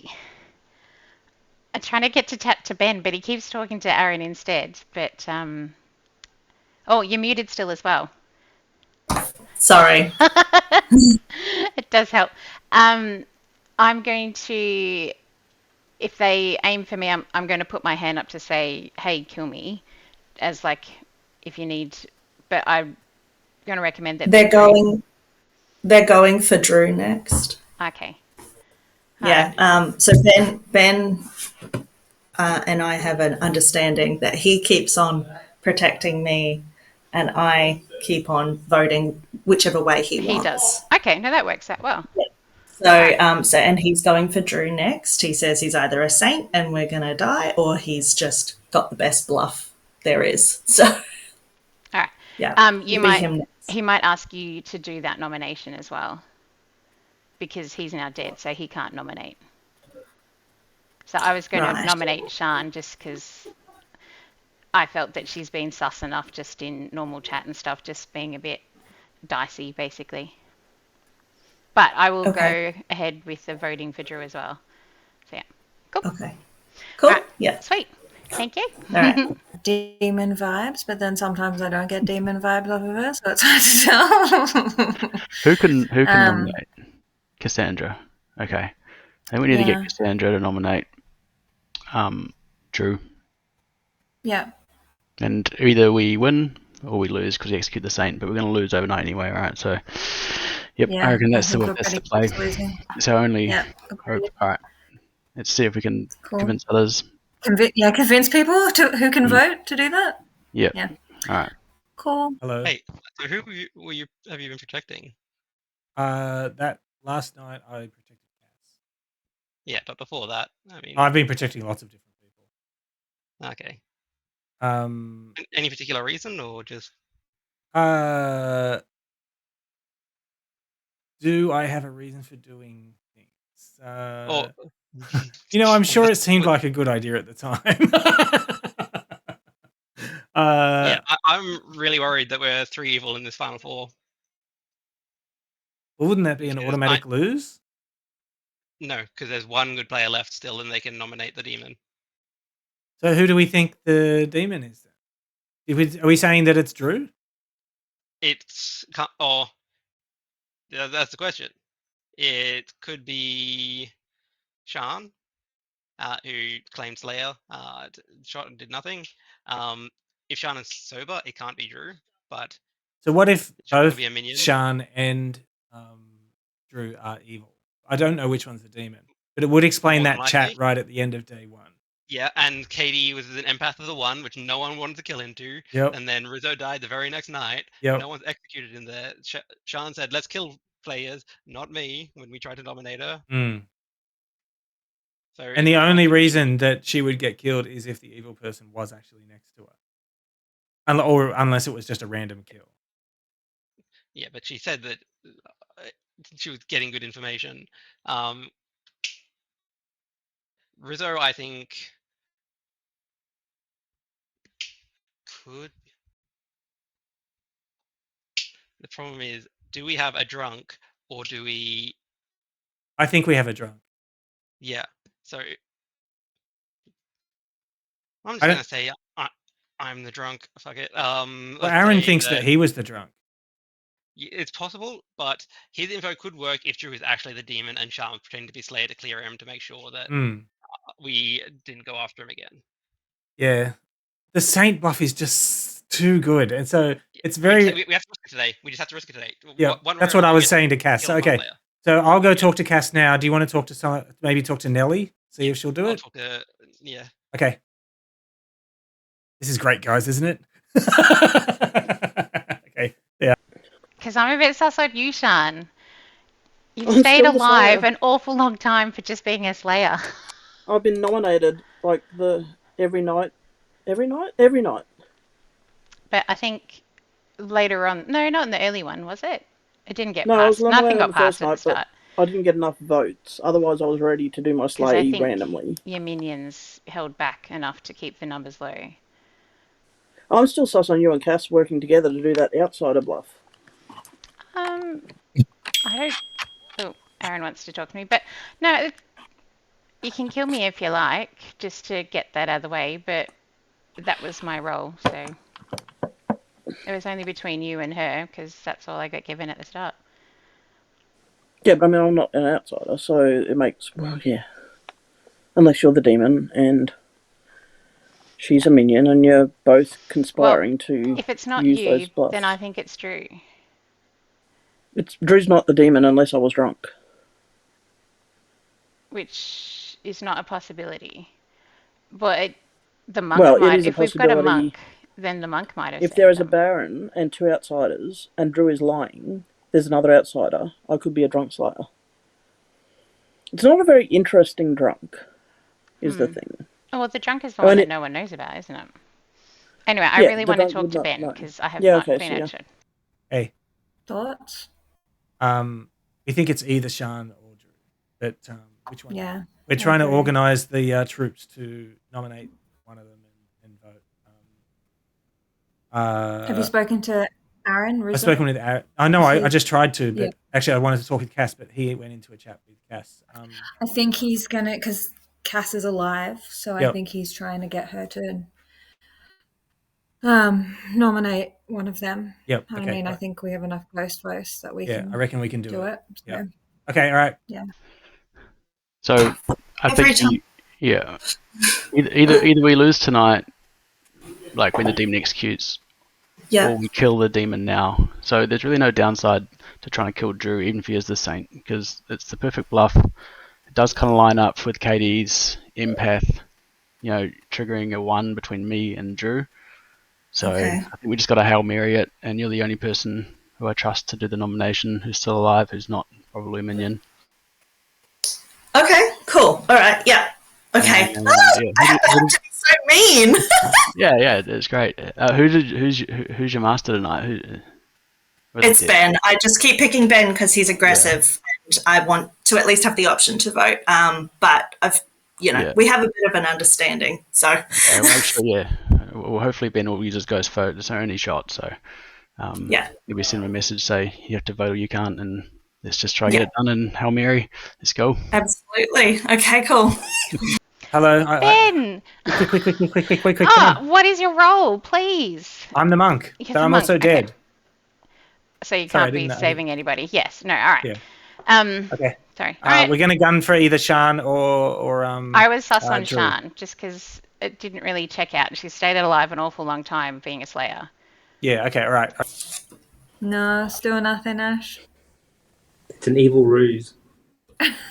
I'm trying to get to tap to Ben, but he keeps talking to Aaron instead. But, oh, you're muted still as well. Sorry. It does help. I'm going to, if they aim for me, I'm going to put my hand up to say, hey, kill me, as like, if you need, but I'm going to recommend that they're going for Drew next. Okay. Yeah. So Ben and I have an understanding that he keeps on protecting me, and I keep on voting whichever way he wants. He does. Okay, no, that works out well. Yeah. So and he's going for Drew next. He says he's either a saint and we're gonna die, or he's just got the best bluff there is. So Yeah. You beat might. him next. He might ask you to do that nomination as well, because he's now dead, so he can't nominate. So I was going to Right. nominate Sian just because I felt that she's been sus enough just in normal chat and stuff, just being a bit dicey, basically. But I will Okay. go ahead with the voting for Drew as well. So yeah, cool. Okay. Cool. All right, Yeah. sweet. Thank you. All right. Demon vibes, but then sometimes I don't get demon vibes off of her, so it's hard to tell. Who can nominate? Cassandra. Okay. Then we need to get Yeah. Cassandra to nominate Drew. Yeah. And either we win or we lose because we execute the saint, but we're going to lose overnight anyway, right? So, yep, Yeah, I reckon that's think the we're best to pretty play. close to losing. So only Yeah. hope. All right, let's see if we can Cool. convince others. Convince people who can vote to do that. Yep. Yeah. All right. Cool. Hello. Hey, so who have you been protecting? That last night I protected cats. Yeah, but before that, I mean, I've been protecting lots of different people. okay. Any particular reason, or just? Do I have a reason for doing things? Oh, I'm sure it seemed like a good idea at the time. Yeah, I'm really worried that we're 3 evil in this final 4. Well, wouldn't that be an automatic lose? No, because there's 1 good player left still, and they can nominate the demon. So who do we think the demon is then? Are we saying that it's Drew? That's the question. It could be Sian, who claimed Slayer, shot and did nothing. If Sian is sober, it can't be Drew. But so what if both be a minion. Sian and Drew are evil? I don't know which one's the demon, but it would explain More that than chat likely. right at the end of day 1. Yeah, and Katie was an empath of the 1, which no one wanted to kill into. Yep. And then Rizzo died the very next night. Yep. No one's executed in there. Sian said, "Let's kill players, not me," when we tried to nominate her. So And the only reason that she would get killed is if the evil person was actually next to her, or unless it was just a random kill. Yeah, but she said that she was getting good information. Rizzo, I think, could. The problem is, do we have a drunk, or do we? I think we have a drunk. Yeah. So I'm just gonna say I'm the drunk. Fuck it. Well, Aaron thinks that he was the drunk. It's possible, but his info could work if Drew is actually the demon and Sian was pretending to be Slayer to clear him to make sure that we didn't go after him again. Yeah. The Saint buff is just too good. And so it's very... We have to risk it today. We just have to risk it today. Yeah, that's what I was saying to Cass. So, okay. So I'll go talk to Cass now. Do you want to talk to maybe talk to Nelly? See if she'll do it? Yeah. Okay. This is great, guys, isn't it? Okay. Yeah. Because I'm a bit sus on you, Sian. You've stayed alive an awful long time for just being a Slayer. I've been nominated like every night. But I think later on, no, not in the early one, was it? It didn't get No, passed. Nothing got on the first passed at the night, start. but I didn't get enough votes. Otherwise, I was ready to do my slay randomly. Your minions held back enough to keep the numbers low. I'm still sus on you and Cass working together to do that outsider bluff. I don't... Oh, Aaron wants to talk to me. But no, you can kill me if you like, just to get that out of the way. But that was my role, so... It was only between you and her, because that's all I got given at the start. Yeah, but I mean, I'm not an outsider, so it makes... Well, yeah. Unless you're the demon, and she's a minion, and you're both conspiring to if it's not use you, those bluffs. then I think it's Drew. Drew's not the demon unless I was drunk. Which is not a possibility. But the monk might... If we've got a monk... Then the monk might have If there is a Baron and 2 outsiders, and Drew is lying, there's another outsider, I could be a drunk Slayer. It's not a very interesting drunk, is the thing. Oh, well, the drunk is the one that no one knows about, isn't it? Anyway, I really want to talk to Ben because I have not been answered. Hey. Thoughts? We think it's either Sean or Drew. But which one? Yeah. We're trying to organise the troops to nominate one of them and vote. Have you spoken to Aaron? I've spoken with Aaron. No, I just tried to, but actually I wanted to talk with Cass, but he went into a chat with Cass. I think he's going to, because Cass is alive, so I think he's trying to get her to nominate one of them. Yep. I mean, I think we have enough ghost votes that we can. I reckon we can do it. So. Yeah. Okay. All right. Yeah. So I think either we lose tonight, like when the demon executes, or we kill the demon now. So there's really no downside to trying to kill Drew, even if he is the saint, because it's the perfect bluff. It does kind of line up with Katie's empath, triggering a 1 between me and Drew. So I think we just got to Hail Mary it, and you're the only person who I trust to do the nomination who's still alive, who's not probably a minion. Okay, cool. All right, yeah. Okay. I have to be so mean. yeah, it's great. Who's your master tonight? It's Ben. I just keep picking Ben because he's aggressive, and I want to at least have the option to vote. But we have a bit of an understanding. So well, hopefully Ben will use his ghost vote. It's our only shot. So maybe send him a message, say you have to vote or you can't, and let's just try to get it done. And Hail Mary, let's go. Absolutely. Okay, cool. Hello, Ben. Quick! What is your role, please? I'm the monk. But I'm also dead. So you can't be saving anybody. Yes. No. All right. Yeah. Okay. Sorry. All right. We're going to gun for either Shan or I was sus on Drew. Shan just because it didn't really check out. She stayed alive an awful long time being a slayer. Yeah. Okay. All right. No, still nothing, Ash. It's an evil ruse.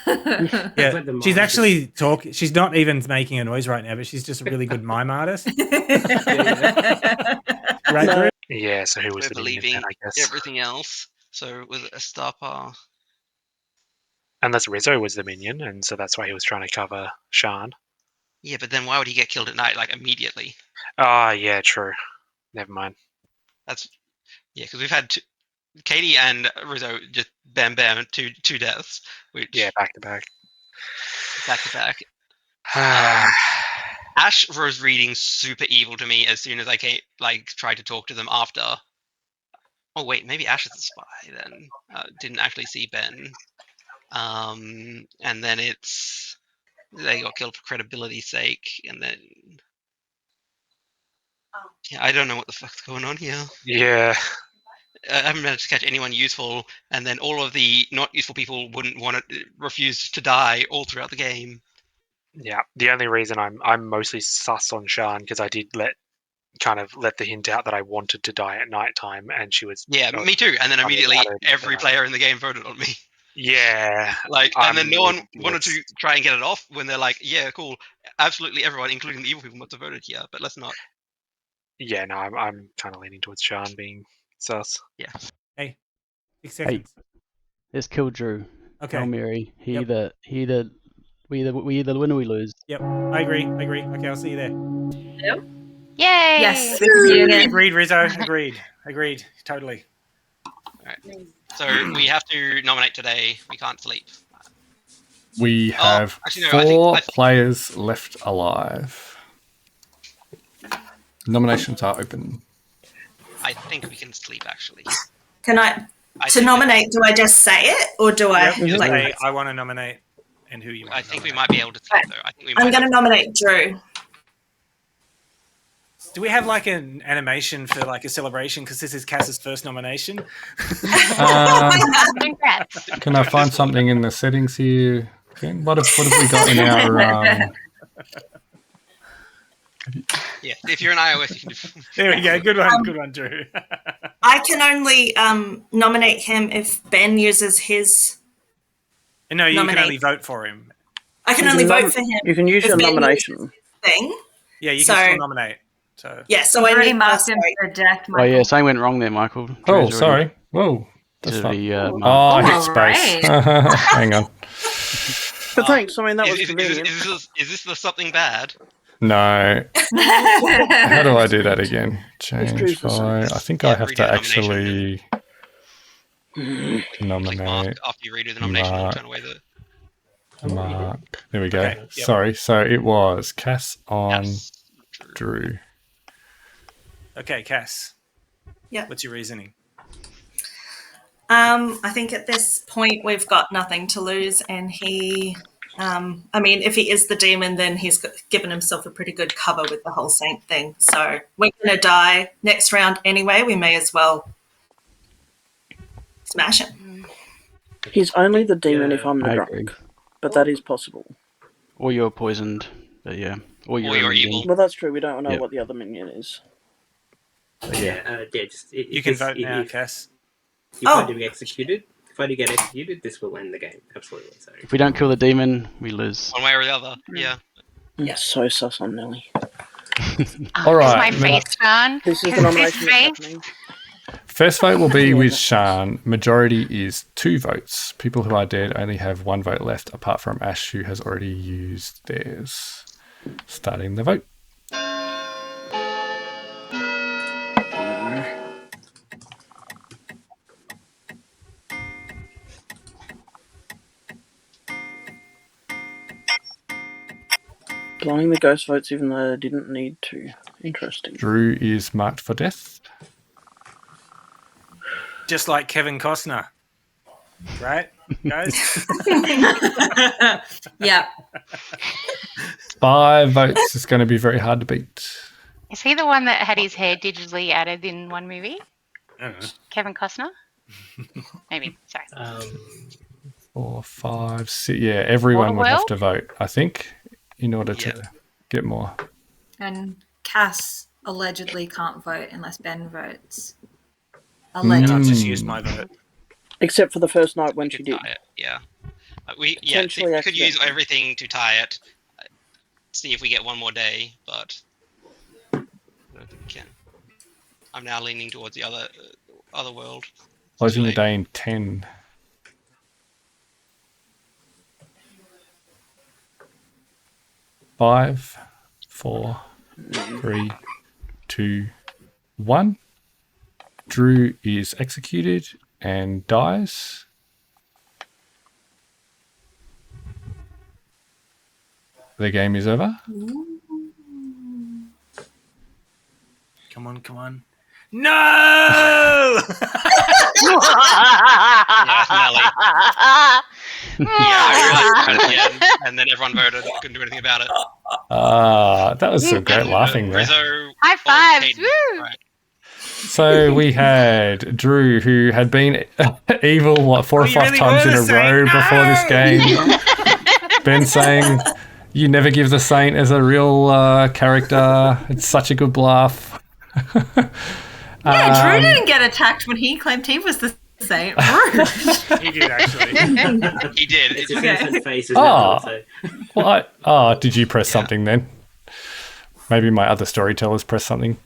Yeah, she's actually talking. She's not even making a noise right now, but she's just a really good mime artist. Right, Drew? Yeah, so who was the believing demon then, I guess? everything else. So with a star power. Unless Rizzo was the minion, and so that's why he was trying to cover Shan. Yeah, but then why would he get killed at night, like immediately? Ah, yeah, true. Never mind. Because we've had Katie and Rizzo just bam, two deaths. Back to back. Ash was reading super evil to me as soon as I tried to talk to them after. Oh wait, maybe Ash is the spy then. Didn't actually see Ben. And then they got killed for credibility's sake, and then I don't know what the fuck's going on here. Yeah. I haven't managed to catch anyone useful, and then all of the not useful people wouldn't want to refuse to die all throughout the game. Yeah, the only reason I'm mostly sus on Shan because I did let the hint out that I wanted to die at night time, and she was me too. And then immediately every player in the game voted on me. Yeah, and then no one wanted to try and get it off when they're like, "Yeah, cool, absolutely everyone, including the evil people, must have voted here, but let's not." Yeah, no, I'm kind of leaning towards Shan being sus. Yeah. Hey, 6 seconds. Hey, let's kill Drew. Okay. Hail Mary. We either win or we lose. Yep, I agree. Okay, I'll see you there. Yep. Yay! Yes. Agreed, Rizzo. Agreed. Totally. All right. So we have to nominate today. We can't sleep. We have four players left alive. Nominations are open. I think we can sleep, actually. Can to nominate, do I just say it, or do I... Say, I want to nominate, and who you want. I think we might be able to sleep, though. I'm going to nominate Drew. Do we have like an animation for like a celebration? Because this is Cass's first nomination. Can I find something in the settings here? What have we got in our... Yeah, if you're an iOS, you can do... There we go. Good one, Drew. I can only nominate him if Ben uses his... No, you can only vote for him. I can only vote for him. You can use your nomination. Thing. Yeah, you can still nominate. So so I already marked him for deck. Oh yeah, something went wrong there, Michael. Oh, sorry. Whoa. That's fun. I hit space. Hang on. But thanks. I mean, that was convenient. Is this the something bad? No. How do I do that again? Change vote. I think I have redo to the nomination. actually Click mark nominate after you redo the nomination and turn away the. Mark. There we go. Okay, yep. Sorry. So it was Cass on Yes. Drew. Okay, Cass. Yeah. What's your reasoning? I think at this point we've got nothing to lose, and he, I mean, if he is the demon, then he's given himself a pretty good cover with the whole saint thing. So we're going to die next round anyway. We may as well smash him. He's only the demon if I'm the I drunk, agree. but that is possible. Or you're poisoned, but yeah. Or you're evil. Well, that's true. We don't know Yep. what the other minion is. You can vote now, Cass. If I do get executed, this will end the game. Absolutely. So If we don't kill the demon, we lose. One way or the other. Yeah. Yeah. So sus on Nelly. All right. My face, Sean. This is His the nomination that's face. happening. First vote will be with Sean. Majority is 2 votes. People who are dead only have 1 vote left, apart from Ash, who has already used theirs. Starting the vote. Blowing the ghost votes even though they didn't need to. Interesting. Drew is marked for death. Just like Kevin Costner. Right, guys? Yeah. 5 votes is going to be very hard to beat. Is he the one that had his hair digitally added in one movie? I don't know. Kevin Costner? Maybe. Sorry. 4, 5, 6. Yeah, everyone would have to vote, I think, in order to get more. And Cass allegedly can't vote unless Ben votes. Allegedly. I've just used my vote. Except for the first night when she did. Tie it. Yeah. Potentially We could use accidentally. everything to tie it. See if we get one more day, but I don't think we can. I'm now leaning towards the other world. Closing the day in 10. Five, 4, 3, 2, 1. Drew is executed and dies. The game is over. Come on. No! Nelly. I realized at the end, and then everyone voted. Couldn't do anything about it. That was some great laughing there. Rizzo, High fives! Hayden. Woo! Right. So we had Drew, who had been evil, 4 or 5 times in a row before this game. Ben saying, you never give the Saint as a real character. It's such a good bluff. Yeah, Drew didn't get attacked when he claimed he was the Saint. He did, actually. He did. It's It's his innocent face. What? Did you press something then? Maybe my other storytellers pressed something.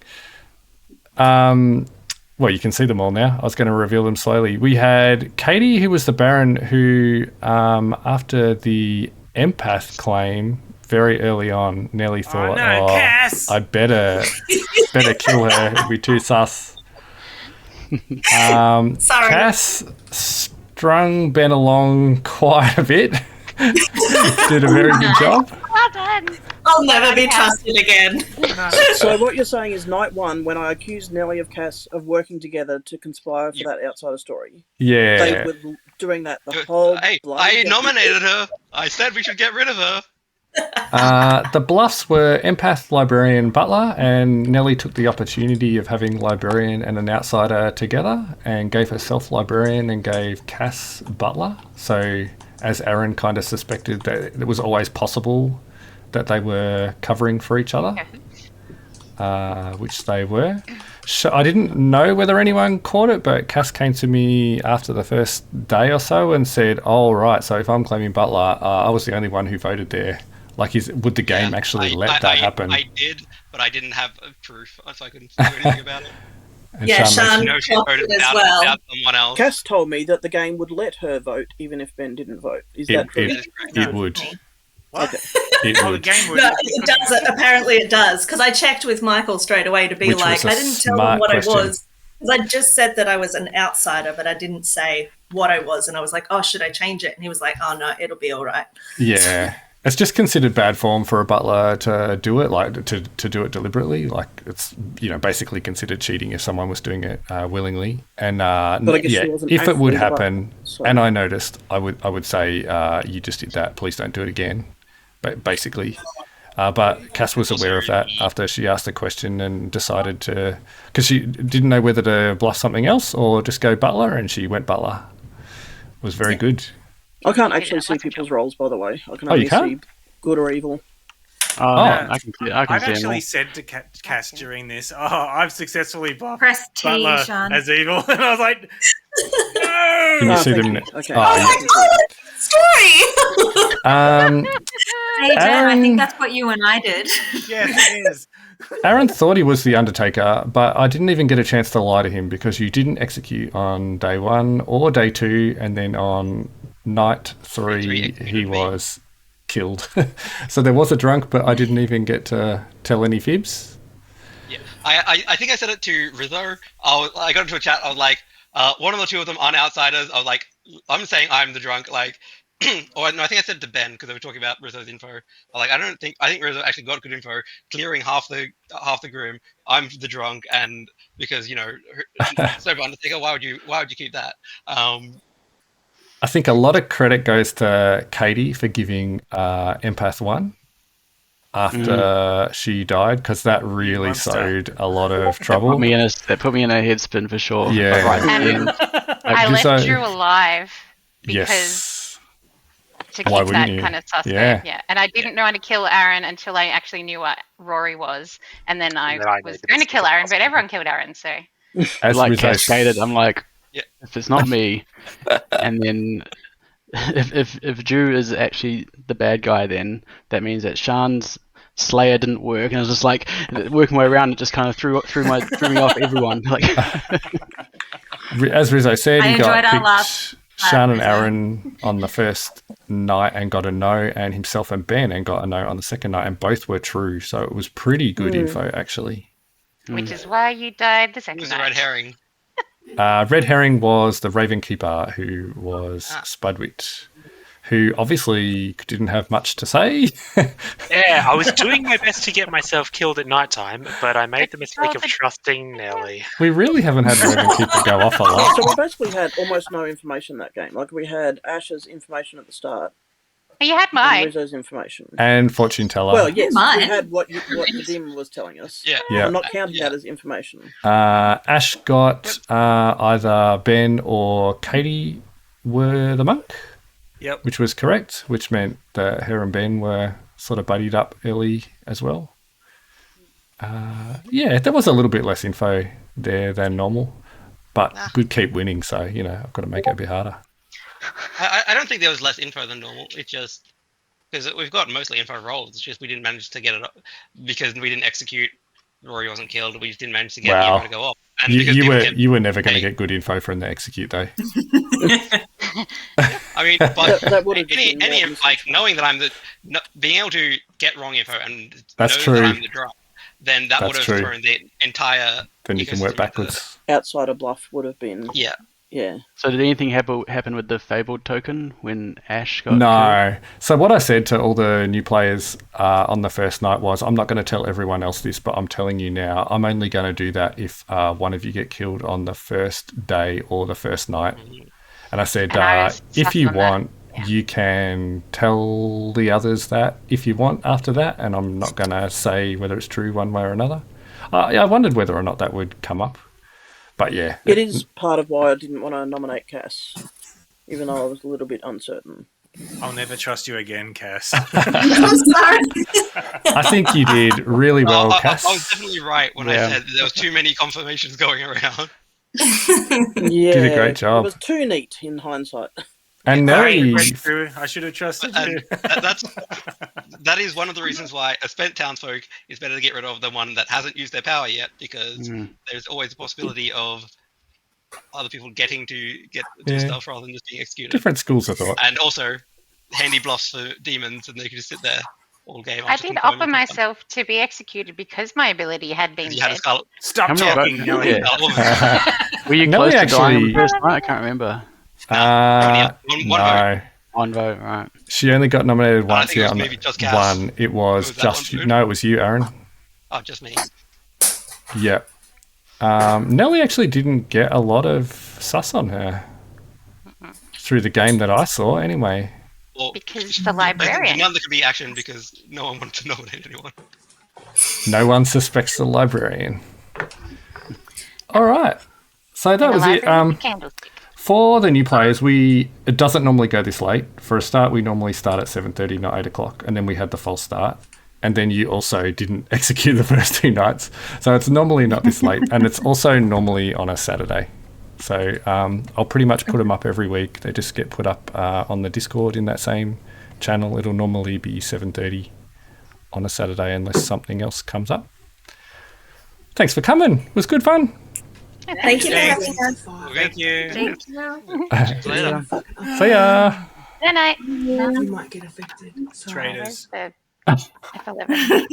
Well, you can see them all now. I was going to reveal them slowly. We had Katie, who was the Baron, who, after the empath claim very early on, Nelly thought, Cass! I better kill her. It'd be too sus. Sorry. Cass strung Ben along quite a bit. Did a very good job. Well done. I'll never be trusted again. So what you're saying is night 1, when I accused Nelly of Cass of working together to conspire for that outsider story. Yeah. They were doing that the whole Hey, bloody I game. nominated her. I said we should get rid of her. The bluffs were empath, librarian, butler, and Nelly took the opportunity of having librarian and an outsider together and gave herself librarian and gave Cass butler. So as Aaron kind of suspected, that it was always possible that they were covering for each other, which they were. I didn't know whether anyone caught it, but Cass came to me after the first day or so and said, oh, right, so if I'm claiming butler, I was the only one who voted there. Like, would the game actually let that happen? I did, but I didn't have proof, so I couldn't do anything about it. And Yeah, Sean Sean She clocked voted it as out, well. out someone else. Cass told me that the game would let her vote even if Ben didn't vote. Is that true? That is correct. it would. What? Okay. It Oh, the would. game would. No, it does. Apparently, it does. Because I checked with Michael straight away to be Which like, was a I didn't tell him smart what question. I was. Because I just said that I was an outsider, but I didn't say what I was. And I was like, oh, should I change it? And he was like, oh, no, it'll be all right. Yeah. It's just considered bad form for a butler to do it, like to do it deliberately. Like it's basically considered cheating if someone was doing it willingly. And But I guess she wasn't if it would actually the butler, happen, so- and I noticed, I would say you just did that. Please don't do it again. Basically, but Cass was aware of that after she asked the question and decided to, because she didn't know whether to bluff something else or just go butler, and she went butler. It was very good. I can't actually see people's roles, by the way. I can only you can't? see good or evil. I can see I've them actually all. said to Cass during this, I've successfully buffed Press T, Butler Sean. as evil. And I was like, no! Can you see thank them? you. Okay. Story! Hey, Dan, I think that's what you and I did. Yes, it is. Aaron thought he was the Undertaker, but I didn't even get a chance to lie to him because you didn't execute on day 1 or day 2, and then on night 3 he was killed. So there was a drunk, but I didn't even get to tell any fibs. Yeah, I think I said it to Rizzo. I got into a chat. I was like, one of the two of them aren't outsiders. I was like, I'm saying I'm the drunk. Like, or no, I think I said it to Ben because they were talking about Rizzo's info. I think Rizzo actually got good info, clearing half the groom. I'm the drunk, and because so Undertaker, why would you keep that? I think a lot of credit goes to Katie for giving Empath 1 after she died, because that really sowed a lot of trouble. That put me in a headspin for sure. Yeah. Right at the end. I left Drew alive because Yes. to Why keep that wouldn't you? kind of suspect. Yeah. Yeah. And I didn't know how to kill Aaron until I actually knew what Rory was. And then I was going to kill Aaron, but everyone killed Aaron, so. As like Rizzo cascaded, I'm like, Yeah. if it's not me, and then if Drew is actually the bad guy, then that means that Sean's Slayer didn't work, and I was just like working my way around. It just kind of threw me off everyone. Like, as Rizzo said, I he enjoyed our got last picked Sean and Rizzo. Aaron on the first night and got a no, and himself and Ben and got a no on the second night, and both were true. So it was pretty good info, actually. Which is why you died the second Who's the night. red herring? Red herring was the Raven Keeper, who was Spudwit, who obviously didn't have much to say. Yeah, I was doing my best to get myself killed at night time, but I made the mistake of trusting Nelly. We really haven't had Raven Keeper go off a lot. So we basically had almost no information that game. Like we had Ash's information at the start. You had And mine. Rizzo's information. And Fortune Teller. Well, yes, Mine. we had what the demon was telling us. Yeah. Yeah. I'm not counting that as information. Ash got either Ben or Katie were the monk. Yep. Which was correct, which meant that her and Ben were sort of buddied up early as well. Yeah, there was a little bit less info there than normal, but good keep winning, so, I've got to make it a bit harder. I don't think there was less info than normal. It's just because we've got mostly info rolls. It's just we didn't manage to get it up because we didn't execute. Rory wasn't killed. We just didn't manage to get the info to go off. And because You were never going to get good info from the execute, though. I mean, but That would've been any more like knowing that I'm being able to get wrong info and That's know true. that I'm the drunk, then that That's would have true. thrown the entire. Then you can work backwards. Outsider bluff would have been. Yeah. Yeah. so did anything happen with the fabled token when Ash got killed? No. So what I said to all the new players on the first night was, I'm not going to tell everyone else this, but I'm telling you now, I'm only going to do that if one of you get killed on the first day or the first night. And I said, And I was if stuck you on that. want, Yeah. you can tell the others that if you want after that, and I'm not going to say whether it's true one way or another. I wondered whether or not that would come up. But yeah. It is part of why I didn't want to nominate Cass, even though I was a little bit uncertain. I'll never trust you again, Cass. I'm sorry. I think you did really well, Cass. I was definitely right when I said there was too many confirmations going around. Yeah. Did a great job. It was too neat in hindsight. And Nelly, I should have trusted And you. that is one of the reasons why a spent townsfolk is better to get rid of than one that hasn't used their power yet, because there's always the possibility of other people getting to do stuff rather than just being executed. different schools of thought. And also, handy bluffs for demons, and they could just sit there all game. I after did confirming offer something. myself to be executed because my ability had been You had a said. Scarlet. Stop How many talking, votes- Nelly. yeah. Scarlet woman. Were you Nelly close to dying on the actually- first night? I can't remember. One vote. One vote, right. She only got nominated I once. think it was on maybe just Cass. one. It was Was that just one you. vote? No, it was you, Aaron. Oh, just me. Yep. Nelly actually didn't get a lot of sus on her through the game that I saw, anyway. Well, Because the librarian. none that could be action because no one wanted to nominate anyone. No one suspects the librarian. All right. So that And the was it. librarian with the candlestick. For the new players, it doesn't normally go this late. For a start, we normally start at 7:30, not 8 o'clock, and then we had the false start. And then you also didn't execute the first 2 nights. So it's normally not this late, and it's also normally on a Saturday. So I'll pretty much put them up every week. They just get put up on the Discord in that same channel. It'll normally be 7:30 on a Saturday unless something else comes up. Thanks for coming. It was good fun. Thank you for Thanks. having us. Thank you. Thank you. Later. See ya. Good night. You might get affected. So. Traders. F11.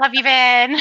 Love you, Ben.